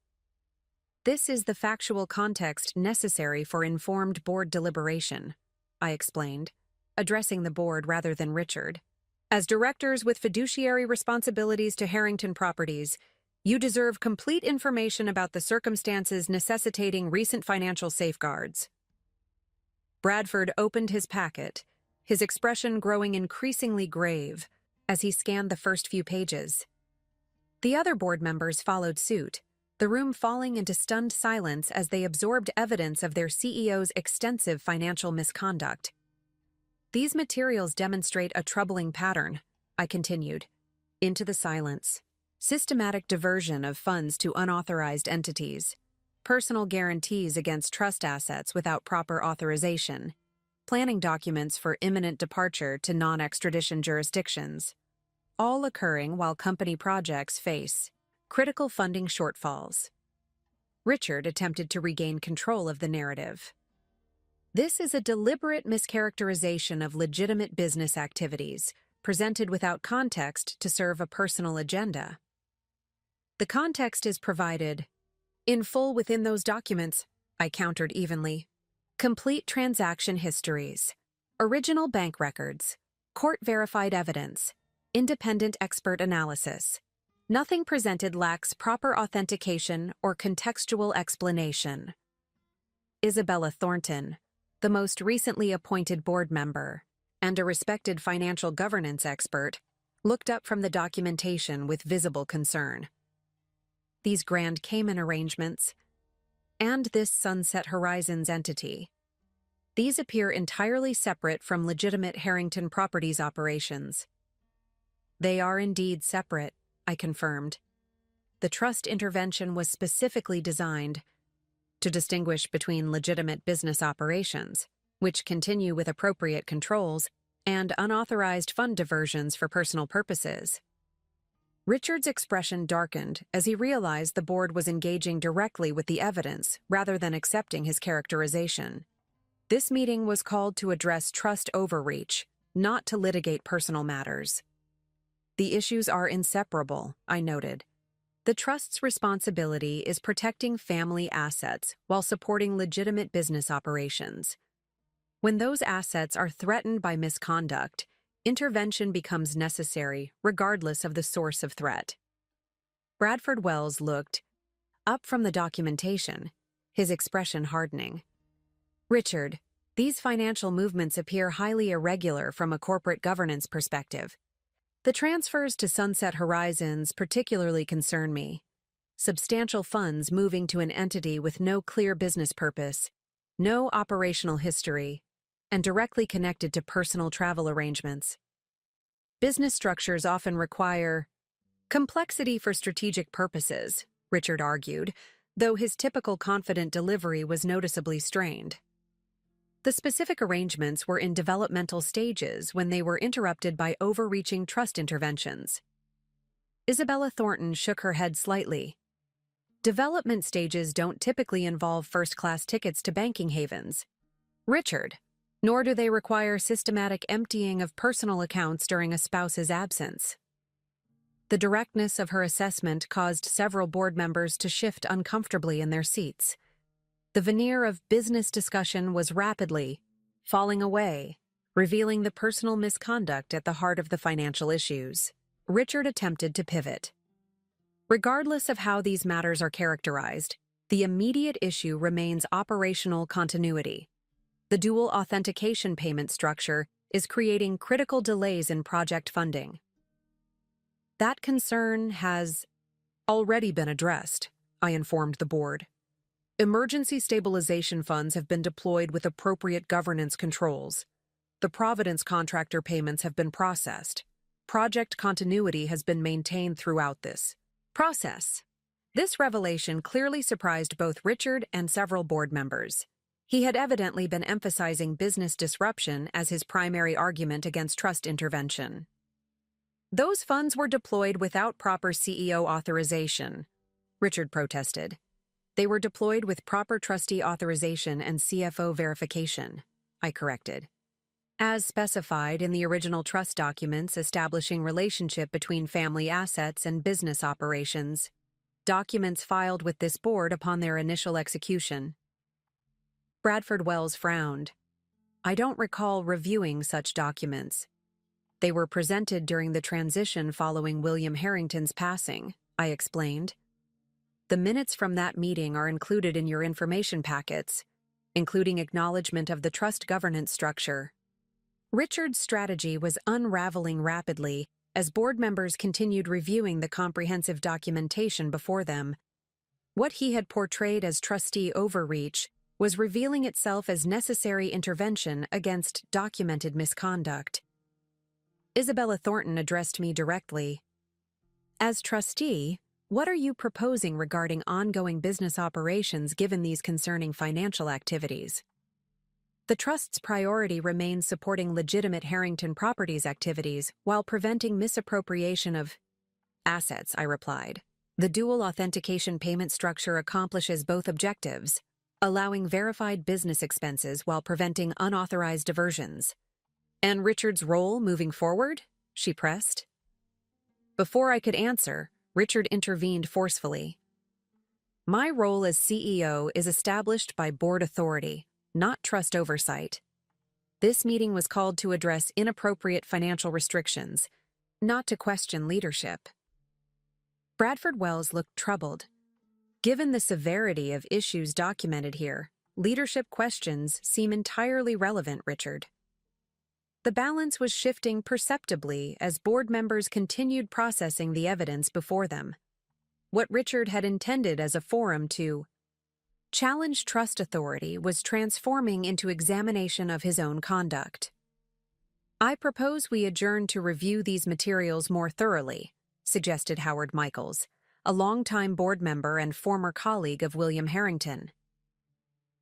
"This is the factual context necessary for informed board deliberation," I explained, addressing the board rather than Richard. "As directors with fiduciary responsibilities to Harrington Properties, you deserve complete information about the circumstances necessitating recent financial safeguards." Bradford opened his packet, his expression growing increasingly grave as he scanned the first few pages. The other board members followed suit, the room falling into stunned silence as they absorbed evidence of their CEO's extensive financial misconduct. "These materials demonstrate a troubling pattern," I continued, into the silence. "Systematic diversion of funds to unauthorized entities, personal guarantees against trust assets without proper authorization, planning documents for imminent departure to non-extradition jurisdictions, all occurring while company projects face critical funding shortfalls." Richard attempted to regain control of the narrative. "This is a deliberate mischaracterization of legitimate business activities, presented without context to serve a personal agenda." "The context is provided in full within those documents," I countered evenly. "Complete transaction histories, original bank records, court-verified evidence, independent expert analysis. Nothing presented lacks proper authentication or contextual explanation." Isabella Thornton, the most recently appointed board member and a respected financial governance expert, looked up from the documentation with visible concern. "These Grand Cayman arrangements, and this Sunset Horizons entity, these appear entirely separate from legitimate Harrington Properties operations." "They are indeed separate," I confirmed. "The trust intervention was specifically designed to distinguish between legitimate business operations, which continue with appropriate controls, and unauthorized fund diversions for personal purposes." Richard's expression darkened as he realized the board was engaging directly with the evidence rather than accepting his characterization. This meeting was called to address trust overreach, not to litigate personal matters. "The issues are inseparable," I noted. "The trust's responsibility is protecting family assets while supporting legitimate business operations. When those assets are threatened by misconduct, intervention becomes necessary regardless of the source of threat." Bradford Wells looked up from the documentation, his expression hardening. "Richard, these financial movements appear highly irregular from a corporate governance perspective. The transfers to Sunset Horizons particularly concern me. Substantial funds moving to an entity with no clear business purpose, no operational history, and directly connected to personal travel arrangements. Business structures often require complexity for strategic purposes," Richard argued, though his typical confident delivery was noticeably strained. "The specific arrangements were in developmental stages when they were interrupted by overreaching trust interventions." Isabella Thornton shook her head slightly. "Development stages don't typically involve first-class tickets to banking havens, Richard, nor do they require systematic emptying of personal accounts during a spouse's absence." The directness of her assessment caused several board members to shift uncomfortably in their seats. The veneer of business discussion was rapidly falling away, revealing the personal misconduct at the heart of the financial issues. Richard attempted to pivot. "Regardless of how these matters are characterized, the immediate issue remains operational continuity. The dual authentication payment structure is creating critical delays in project funding." "That concern has already been addressed," I informed the board. "Emergency stabilization funds have been deployed with appropriate governance controls. The Providence contractor payments have been processed. Project continuity has been maintained throughout this process." This revelation clearly surprised both Richard and several board members. He had evidently been emphasizing business disruption as his primary argument against trust intervention. "Those funds were deployed without proper CEO authorization," Richard protested. "They were deployed with proper trustee authorization and CFO verification," I corrected. As specified in the original trust documents establishing relationship between family assets and business operations, documents filed with this board upon their initial execution. Bradford Wells frowned. I don't recall reviewing such documents. They were presented during the transition following William Harrington's passing, I explained. The minutes from that meeting are included in your information packets, including acknowledgement of the trust governance structure. Richard's strategy was unraveling rapidly as board members continued reviewing the comprehensive documentation before them. What he had portrayed as trustee overreach was revealing itself as necessary intervention against documented misconduct. Isabella Thornton addressed me directly. As trustee, what are you proposing regarding ongoing business operations given these concerning financial activities? The Trust's priority remains supporting legitimate Harrington Properties activities while preventing misappropriation of assets, I replied. The dual authentication payment structure accomplishes both objectives, allowing verified business expenses while preventing unauthorized diversions. And Richard's role moving forward? She pressed. Before I could answer, Richard intervened forcefully. My role as CEO is established by board authority, not trust oversight. This meeting was called to address inappropriate financial restrictions, not to question leadership. Bradford Wells looked troubled. Given the severity of issues documented here, leadership questions seem entirely relevant, Richard. The balance was shifting perceptibly as board members continued processing the evidence before them. What Richard had intended as a forum to challenge trust authority was transforming into examination of his own conduct. I propose we adjourn to review these materials more thoroughly, suggested Howard Michaels, a longtime board member and former colleague of William Harrington.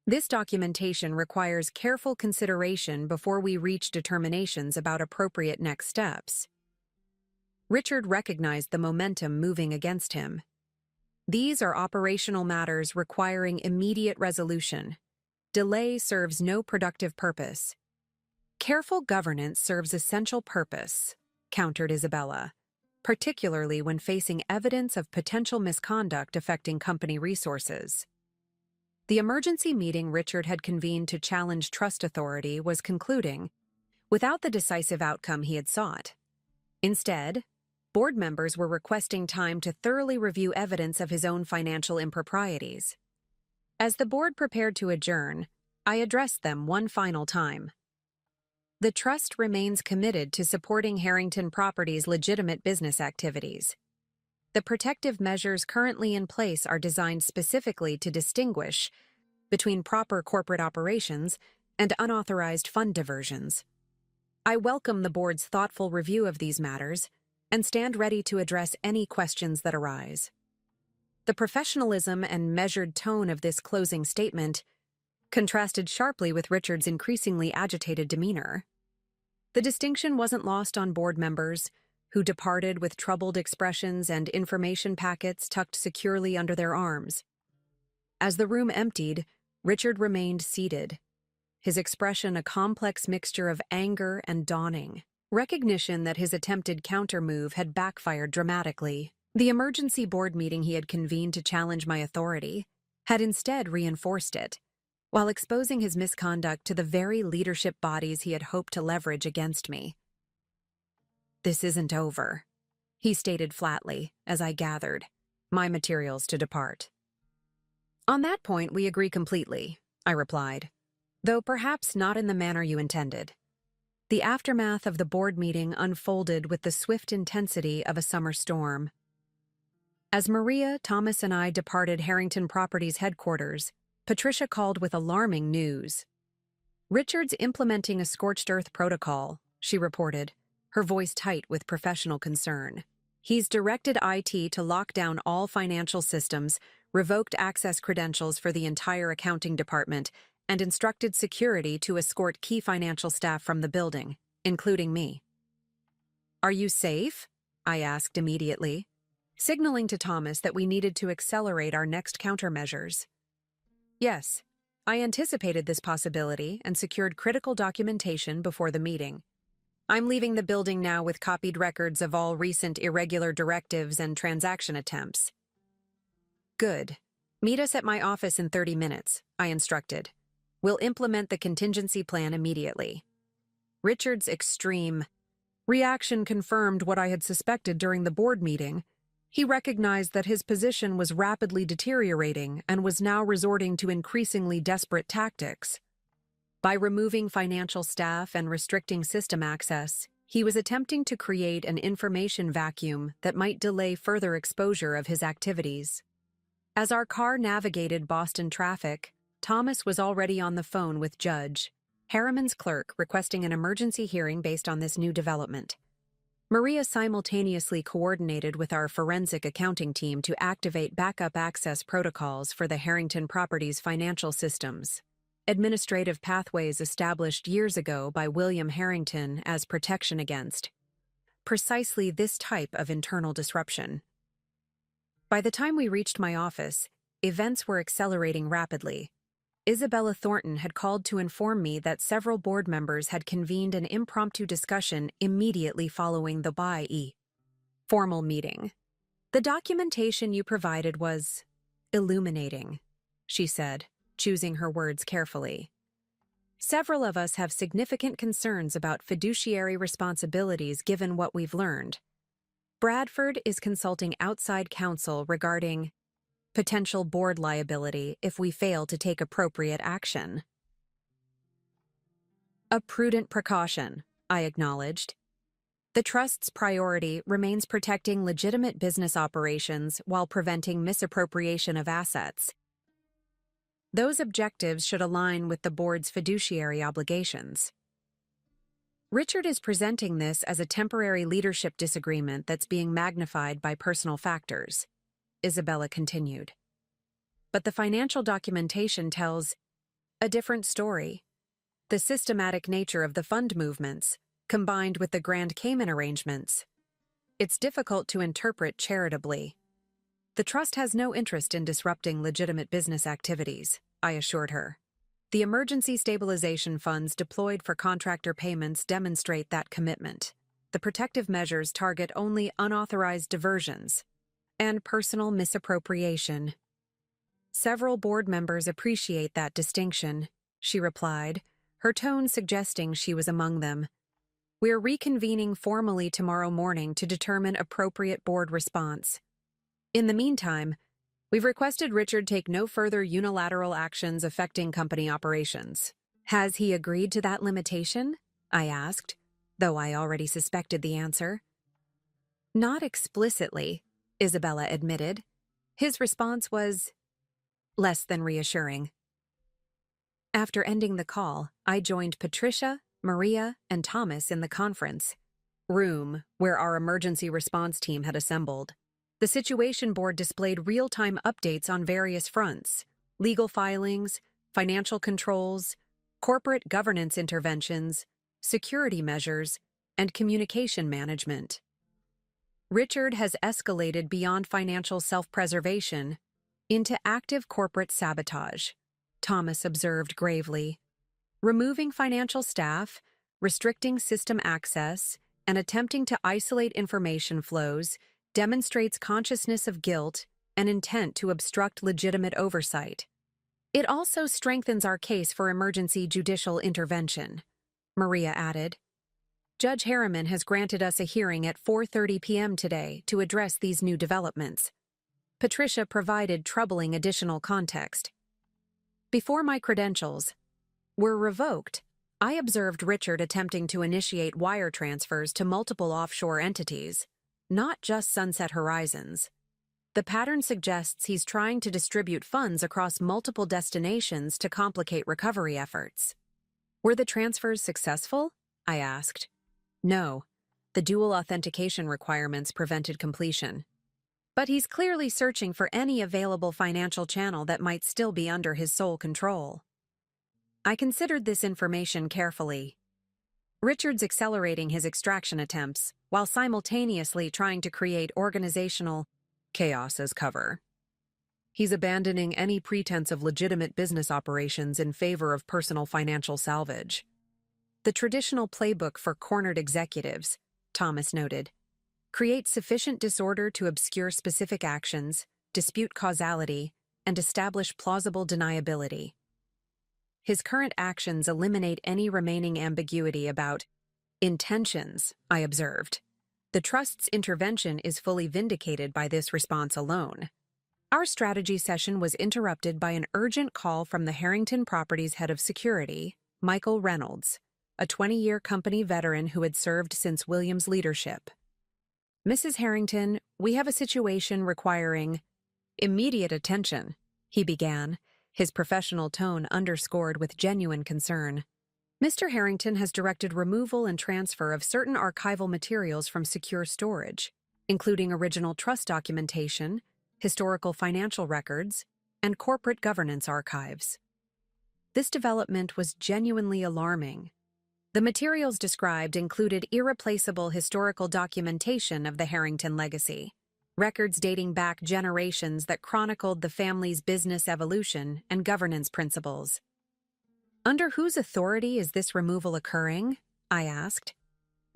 This documentation requires careful consideration before we reach determinations about appropriate next steps. Richard recognized the momentum moving against him. These are operational matters requiring immediate resolution. Delay serves no productive purpose. Careful governance serves essential purpose, countered Isabella, particularly when facing evidence of potential misconduct affecting company resources. The emergency meeting Richard had convened to challenge trust authority was concluding, without the decisive outcome he had sought. Instead, board members were requesting time to thoroughly review evidence of his own financial improprieties. As the board prepared to adjourn, I addressed them one final time. The trust remains committed to supporting Harrington Properties' legitimate business activities. The protective measures currently in place are designed specifically to distinguish between proper corporate operations and unauthorized fund diversions. I welcome the board's thoughtful review of these matters and stand ready to address any questions that arise. The professionalism and measured tone of this closing statement contrasted sharply with Richard's increasingly agitated demeanor. The distinction wasn't lost on board members, who departed with troubled expressions and information packets tucked securely under their arms. As the room emptied, Richard remained seated, his expression a complex mixture of anger and dawning, recognition that his attempted counter-move had backfired dramatically. The emergency board meeting he had convened to challenge my authority had instead reinforced it, while exposing his misconduct to the very leadership bodies he had hoped to leverage against me. This isn't over, he stated flatly as I gathered my materials to depart. On that point, we agree completely, I replied, though perhaps not in the manner you intended. The aftermath of the board meeting unfolded with the swift intensity of a summer storm. As Maria, Thomas, and I departed Harrington Properties headquarters, Patricia called with alarming news. Richard's implementing a scorched earth protocol, she reported, her voice tight with professional concern. He's directed IT to lock down all financial systems, revoked access credentials for the entire accounting department, and instructed security to escort key financial staff from the building, including me. Are you safe? I asked immediately, signaling to Thomas that we needed to accelerate our next countermeasures. Yes, I anticipated this possibility and secured critical documentation before the meeting. I'm leaving the building now with copied records of all recent irregular directives and transaction attempts. Good. Meet us at my office in 30 minutes, I instructed. We'll implement the contingency plan immediately. Richard's extreme reaction confirmed what I had suspected during the board meeting. He recognized that his position was rapidly deteriorating and was now resorting to increasingly desperate tactics. By removing financial staff and restricting system access, he was attempting to create an information vacuum that might delay further exposure of his activities. As our car navigated Boston traffic, Thomas was already on the phone with Judge Harriman's clerk requesting an emergency hearing based on this new development. Maria simultaneously coordinated with our forensic accounting team to activate backup access protocols for the Harrington Properties financial systems, administrative pathways established years ago by William Harrington as protection against precisely this type of internal disruption. By the time we reached my office, events were accelerating rapidly. Isabella Thornton had called to inform me that several board members had convened an impromptu discussion immediately following the formal meeting. The documentation you provided was illuminating, she said, choosing her words carefully. Several of us have significant concerns about fiduciary responsibilities given what we've learned. Bradford is consulting outside counsel regarding potential board liability if we fail to take appropriate action. A prudent precaution, I acknowledged. The Trust's priority remains protecting legitimate business operations while preventing misappropriation of assets. Those objectives should align with the board's fiduciary obligations. Richard is presenting this as a temporary leadership disagreement that's being magnified by personal factors, Isabella continued. But the financial documentation tells a different story. The systematic nature of the fund movements, combined with the Grand Cayman arrangements. It's difficult to interpret charitably. The Trust has no interest in disrupting legitimate business activities, I assured her. The emergency stabilization funds deployed for contractor payments demonstrate that commitment. The protective measures target only unauthorized diversions and personal misappropriation. Several board members appreciate that distinction, she replied, her tone suggesting she was among them. We're reconvening formally tomorrow morning to determine appropriate board response. In the meantime, we've requested Richard take no further unilateral actions affecting company operations. Has he agreed to that limitation? I asked, though I already suspected the answer. Not explicitly, Isabella admitted. His response was less than reassuring. After ending the call, I joined Patricia, Maria, and Thomas in the conference room where our emergency response team had assembled. The Situation Board displayed real-time updates on various fronts: legal filings, financial controls, corporate governance interventions, security measures, and communication management. Richard has escalated beyond financial self-preservation into active corporate sabotage, Thomas observed gravely. Removing financial staff, restricting system access, and attempting to isolate information flows demonstrates consciousness of guilt and intent to obstruct legitimate oversight. It also strengthens our case for emergency judicial intervention, Maria added. Judge Harriman has granted us a hearing at 4:30 p.m. today to address these new developments. Patricia provided troubling additional context. Before my credentials were revoked, I observed Richard attempting to initiate wire transfers to multiple offshore entities, not just Sunset Horizons. The pattern suggests he's trying to distribute funds across multiple destinations to complicate recovery efforts. Were the transfers successful? I asked. No. The dual authentication requirements prevented completion. But he's clearly searching for any available financial channel that might still be under his sole control. I considered this information carefully. Richard's accelerating his extraction attempts while simultaneously trying to create organizational chaos as cover. He's abandoning any pretense of legitimate business operations in favor of personal financial salvage. The traditional playbook for cornered executives, Thomas noted, creates sufficient disorder to obscure specific actions, dispute causality, and establish plausible deniability. His current actions eliminate any remaining ambiguity about intentions, I observed. The trust's intervention is fully vindicated by this response alone. Our strategy session was interrupted by an urgent call from the Harrington Properties head of security, Michael Reynolds, a 20-year company veteran who had served since Williams' leadership. "Mrs. Harrington, we have a situation requiring immediate attention," he began, his professional tone underscored with genuine concern. "Mr. Harrington has directed removal and transfer of certain archival materials from secure storage, including original trust documentation, historical financial records, and corporate governance archives." This development was genuinely alarming. The materials described included irreplaceable historical documentation of the Harrington legacy, records dating back generations that chronicled the family's business evolution and governance principles. "Under whose authority is this removal occurring?" I asked.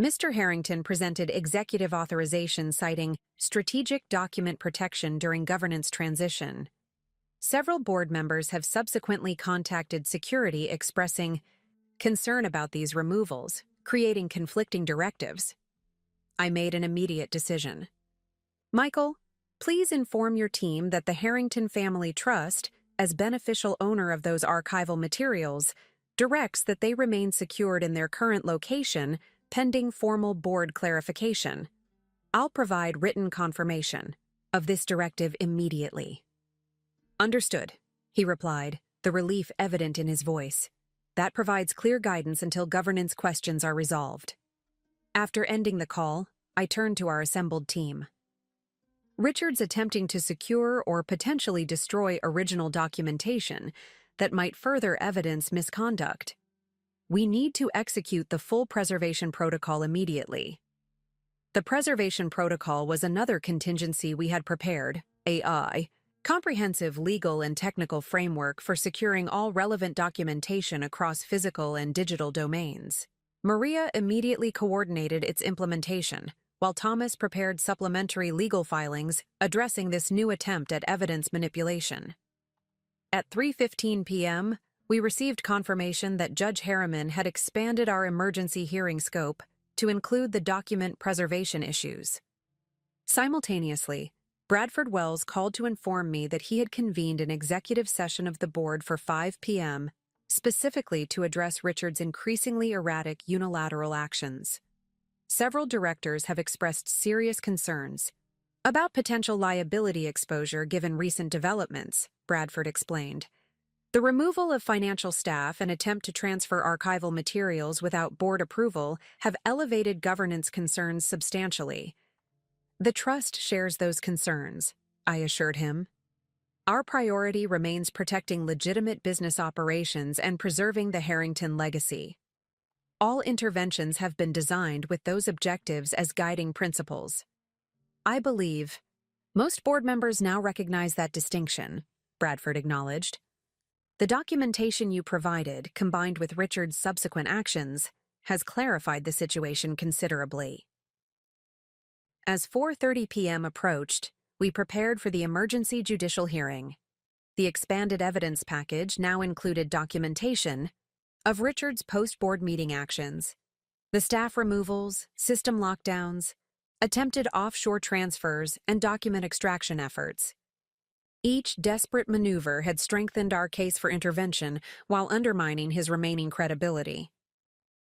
Mr. Harrington presented executive authorization citing strategic document protection during governance transition. Several board members have subsequently contacted security expressing concern about these removals, creating conflicting directives. I made an immediate decision. "Michael, please inform your team that the Harrington Family Trust, as beneficial owner of those archival materials, directs that they remain secured in their current location pending formal board clarification. I'll provide written confirmation of this directive immediately." "Understood," he replied, the relief evident in his voice. "That provides clear guidance until governance questions are resolved." After ending the call, I turned to our assembled team. "Richard's attempting to secure or potentially destroy original documentation that might further evidence misconduct. We need to execute the full preservation protocol immediately." The preservation protocol was another contingency we had prepared, a comprehensive legal and technical framework for securing all relevant documentation across physical and digital domains. Maria immediately coordinated its implementation, while Thomas prepared supplementary legal filings addressing this new attempt at evidence manipulation. At 3:15 p.m., we received confirmation that Judge Harriman had expanded our emergency hearing scope to include the document preservation issues. Simultaneously, Bradford Wells called to inform me that he had convened an executive session of the board for 5 p.m., specifically to address Richard's increasingly erratic unilateral actions. Several directors have expressed serious concerns about potential liability exposure given recent developments, Bradford explained. The removal of financial staff and attempt to transfer archival materials without board approval have elevated governance concerns substantially. The trust shares those concerns, I assured him. Our priority remains protecting legitimate business operations and preserving the Harrington legacy. All interventions have been designed with those objectives as guiding principles. I believe most board members now recognize that distinction, Bradford acknowledged. The documentation you provided, combined with Richard's subsequent actions, has clarified the situation considerably. As 4:30 p.m. approached, we prepared for the emergency judicial hearing. The expanded evidence package now included documentation of Richard's post-board meeting actions, the staff removals, system lockdowns, attempted offshore transfers, and document extraction efforts. Each desperate maneuver had strengthened our case for intervention while undermining his remaining credibility.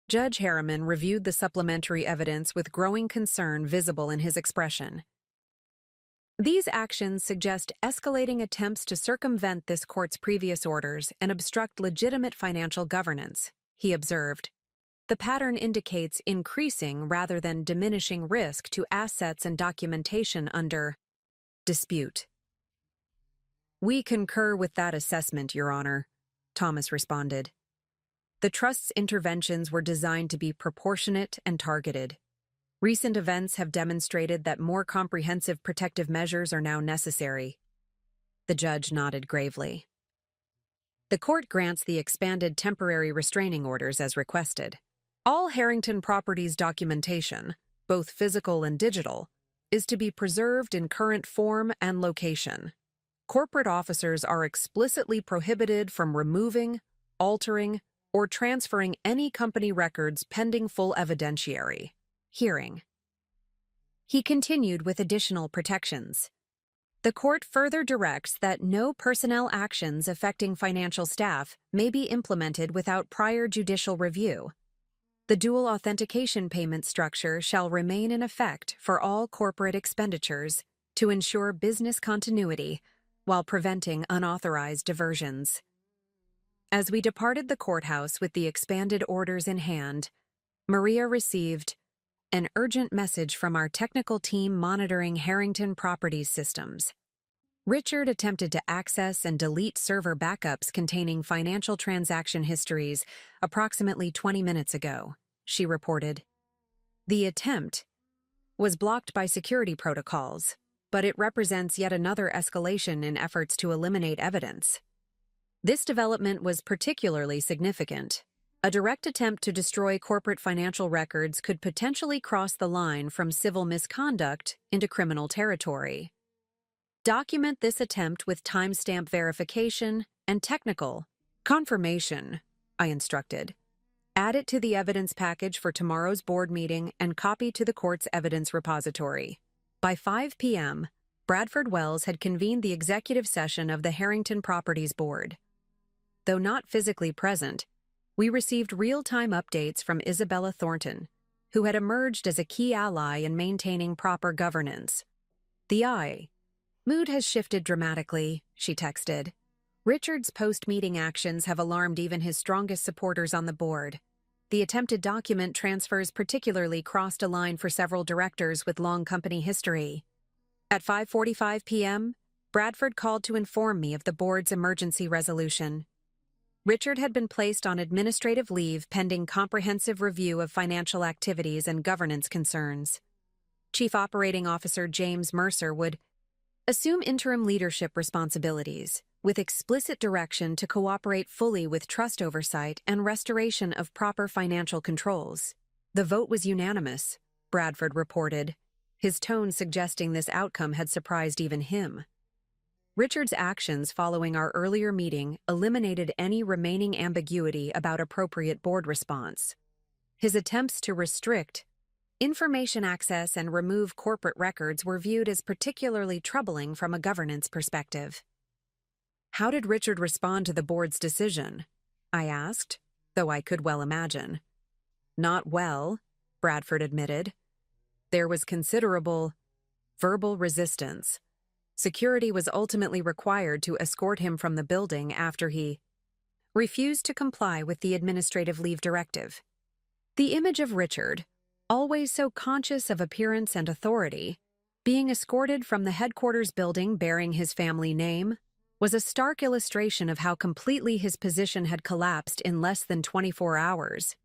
Judge Harriman reviewed the supplementary evidence with growing concern visible in his expression. These actions suggest escalating attempts to circumvent this court's previous orders and obstruct legitimate financial governance, he observed. The pattern indicates increasing rather than diminishing risk to assets and documentation under dispute. We concur with that assessment, Your Honor, Thomas responded. The trust's interventions were designed to be proportionate and targeted. Recent events have demonstrated that more comprehensive protective measures are now necessary. The judge nodded gravely. The court grants the expanded temporary restraining orders as requested. All Harrington Properties documentation, both physical and digital, is to be preserved in current form and location. Corporate officers are explicitly prohibited from removing, altering, or transferring any company records pending full evidentiary hearing. He continued with additional protections. The court further directs that no personnel actions affecting financial staff may be implemented without prior judicial review. The dual authentication payment structure shall remain in effect for all corporate expenditures to ensure business continuity while preventing unauthorized diversions. As we departed the courthouse with the expanded orders in hand, Maria received an urgent message from our technical team monitoring Harrington Properties systems. Richard attempted to access and delete server backups containing financial transaction histories approximately 20 minutes ago, she reported. The attempt was blocked by security protocols, but it represents yet another escalation in efforts to eliminate evidence. This development was particularly significant. A direct attempt to destroy corporate financial records could potentially cross the line from civil misconduct into criminal territory. Document this attempt with timestamp verification and technical confirmation, I instructed. Add it to the evidence package for tomorrow's board meeting and copy to the court's evidence repository. By 5 p.m., Bradford Wells had convened the executive session of the Harrington Properties Board. Though not physically present, we received real-time updates from Isabella Thornton, who had emerged as a key ally in maintaining proper governance. The mood has shifted dramatically, she texted. Richard's post-meeting actions have alarmed even his strongest supporters on the board. The attempted document transfers particularly crossed a line for several directors with long company history. At 5:45 p.m., Bradford called to inform me of the board's emergency resolution. Richard had been placed on administrative leave pending comprehensive review of financial activities and governance concerns. Chief Operating Officer James Mercer would assume interim leadership responsibilities, with explicit direction to cooperate fully with trust oversight and restoration of proper financial controls. The vote was unanimous, Bradford reported, his tone suggesting this outcome had surprised even him. Richard's actions following our earlier meeting eliminated any remaining ambiguity about appropriate board response. His attempts to restrict information access and remove corporate records were viewed as particularly troubling from a governance perspective. How did Richard respond to the board's decision? I asked, though I could well imagine. Not well, Bradford admitted. There was considerable verbal resistance. Security was ultimately required to escort him from the building after he refused to comply with the administrative leave directive. The image of Richard, always so conscious of appearance and authority, being escorted from the headquarters building bearing his family name, was a stark illustration of how completely his position had collapsed in less than 24 hours.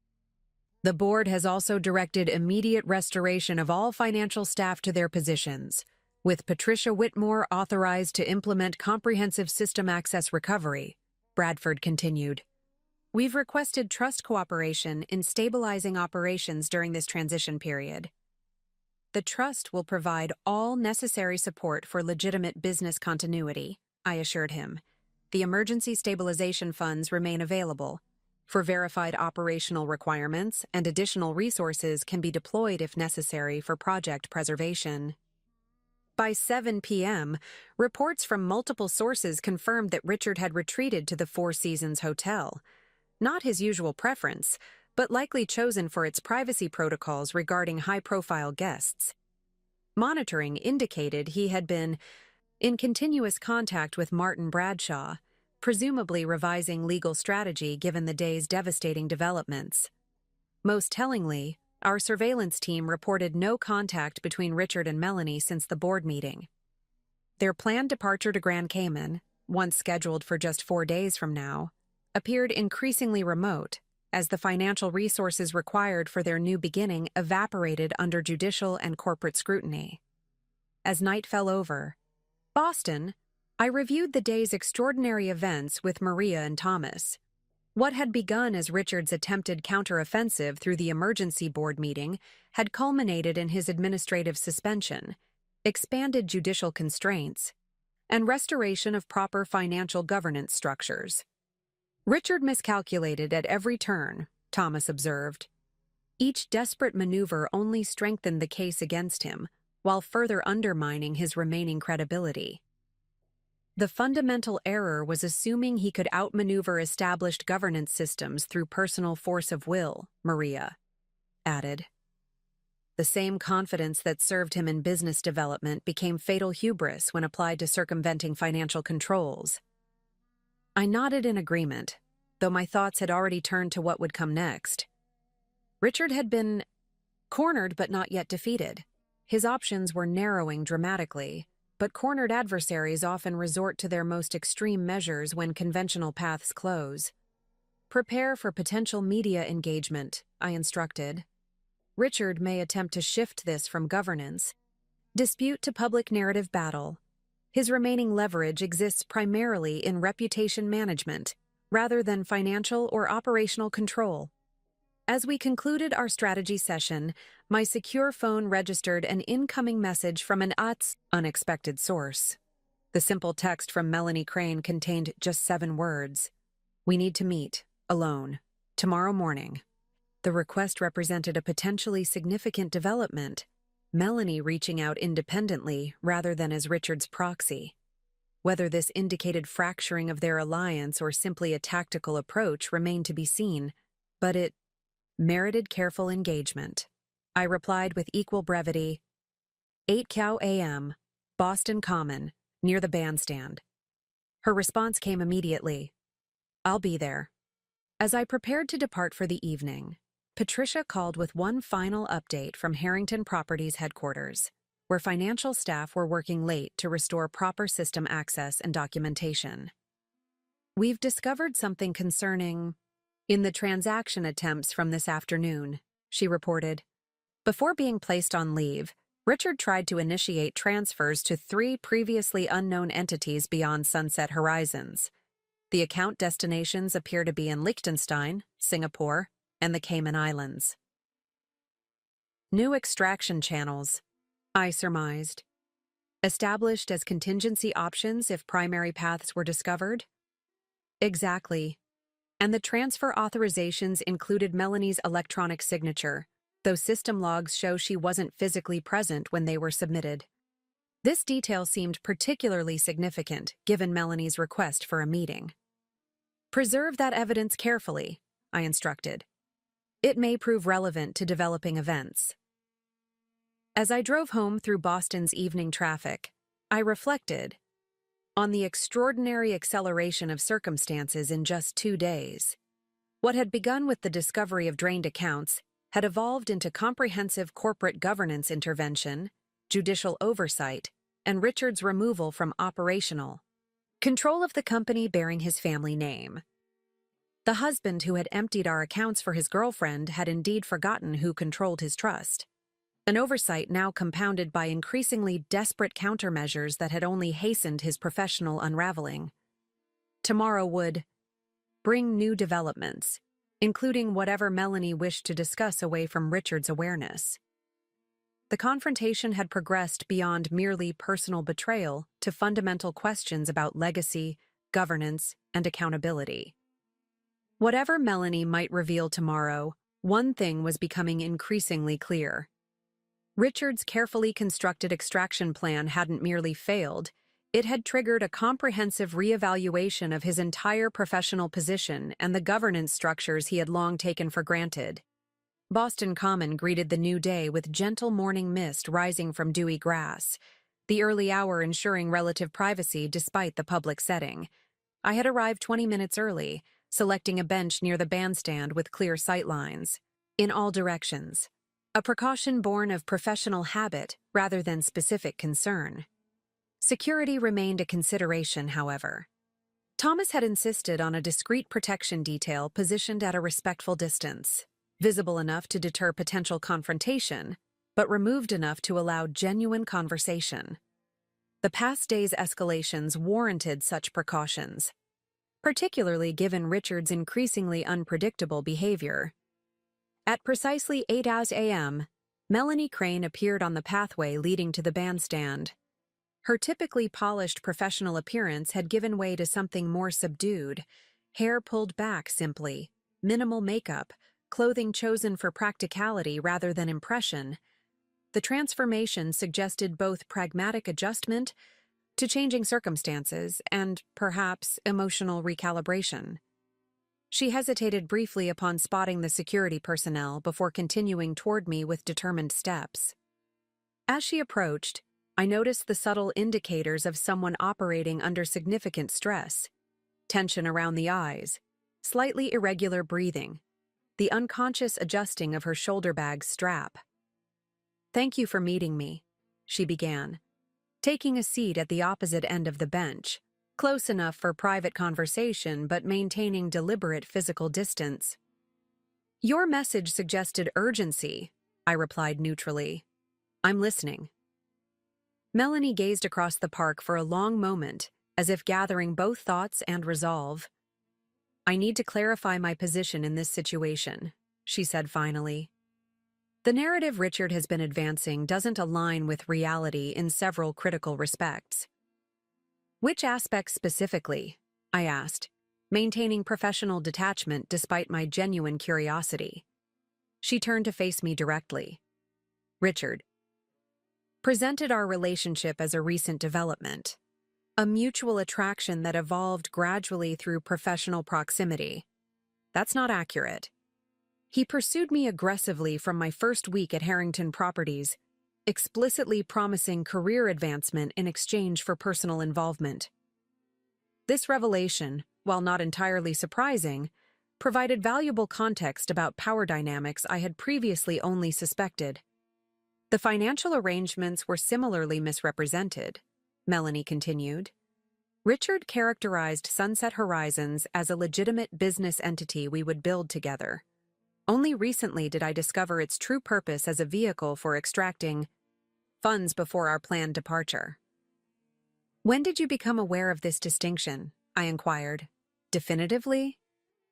The board has also directed immediate restoration of all financial staff to their positions, with Patricia Whitmore authorized to implement comprehensive system access recovery, Bradford continued. We've requested trust cooperation in stabilizing operations during this transition period. The trust will provide all necessary support for legitimate business continuity, I assured him. The emergency stabilization funds remain available. For verified operational requirements, and additional resources can be deployed if necessary for project preservation. By 7 p.m., reports from multiple sources confirmed that Richard had retreated to the Four Seasons Hotel. Not his usual preference, but likely chosen for its privacy protocols regarding high-profile guests. Monitoring indicated he had been in continuous contact with Martin Bradshaw, presumably revising legal strategy given the day's devastating developments. Most tellingly, our surveillance team reported no contact between Richard and Melanie since the board meeting. Their planned departure to Grand Cayman, once scheduled for just 4 days from now, appeared increasingly remote as the financial resources required for their new beginning evaporated under judicial and corporate scrutiny. As night fell over, Boston, I reviewed the day's extraordinary events with Maria and Thomas. What had begun as Richard's attempted counteroffensive through the emergency board meeting had culminated in his administrative suspension, expanded judicial constraints, and restoration of proper financial governance structures. Richard miscalculated at every turn, Thomas observed. Each desperate maneuver only strengthened the case against him, while further undermining his remaining credibility. The fundamental error was assuming he could outmaneuver established governance systems through personal force of will, Maria added. The same confidence that served him in business development became fatal hubris when applied to circumventing financial controls. I nodded in agreement, though my thoughts had already turned to what would come next. Richard had been cornered but not yet defeated. His options were narrowing dramatically, but cornered adversaries often resort to their most extreme measures when conventional paths close. Prepare for potential media engagement, I instructed. Richard may attempt to shift this from governance, dispute to public narrative battle. His remaining leverage exists primarily in reputation management, rather than financial or operational control. As we concluded our strategy session, my secure phone registered an incoming message from an unexpected source. The simple text from Melanie Crane contained just 7 words. "We need to meet, alone, tomorrow morning." The request represented a potentially significant development, Melanie reaching out independently rather than as Richard's proxy. Whether this indicated fracturing of their alliance or simply a tactical approach remained to be seen, but it merited careful engagement. I replied with equal brevity, 8 Cow a.m., Boston Common, near the bandstand. Her response came immediately. "I'll be there." As I prepared to depart for the evening, Patricia called with one final update from Harrington Properties headquarters, where financial staff were working late to restore proper system access and documentation. "We've discovered something concerning in the transaction attempts from this afternoon," she reported. Before being placed on leave, Richard tried to initiate transfers to 3 previously unknown entities beyond Sunset Horizons. The account destinations appear to be in Liechtenstein, Singapore, and the Cayman Islands. New extraction channels, I surmised. Established as contingency options if primary paths were discovered? Exactly. And the transfer authorizations included Melanie's electronic signature, though system logs show she wasn't physically present when they were submitted. This detail seemed particularly significant given Melanie's request for a meeting. "Preserve that evidence carefully," I instructed. "It may prove relevant to developing events." As I drove home through Boston's evening traffic, I reflected on the extraordinary acceleration of circumstances in just 2 days. What had begun with the discovery of drained accounts had evolved into comprehensive corporate governance intervention, judicial oversight, and Richard's removal from operational control of the company bearing his family name. The husband who had emptied our accounts for his girlfriend had indeed forgotten who controlled his trust. An oversight now compounded by increasingly desperate countermeasures that had only hastened his professional unraveling. Tomorrow would bring new developments, including whatever Melanie wished to discuss away from Richard's awareness. The confrontation had progressed beyond merely personal betrayal to fundamental questions about legacy, governance, and accountability. Whatever Melanie might reveal tomorrow, one thing was becoming increasingly clear. Richard's carefully constructed extraction plan hadn't merely failed, it had triggered a comprehensive reevaluation of his entire professional position and the governance structures he had long taken for granted. Boston Common greeted the new day with gentle morning mist rising from dewy grass, the early hour ensuring relative privacy despite the public setting. I had arrived 20 minutes early, selecting a bench near the bandstand with clear sightlines in all directions. A precaution born of professional habit rather than specific concern. Security remained a consideration, however. Thomas had insisted on a discreet protection detail positioned at a respectful distance, visible enough to deter potential confrontation, but removed enough to allow genuine conversation. The past day's escalations warranted such precautions, particularly given Richard's increasingly unpredictable behavior. At precisely 8 a.m., Melanie Crane appeared on the pathway leading to the bandstand. Her typically polished professional appearance had given way to something more subdued, hair pulled back simply, minimal makeup, clothing chosen for practicality rather than impression. The transformation suggested both pragmatic adjustment to changing circumstances and, perhaps, emotional recalibration. She hesitated briefly upon spotting the security personnel before continuing toward me with determined steps. As she approached, I noticed the subtle indicators of someone operating under significant stress: tension around the eyes, slightly irregular breathing, the unconscious adjusting of her shoulder bag's strap. "Thank you for meeting me," she began, taking a seat at the opposite end of the bench, close enough for private conversation but maintaining deliberate physical distance. "Your message suggested urgency," I replied neutrally. "I'm listening." Melanie gazed across the park for a long moment, as if gathering both thoughts and resolve. "I need to clarify my position in this situation," she said finally. "The narrative Richard has been advancing doesn't align with reality in several critical respects." "Which aspects specifically?" I asked, maintaining professional detachment despite my genuine curiosity. She turned to face me directly. "Richard presented our relationship as a recent development, a mutual attraction that evolved gradually through professional proximity. That's not accurate. He pursued me aggressively from my first week at Harrington Properties, explicitly promising career advancement in exchange for personal involvement. This revelation, while not entirely surprising, provided valuable context about power dynamics I had previously only suspected. The financial arrangements were similarly misrepresented," Melanie continued. "Richard characterized Sunset Horizons as a legitimate business entity we would build together. Only recently did I discover its true purpose as a vehicle for extracting funds before our planned departure." "When did you become aware of this distinction?" I inquired. "Definitively?"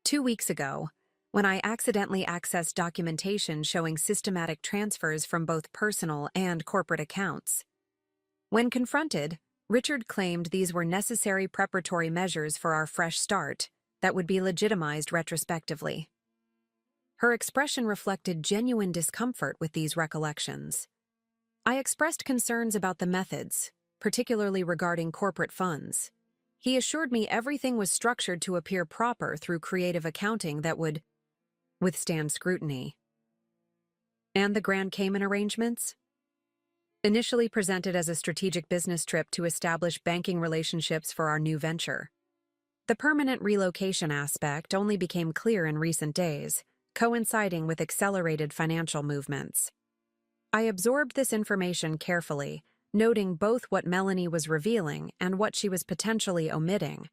"2 weeks ago, when I accidentally accessed documentation showing systematic transfers from both personal and corporate accounts. When confronted, Richard claimed these were necessary preparatory measures for our fresh start that would be legitimized retrospectively." Her expression reflected genuine discomfort with these recollections. I expressed concerns about the methods, particularly regarding corporate funds. He assured me everything was structured to appear proper through creative accounting that would withstand scrutiny. "And the Grand Cayman arrangements?" "Initially presented as a strategic business trip to establish banking relationships for our new venture. The permanent relocation aspect only became clear in recent days, coinciding with accelerated financial movements." I absorbed this information carefully, noting both what Melanie was revealing and what she was potentially omitting.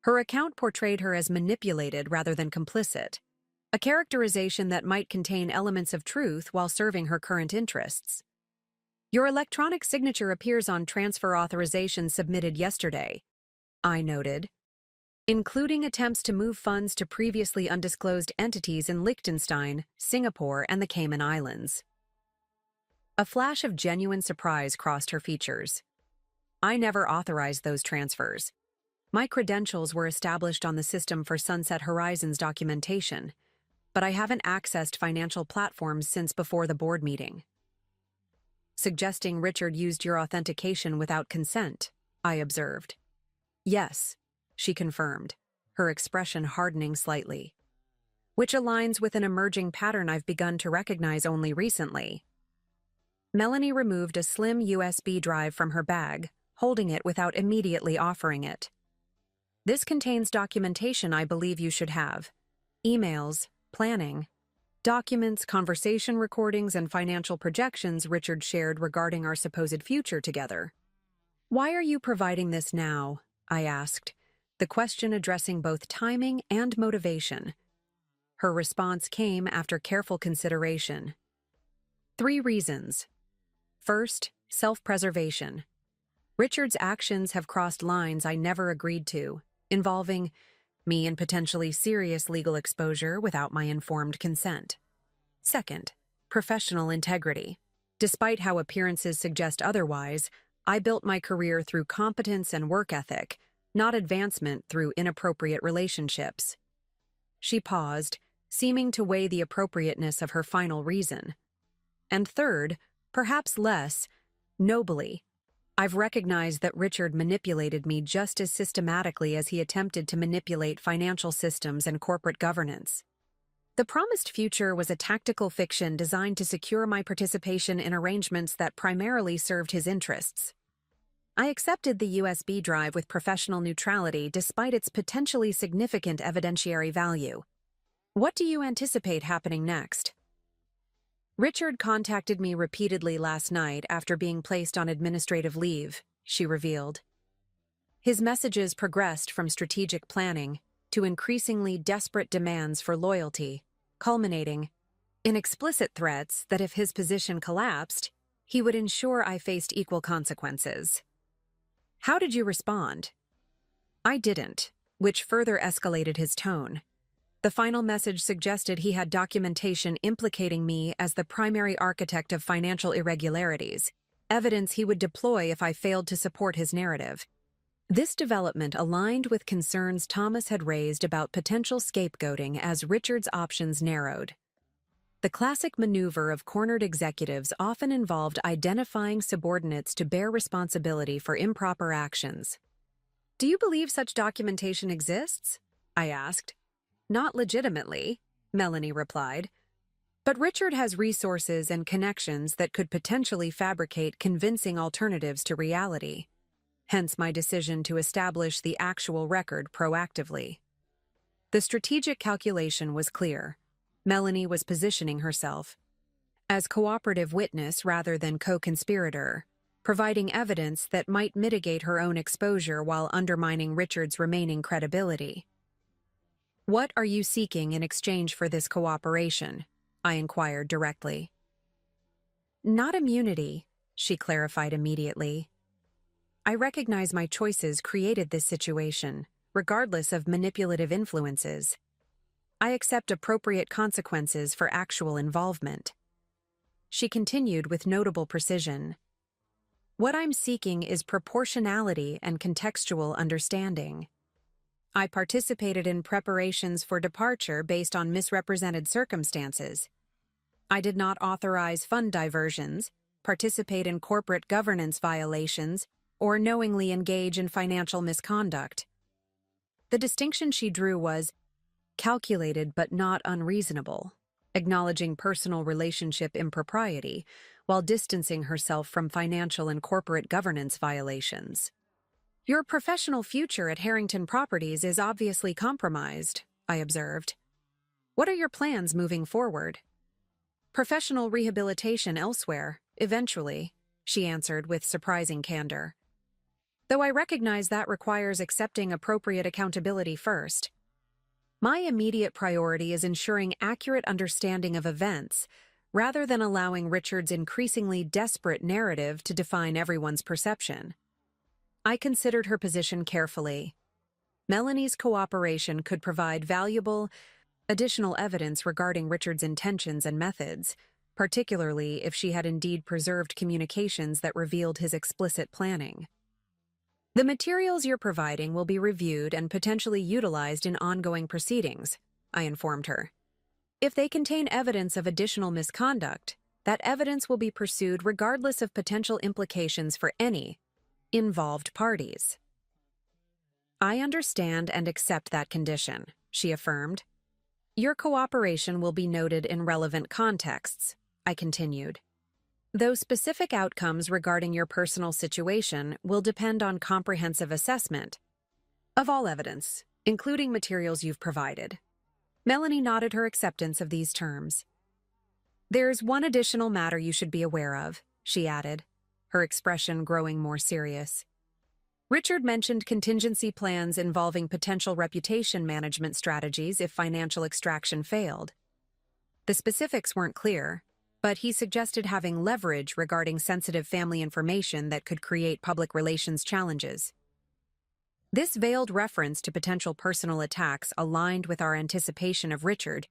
Her account portrayed her as manipulated rather than complicit, a characterization that might contain elements of truth while serving her current interests. "Your electronic signature appears on transfer authorization submitted yesterday," I noted, "including attempts to move funds to previously undisclosed entities in Liechtenstein, Singapore, and the Cayman Islands." A flash of genuine surprise crossed her features. "I never authorized those transfers. My credentials were established on the system for Sunset Horizons documentation, but I haven't accessed financial platforms since before the board meeting." "Suggesting Richard used your authentication without consent," I observed. "Yes," she confirmed, her expression hardening slightly. "Which aligns with an emerging pattern I've begun to recognize only recently." Melanie removed a slim USB drive from her bag, holding it without immediately offering it. "This contains documentation I believe you should have. Emails, planning, documents, conversation recordings, and financial projections Richard shared regarding our supposed future together." "Why are you providing this now?" I asked, the question addressing both timing and motivation. Her response came after careful consideration. 3 reasons. First, self-preservation. Richard's actions have crossed lines I never agreed to, involving me in potentially serious legal exposure without my informed consent. Second, professional integrity. Despite how appearances suggest otherwise, I built my career through competence and work ethic, not advancement through inappropriate relationships. She paused, seeming to weigh the appropriateness of her final reason. And third, perhaps less, nobly, I've recognized that Richard manipulated me just as systematically as he attempted to manipulate financial systems and corporate governance. The promised future was a tactical fiction designed to secure my participation in arrangements that primarily served his interests. I accepted the USB drive with professional neutrality despite its potentially significant evidentiary value. What do you anticipate happening next? Richard contacted me repeatedly last night after being placed on administrative leave, she revealed. His messages progressed from strategic planning to increasingly desperate demands for loyalty, culminating in explicit threats that if his position collapsed, he would ensure I faced equal consequences. How did you respond? I didn't, which further escalated his tone. The final message suggested he had documentation implicating me as the primary architect of financial irregularities, evidence he would deploy if I failed to support his narrative. This development aligned with concerns Thomas had raised about potential scapegoating as Richard's options narrowed. The classic maneuver of cornered executives often involved identifying subordinates to bear responsibility for improper actions. Do you believe such documentation exists? I asked. Not legitimately, Melanie replied. But Richard has resources and connections that could potentially fabricate convincing alternatives to reality. Hence my decision to establish the actual record proactively. The strategic calculation was clear. Melanie was positioning herself as cooperative witness rather than co-conspirator, providing evidence that might mitigate her own exposure while undermining Richard's remaining credibility. What are you seeking in exchange for this cooperation? I inquired directly. Not immunity, she clarified immediately. I recognize my choices created this situation, regardless of manipulative influences. I accept appropriate consequences for actual involvement. She continued with notable precision. What I'm seeking is proportionality and contextual understanding. I participated in preparations for departure based on misrepresented circumstances. I did not authorize fund diversions, participate in corporate governance violations, or knowingly engage in financial misconduct. The distinction she drew was calculated but not unreasonable, acknowledging personal relationship impropriety while distancing herself from financial and corporate governance violations. Your professional future at Harrington Properties is obviously compromised, I observed. What are your plans moving forward? Professional rehabilitation elsewhere, eventually, she answered with surprising candor. Though I recognize that requires accepting appropriate accountability first. My immediate priority is ensuring accurate understanding of events, rather than allowing Richard's increasingly desperate narrative to define everyone's perception. I considered her position carefully. Melanie's cooperation could provide valuable, additional evidence regarding Richard's intentions and methods, particularly if she had indeed preserved communications that revealed his explicit planning. The materials you're providing will be reviewed and potentially utilized in ongoing proceedings, I informed her. If they contain evidence of additional misconduct, that evidence will be pursued regardless of potential implications for any involved parties. I understand and accept that condition, she affirmed. Your cooperation will be noted in relevant contexts, I continued. Though specific outcomes regarding your personal situation will depend on comprehensive assessment of all evidence, including materials you've provided. Melanie nodded her acceptance of these terms. There's one additional matter you should be aware of, she added, her expression growing more serious. Richard mentioned contingency plans involving potential reputation management strategies if financial extraction failed. The specifics weren't clear, but he suggested having leverage regarding sensitive family information that could create public relations challenges. This veiled reference to potential personal attacks aligned with our anticipation of Richard,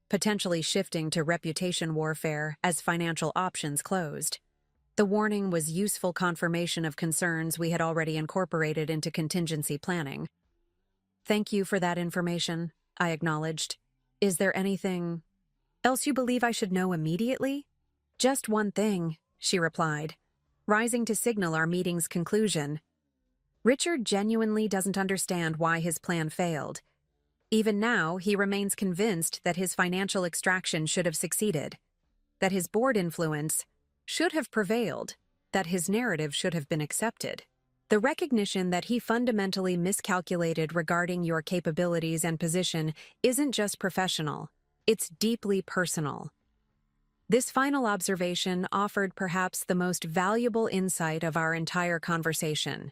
potentially shifting to reputation warfare as financial options closed. The warning was useful confirmation of concerns we had already incorporated into contingency planning. "Thank you for that information," I acknowledged. "Is there anything else you believe I should know immediately?" "Just one thing," she replied, rising to signal our meeting's conclusion. "Richard genuinely doesn't understand why his plan failed. Even now, he remains convinced that his financial extraction should have succeeded, that his board influence should have prevailed, that his narrative should have been accepted. The recognition that he fundamentally miscalculated regarding your capabilities and position isn't just professional, it's deeply personal." This final observation offered perhaps the most valuable insight of our entire conversation.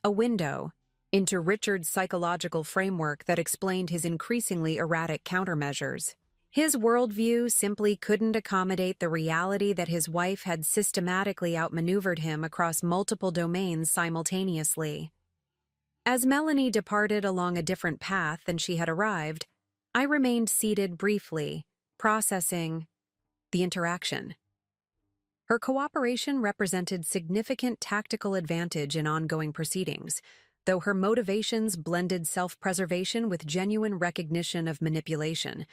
A window into Richard's psychological framework that explained his increasingly erratic countermeasures. His worldview simply couldn't accommodate the reality that his wife had systematically outmaneuvered him across multiple domains simultaneously. As Melanie departed along a different path than she had arrived, I remained seated briefly, processing the interaction. Her cooperation represented significant tactical advantage in ongoing proceedings, though her motivations blended self-preservation with genuine recognition of manipulation,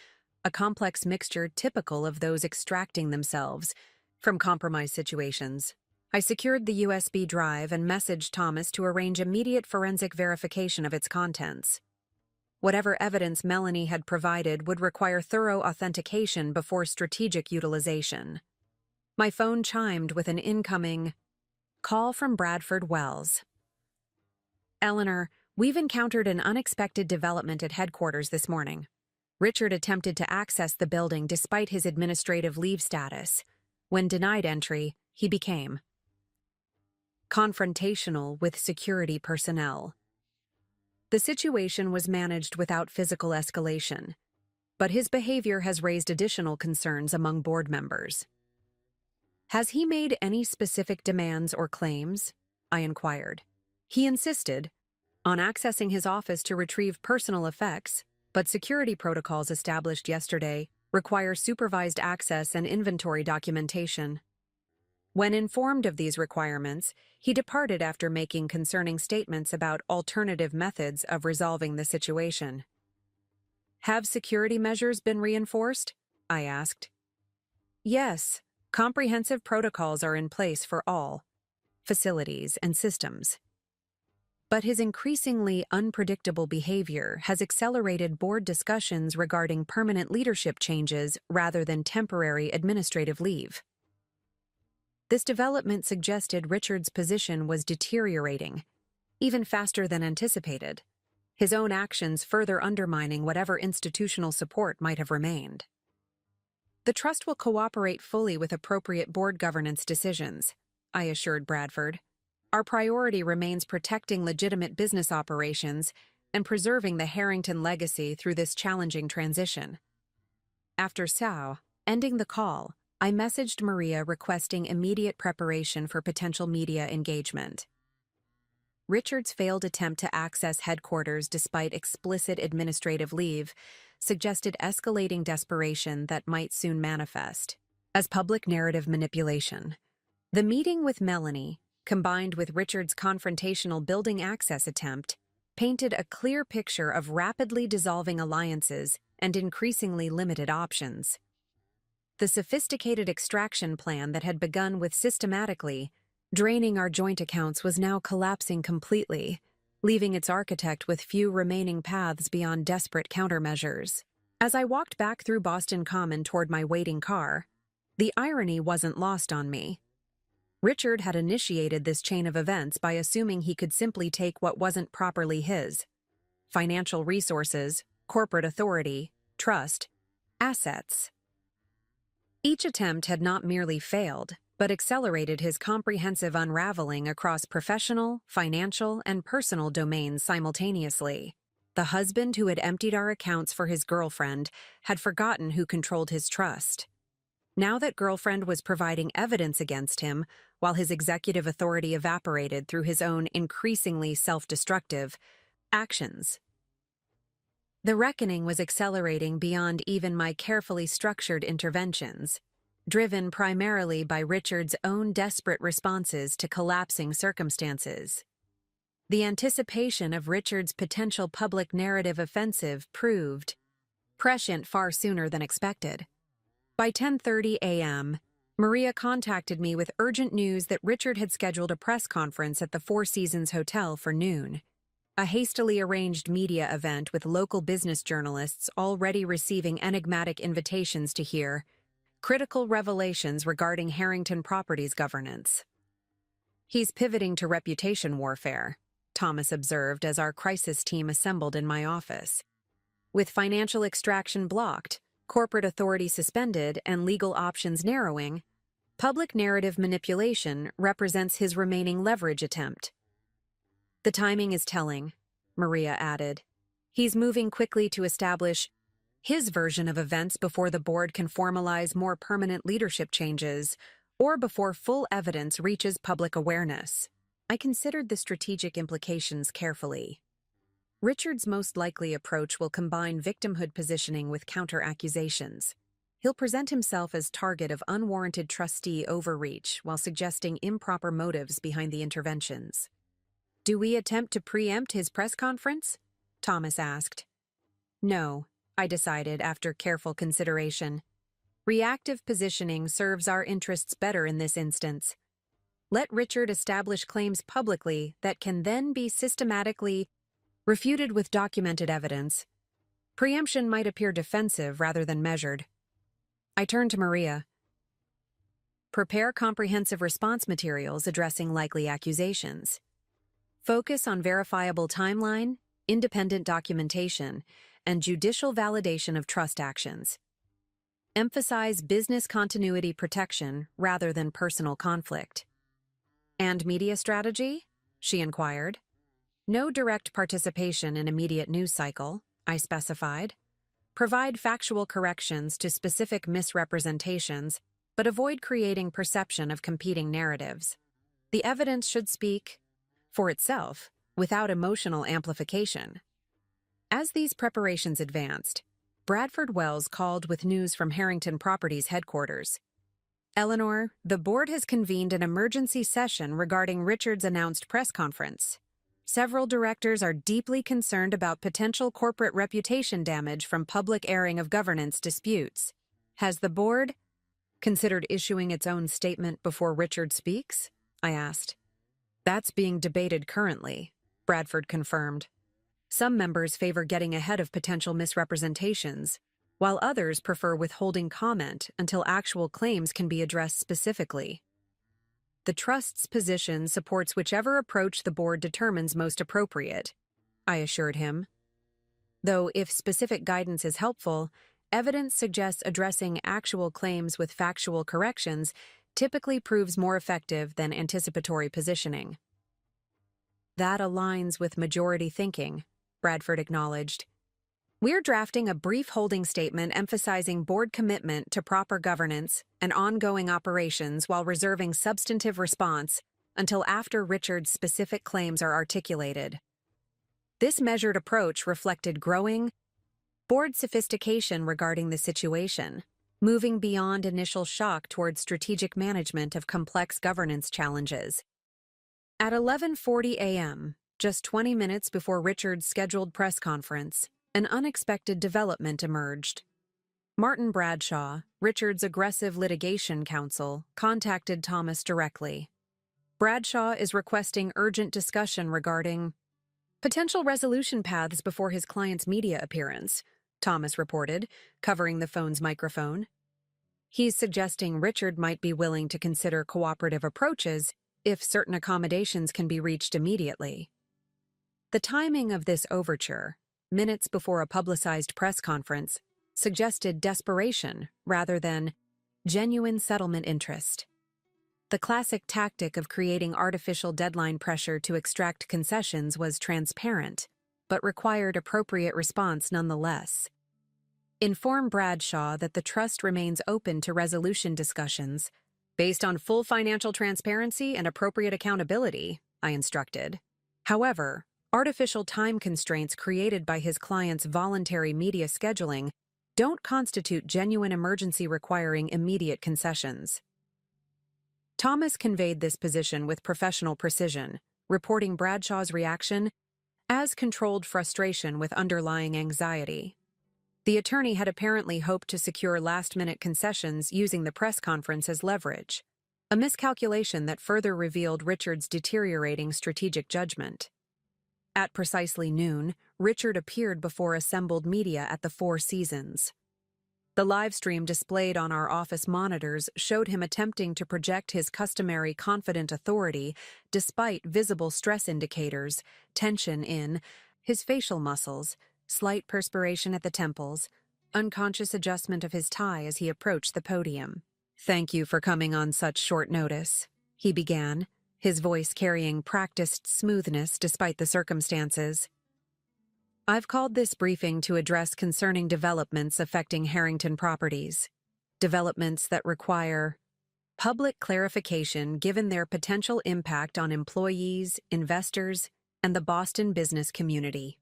a complex mixture typical of those extracting themselves from compromised situations. I secured the USB drive and messaged Thomas to arrange immediate forensic verification of its contents. Whatever evidence Melanie had provided would require thorough authentication before strategic utilization. My phone chimed with an incoming call from Bradford Wells. "Eleanor, we've encountered an unexpected development at headquarters this morning. Richard attempted to access the building despite his administrative leave status. When denied entry, he became confrontational with security personnel. The situation was managed without physical escalation, but his behavior has raised additional concerns among board members." "Has he made any specific demands or claims?" I inquired. "He insisted on accessing his office to retrieve personal effects, but security protocols established yesterday require supervised access and inventory documentation. When informed of these requirements, he departed after making concerning statements about alternative methods of resolving the situation." "Have security measures been reinforced?" I asked. "Yes, comprehensive protocols are in place for all facilities and systems. But his increasingly unpredictable behavior has accelerated board discussions regarding permanent leadership changes rather than temporary administrative leave." This development suggested Richard's position was deteriorating, even faster than anticipated, his own actions further undermining whatever institutional support might have remained. "The trust will cooperate fully with appropriate board governance decisions," I assured Bradford. "Our priority remains protecting legitimate business operations and preserving the Harrington legacy through this challenging transition." After ending the call, I messaged Maria requesting immediate preparation for potential media engagement. Richard's failed attempt to access headquarters despite explicit administrative leave suggested escalating desperation that might soon manifest as public narrative manipulation. The meeting with Melanie, combined with Richard's confrontational building access attempt, painted a clear picture of rapidly dissolving alliances and increasingly limited options. The sophisticated extraction plan that had begun with systematically draining our joint accounts was now collapsing completely, leaving its architect with few remaining paths beyond desperate countermeasures. As I walked back through Boston Common toward my waiting car, the irony wasn't lost on me. Richard had initiated this chain of events by assuming he could simply take what wasn't properly his: financial resources, corporate authority, trust, assets. Each attempt had not merely failed, but accelerated his comprehensive unraveling across professional, financial, and personal domains simultaneously. The husband who had emptied our accounts for his girlfriend had forgotten who controlled his trust. Now that girlfriend was providing evidence against him, while his executive authority evaporated through his own increasingly self-destructive actions. The reckoning was accelerating beyond even my carefully structured interventions, driven primarily by Richard's own desperate responses to collapsing circumstances. The anticipation of Richard's potential public narrative offensive proved prescient far sooner than expected. By 10:30 a.m., Maria contacted me with urgent news that Richard had scheduled a press conference at the Four Seasons Hotel for noon. A hastily arranged media event with local business journalists already receiving enigmatic invitations to hear critical revelations regarding Harrington Properties governance. "He's pivoting to reputation warfare," Thomas observed as our crisis team assembled in my office. "With financial extraction blocked, corporate authority suspended, and legal options narrowing, public narrative manipulation represents his remaining leverage attempt." "The timing is telling," Maria added. "He's moving quickly to establish his version of events before the board can formalize more permanent leadership changes or before full evidence reaches public awareness." I considered the strategic implications carefully. Richard's most likely approach will combine victimhood positioning with counter-accusations. He'll present himself as target of unwarranted trustee overreach while suggesting improper motives behind the interventions. "Do we attempt to preempt his press conference?" Thomas asked. "No," I decided after careful consideration. "Reactive positioning serves our interests better in this instance. Let Richard establish claims publicly that can then be systematically refuted with documented evidence. Preemption might appear defensive rather than measured." I turned to Maria. "Prepare comprehensive response materials addressing likely accusations. Focus on verifiable timeline, independent documentation, and judicial validation of trust actions. Emphasize business continuity protection rather than personal conflict." "And media strategy?" she inquired. "No direct participation in immediate news cycle," I specified. "Provide factual corrections to specific misrepresentations, but avoid creating perception of competing narratives. The evidence should speak for itself, without emotional amplification." As these preparations advanced, Bradford Wells called with news from Harrington Properties headquarters. "Eleanor, the board has convened an emergency session regarding Richard's announced press conference. Several directors are deeply concerned about potential corporate reputation damage from public airing of governance disputes. Has the board considered issuing its own statement before Richard speaks?" I asked. "That's being debated currently," Bradford confirmed. "Some members favor getting ahead of potential misrepresentations, while others prefer withholding comment until actual claims can be addressed specifically. The trust's position supports whichever approach the board determines most appropriate," I assured him. "Though if specific guidance is helpful, evidence suggests addressing actual claims with factual corrections typically proves more effective than anticipatory positioning." "That aligns with majority thinking," Bradford acknowledged. "We're drafting a brief holding statement emphasizing board commitment to proper governance and ongoing operations while reserving substantive response until after Richard's specific claims are articulated." This measured approach reflected growing board sophistication regarding the situation, moving beyond initial shock toward strategic management of complex governance challenges. At 11:40 a.m., just 20 minutes before Richard's scheduled press conference, an unexpected development emerged. Martin Bradshaw, Richard's aggressive litigation counsel, contacted Thomas directly. "Bradshaw is requesting urgent discussion regarding potential resolution paths before his client's media appearance," Thomas reported, covering the phone's microphone. "He's suggesting Richard might be willing to consider cooperative approaches if certain accommodations can be reached immediately." The timing of this overture, minutes before a publicized press conference, suggested desperation rather than genuine settlement interest. The classic tactic of creating artificial deadline pressure to extract concessions was transparent, but required appropriate response nonetheless. Inform Bradshaw that the trust remains open to resolution discussions, based on full financial transparency and appropriate accountability, I instructed. However, artificial time constraints created by his client's voluntary media scheduling don't constitute genuine emergency requiring immediate concessions. Thomas conveyed this position with professional precision, reporting Bradshaw's reaction as controlled frustration with underlying anxiety. The attorney had apparently hoped to secure last-minute concessions using the press conference as leverage, a miscalculation that further revealed Richard's deteriorating strategic judgment. At precisely noon, Richard appeared before assembled media at the Four Seasons. The live stream displayed on our office monitors showed him attempting to project his customary confident authority despite visible stress indicators, tension in his facial muscles, slight perspiration at the temples, unconscious adjustment of his tie as he approached the podium. "Thank you for coming on such short notice," he began, his voice carrying practiced smoothness despite the circumstances. "I've called this briefing to address concerning developments affecting Harrington Properties, developments that require public clarification given their potential impact on employees, investors, and the Boston business community."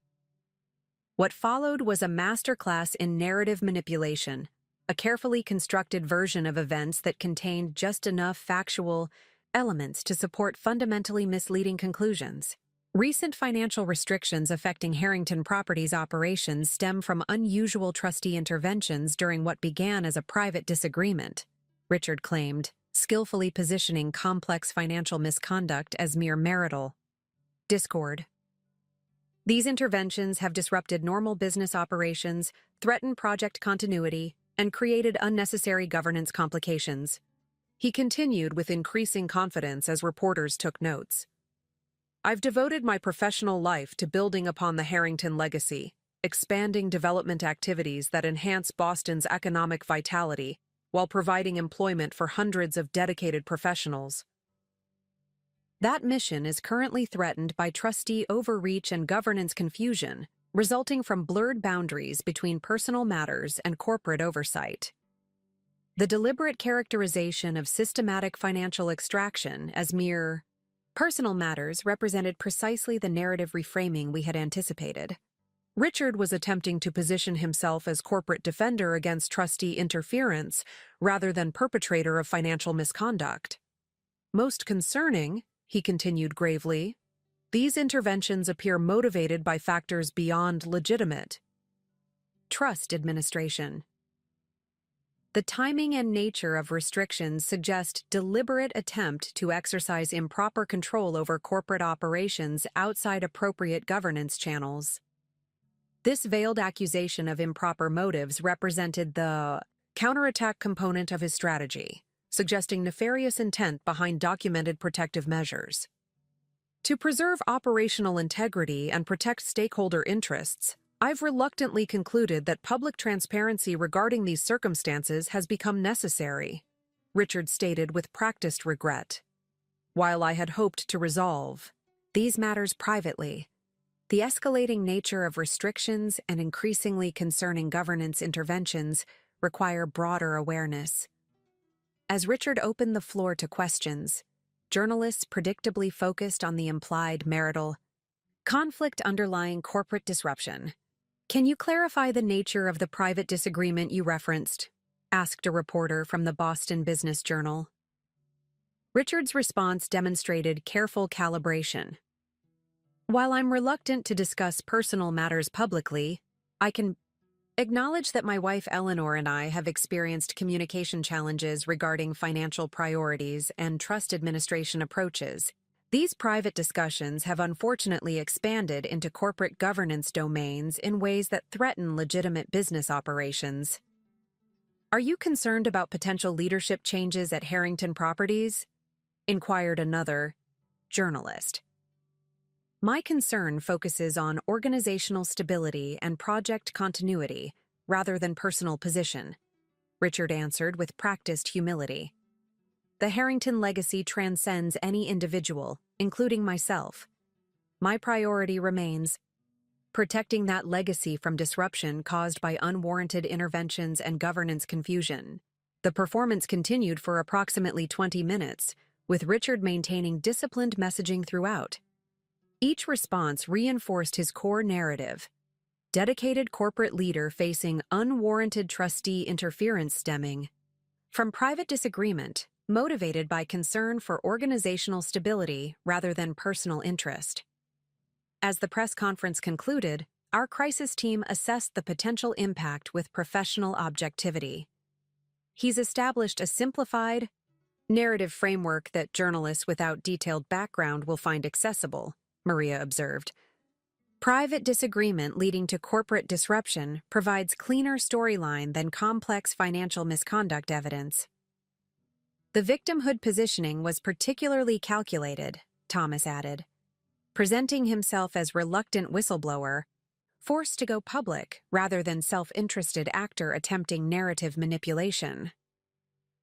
What followed was a masterclass in narrative manipulation, a carefully constructed version of events that contained just enough factual elements to support fundamentally misleading conclusions. Recent financial restrictions affecting Harrington Properties operations stem from unusual trustee interventions during what began as a private disagreement, Richard claimed, skillfully positioning complex financial misconduct as mere marital discord. These interventions have disrupted normal business operations, threatened project continuity, and created unnecessary governance complications. He continued with increasing confidence as reporters took notes. "I've devoted my professional life to building upon the Harrington legacy, expanding development activities that enhance Boston's economic vitality while providing employment for hundreds of dedicated professionals. That mission is currently threatened by trustee overreach and governance confusion, resulting from blurred boundaries between personal matters and corporate oversight. The deliberate characterization of systematic financial extraction as mere personal matters represented precisely the narrative reframing we had anticipated. Richard was attempting to position himself as corporate defender against trustee interference rather than perpetrator of financial misconduct. Most concerning, he continued gravely, these interventions appear motivated by factors beyond legitimate trust administration. The timing and nature of restrictions suggest deliberate attempt to exercise improper control over corporate operations outside appropriate governance channels. This veiled accusation of improper motives represented the counterattack component of his strategy, suggesting nefarious intent behind documented protective measures. To preserve operational integrity and protect stakeholder interests, I've reluctantly concluded that public transparency regarding these circumstances has become necessary, Richard stated with practiced regret. While I had hoped to resolve these matters privately, the escalating nature of restrictions and increasingly concerning governance interventions require broader awareness. As Richard opened the floor to questions, journalists predictably focused on the implied marital conflict underlying corporate disruption. "Can you clarify the nature of the private disagreement you referenced?" asked a reporter from the Boston Business Journal. Richard's response demonstrated careful calibration. "While I'm reluctant to discuss personal matters publicly, I can acknowledge that my wife Eleanor and I have experienced communication challenges regarding financial priorities and trust administration approaches. These private discussions have unfortunately expanded into corporate governance domains in ways that threaten legitimate business operations. Are you concerned about potential leadership changes at Harrington Properties?" inquired another journalist. "My concern focuses on organizational stability and project continuity rather than personal position," Richard answered with practiced humility. "The Harrington legacy transcends any individual, including myself. My priority remains protecting that legacy from disruption caused by unwarranted interventions and governance confusion. The performance continued for approximately 20 minutes, with Richard maintaining disciplined messaging throughout. Each response reinforced his core narrative: dedicated corporate leader facing unwarranted trustee interference stemming from private disagreement, motivated by concern for organizational stability rather than personal interest. As the press conference concluded, our crisis team assessed the potential impact with professional objectivity. He's established a simplified, narrative framework that journalists without detailed background will find accessible, Maria observed. Private disagreement leading to corporate disruption provides cleaner storyline than complex financial misconduct evidence. The victimhood positioning was particularly calculated, Thomas added, presenting himself as reluctant whistleblower, forced to go public rather than self-interested actor attempting narrative manipulation.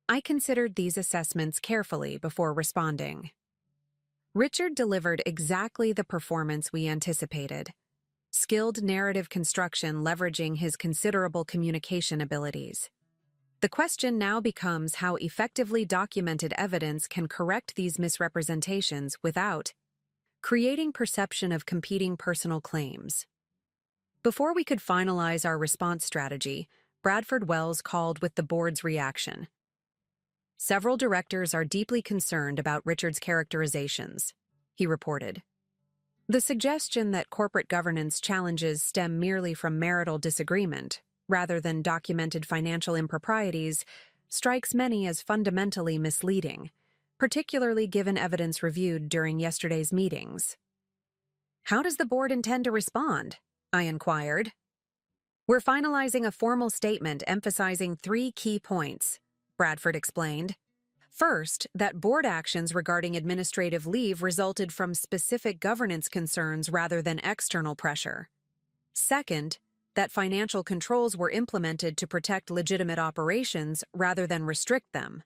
I considered these assessments carefully before responding. Richard delivered exactly the performance we anticipated: skilled narrative construction leveraging his considerable communication abilities. The question now becomes how effectively documented evidence can correct these misrepresentations without creating perception of competing personal claims. Before we could finalize our response strategy, Bradford Wells called with the board's reaction. Several directors are deeply concerned about Richard's characterizations, he reported. The suggestion that corporate governance challenges stem merely from marital disagreement, rather than documented financial improprieties, strikes many as fundamentally misleading, particularly given evidence reviewed during yesterday's meetings. How does the board intend to respond? I inquired. We're finalizing a formal statement emphasizing 3 key points, Bradford explained. First, that board actions regarding administrative leave resulted from specific governance concerns rather than external pressure. Second, that financial controls were implemented to protect legitimate operations rather than restrict them.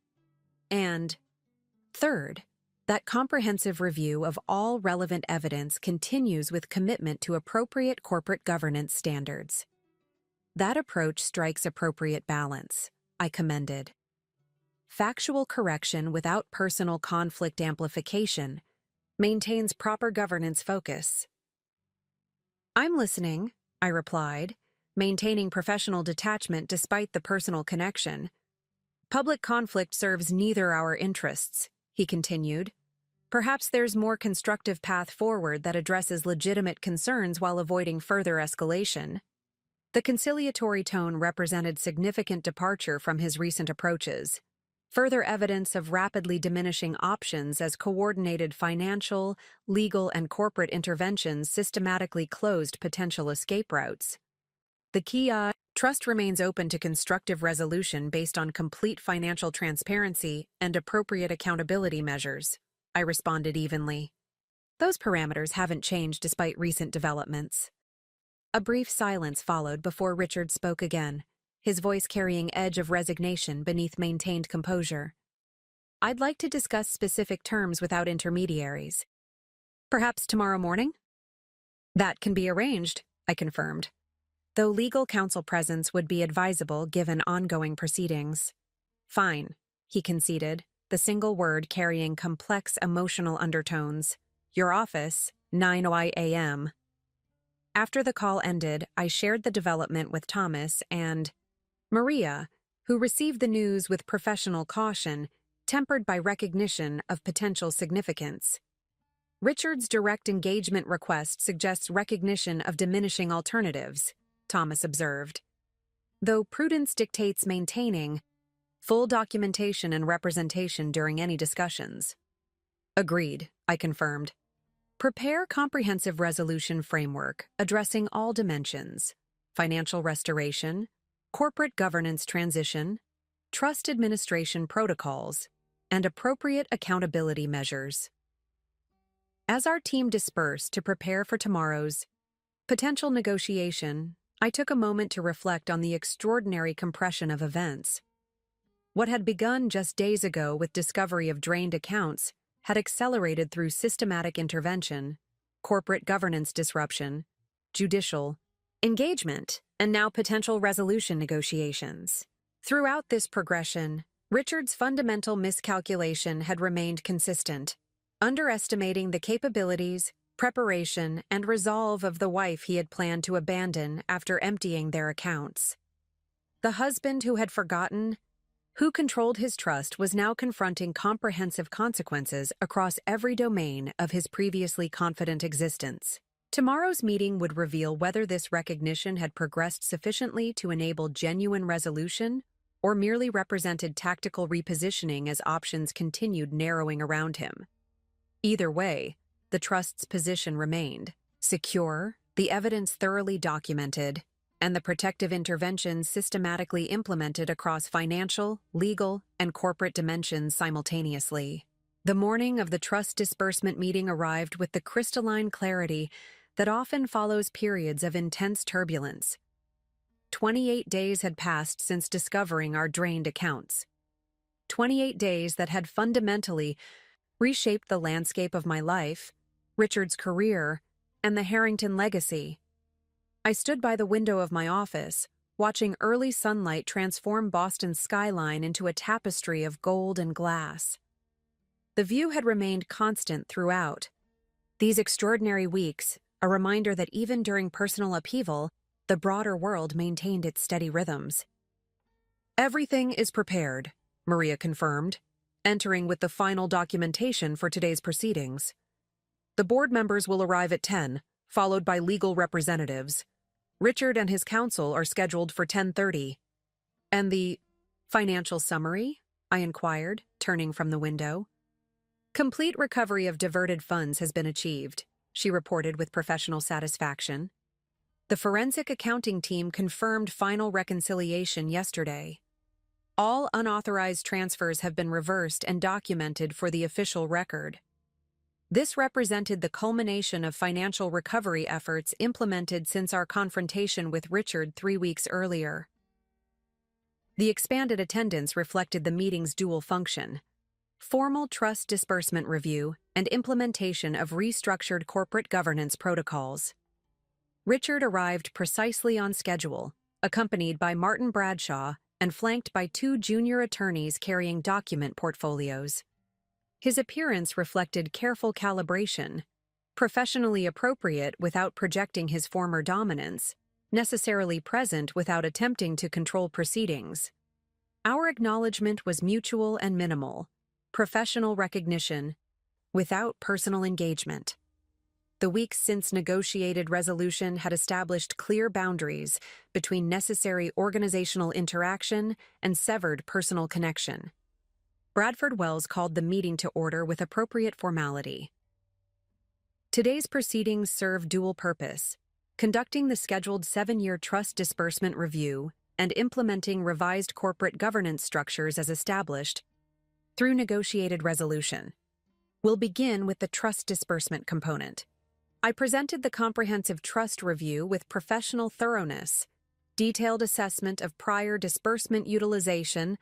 And third, that comprehensive review of all relevant evidence continues with commitment to appropriate corporate governance standards. That approach strikes appropriate balance, I commended. Factual correction without personal conflict amplification maintains proper governance focus. I'm listening, I replied, maintaining professional detachment despite the personal connection. Public conflict serves neither our interests, he continued. Perhaps there's more constructive path forward that addresses legitimate concerns while avoiding further escalation. The conciliatory tone represented significant departure from his recent approaches, further evidence of rapidly diminishing options as coordinated financial, legal, and corporate interventions systematically closed potential escape routes. The key trust remains open to constructive resolution based on complete financial transparency and appropriate accountability measures, I responded evenly. Those parameters haven't changed despite recent developments. A brief silence followed before Richard spoke again, his voice carrying edge of resignation beneath maintained composure. I'd like to discuss specific terms without intermediaries. Perhaps tomorrow morning? That can be arranged, I confirmed, though legal counsel presence would be advisable given ongoing proceedings. Fine, he conceded, the single word carrying complex emotional undertones. Your office, 9 a.m. After the call ended, I shared the development with Thomas and Maria, who received the news with professional caution, tempered by recognition of potential significance. Richard's direct engagement request suggests recognition of diminishing alternatives, Thomas observed. Though prudence dictates maintaining full documentation and representation during any discussions. Agreed, I confirmed. Prepare comprehensive resolution framework addressing all dimensions: financial restoration, corporate governance transition, trust administration protocols, and appropriate accountability measures. As our team dispersed to prepare for tomorrow's potential negotiation, I took a moment to reflect on the extraordinary compression of events. What had begun just days ago with discovery of drained accounts had accelerated through systematic intervention, corporate governance disruption, judicial, engagement, and now potential resolution negotiations. Throughout this progression, Richard's fundamental miscalculation had remained consistent, underestimating the capabilities, preparation, and resolve of the wife he had planned to abandon after emptying their accounts. The husband who had forgotten, who controlled his trust, was now confronting comprehensive consequences across every domain of his previously confident existence. Tomorrow's meeting would reveal whether this recognition had progressed sufficiently to enable genuine resolution or merely represented tactical repositioning as options continued narrowing around him. Either way, the trust's position remained secure, the evidence thoroughly documented, and the protective interventions systematically implemented across financial, legal, and corporate dimensions simultaneously. The morning of the trust disbursement meeting arrived with the crystalline clarity that often follows periods of intense turbulence. 28 days had passed since discovering our drained accounts. 28 days that had fundamentally reshaped the landscape of my life, Richard's career, and the Harrington legacy. I stood by the window of my office, watching early sunlight transform Boston's skyline into a tapestry of gold and glass. The view had remained constant throughout. These extraordinary weeks, a reminder that even during personal upheaval, the broader world maintained its steady rhythms. "Everything is prepared," Maria confirmed, entering with the final documentation for today's proceedings. "The board members will arrive at 10, followed by legal representatives. Richard and his counsel are scheduled for 10:30. "And the financial summary?" I inquired, turning from the window. "Complete recovery of diverted funds has been achieved," she reported with professional satisfaction. "The forensic accounting team confirmed final reconciliation yesterday. All unauthorized transfers have been reversed and documented for the official record. This represented the culmination of financial recovery efforts implemented since our confrontation with Richard 3 weeks earlier." The expanded attendance reflected the meeting's dual function: formal trust disbursement review and implementation of restructured corporate governance protocols. Richard arrived precisely on schedule, accompanied by Martin Bradshaw and flanked by 2 junior attorneys carrying document portfolios. His appearance reflected careful calibration, professionally appropriate without projecting his former dominance, necessarily present without attempting to control proceedings. Our acknowledgement was mutual and minimal, professional recognition, without personal engagement. The weeks since negotiated resolution had established clear boundaries between necessary organizational interaction and severed personal connection. Bradford Wells called the meeting to order with appropriate formality. Today's proceedings serve dual purpose: conducting the scheduled 7-year trust disbursement review and implementing revised corporate governance structures as established through negotiated resolution. We'll begin with the trust disbursement component. I presented the comprehensive trust review with professional thoroughness, detailed assessment of prior disbursement utilization,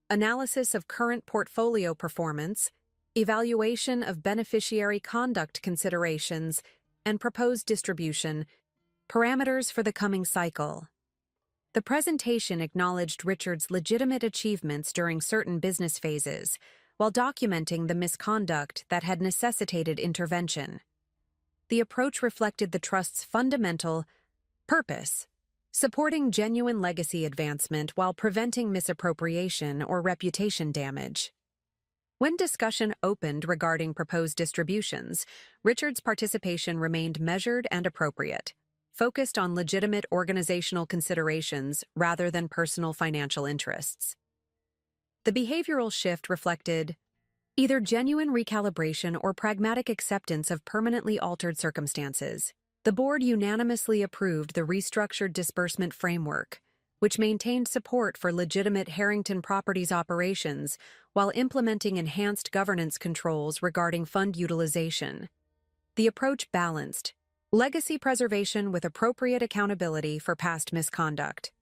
analysis of current portfolio performance, evaluation of beneficiary conduct considerations, and proposed distribution parameters for the coming cycle. The presentation acknowledged Richard's legitimate achievements during certain business phases, while documenting the misconduct that had necessitated intervention. The approach reflected the trust's fundamental purpose: supporting genuine legacy advancement while preventing misappropriation or reputation damage. When discussion opened regarding proposed distributions, Richard's participation remained measured and appropriate, focused on legitimate organizational considerations rather than personal financial interests. The behavioral shift reflected either genuine recalibration or pragmatic acceptance of permanently altered circumstances. The board unanimously approved the restructured disbursement framework, which maintained support for legitimate Harrington Properties operations while implementing enhanced governance controls regarding fund utilization. The approach balanced legacy preservation with appropriate accountability for past misconduct.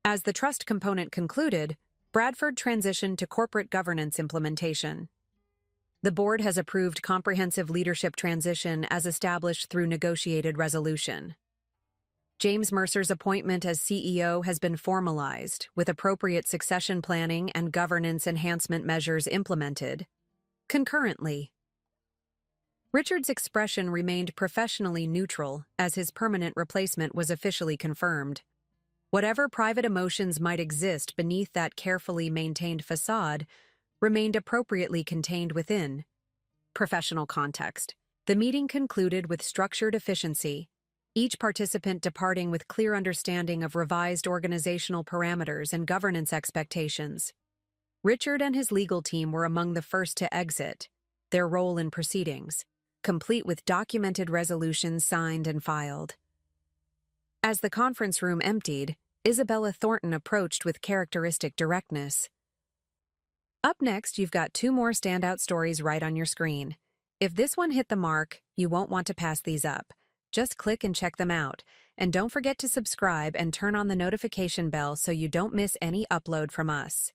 As the trust component concluded, Bradford transitioned to corporate governance implementation. The board has approved comprehensive leadership transition as established through negotiated resolution. James Mercer's appointment as CEO has been formalized, with appropriate succession planning and governance enhancement measures implemented. Concurrently, Richard's expression remained professionally neutral as his permanent replacement was officially confirmed. Whatever private emotions might exist beneath that carefully maintained facade remained appropriately contained within professional context. The meeting concluded with structured efficiency, each participant departing with clear understanding of revised organizational parameters and governance expectations. Richard and his legal team were among the first to exit, their role in proceedings, complete with documented resolutions signed and filed. As the conference room emptied, Isabella Thornton approached with characteristic directness. Up next, you've got 2 more standout stories right on your screen. If this one hit the mark, you won't want to pass these up. Just click and check them out. And don't forget to subscribe and turn on the notification bell so you don't miss any upload from us.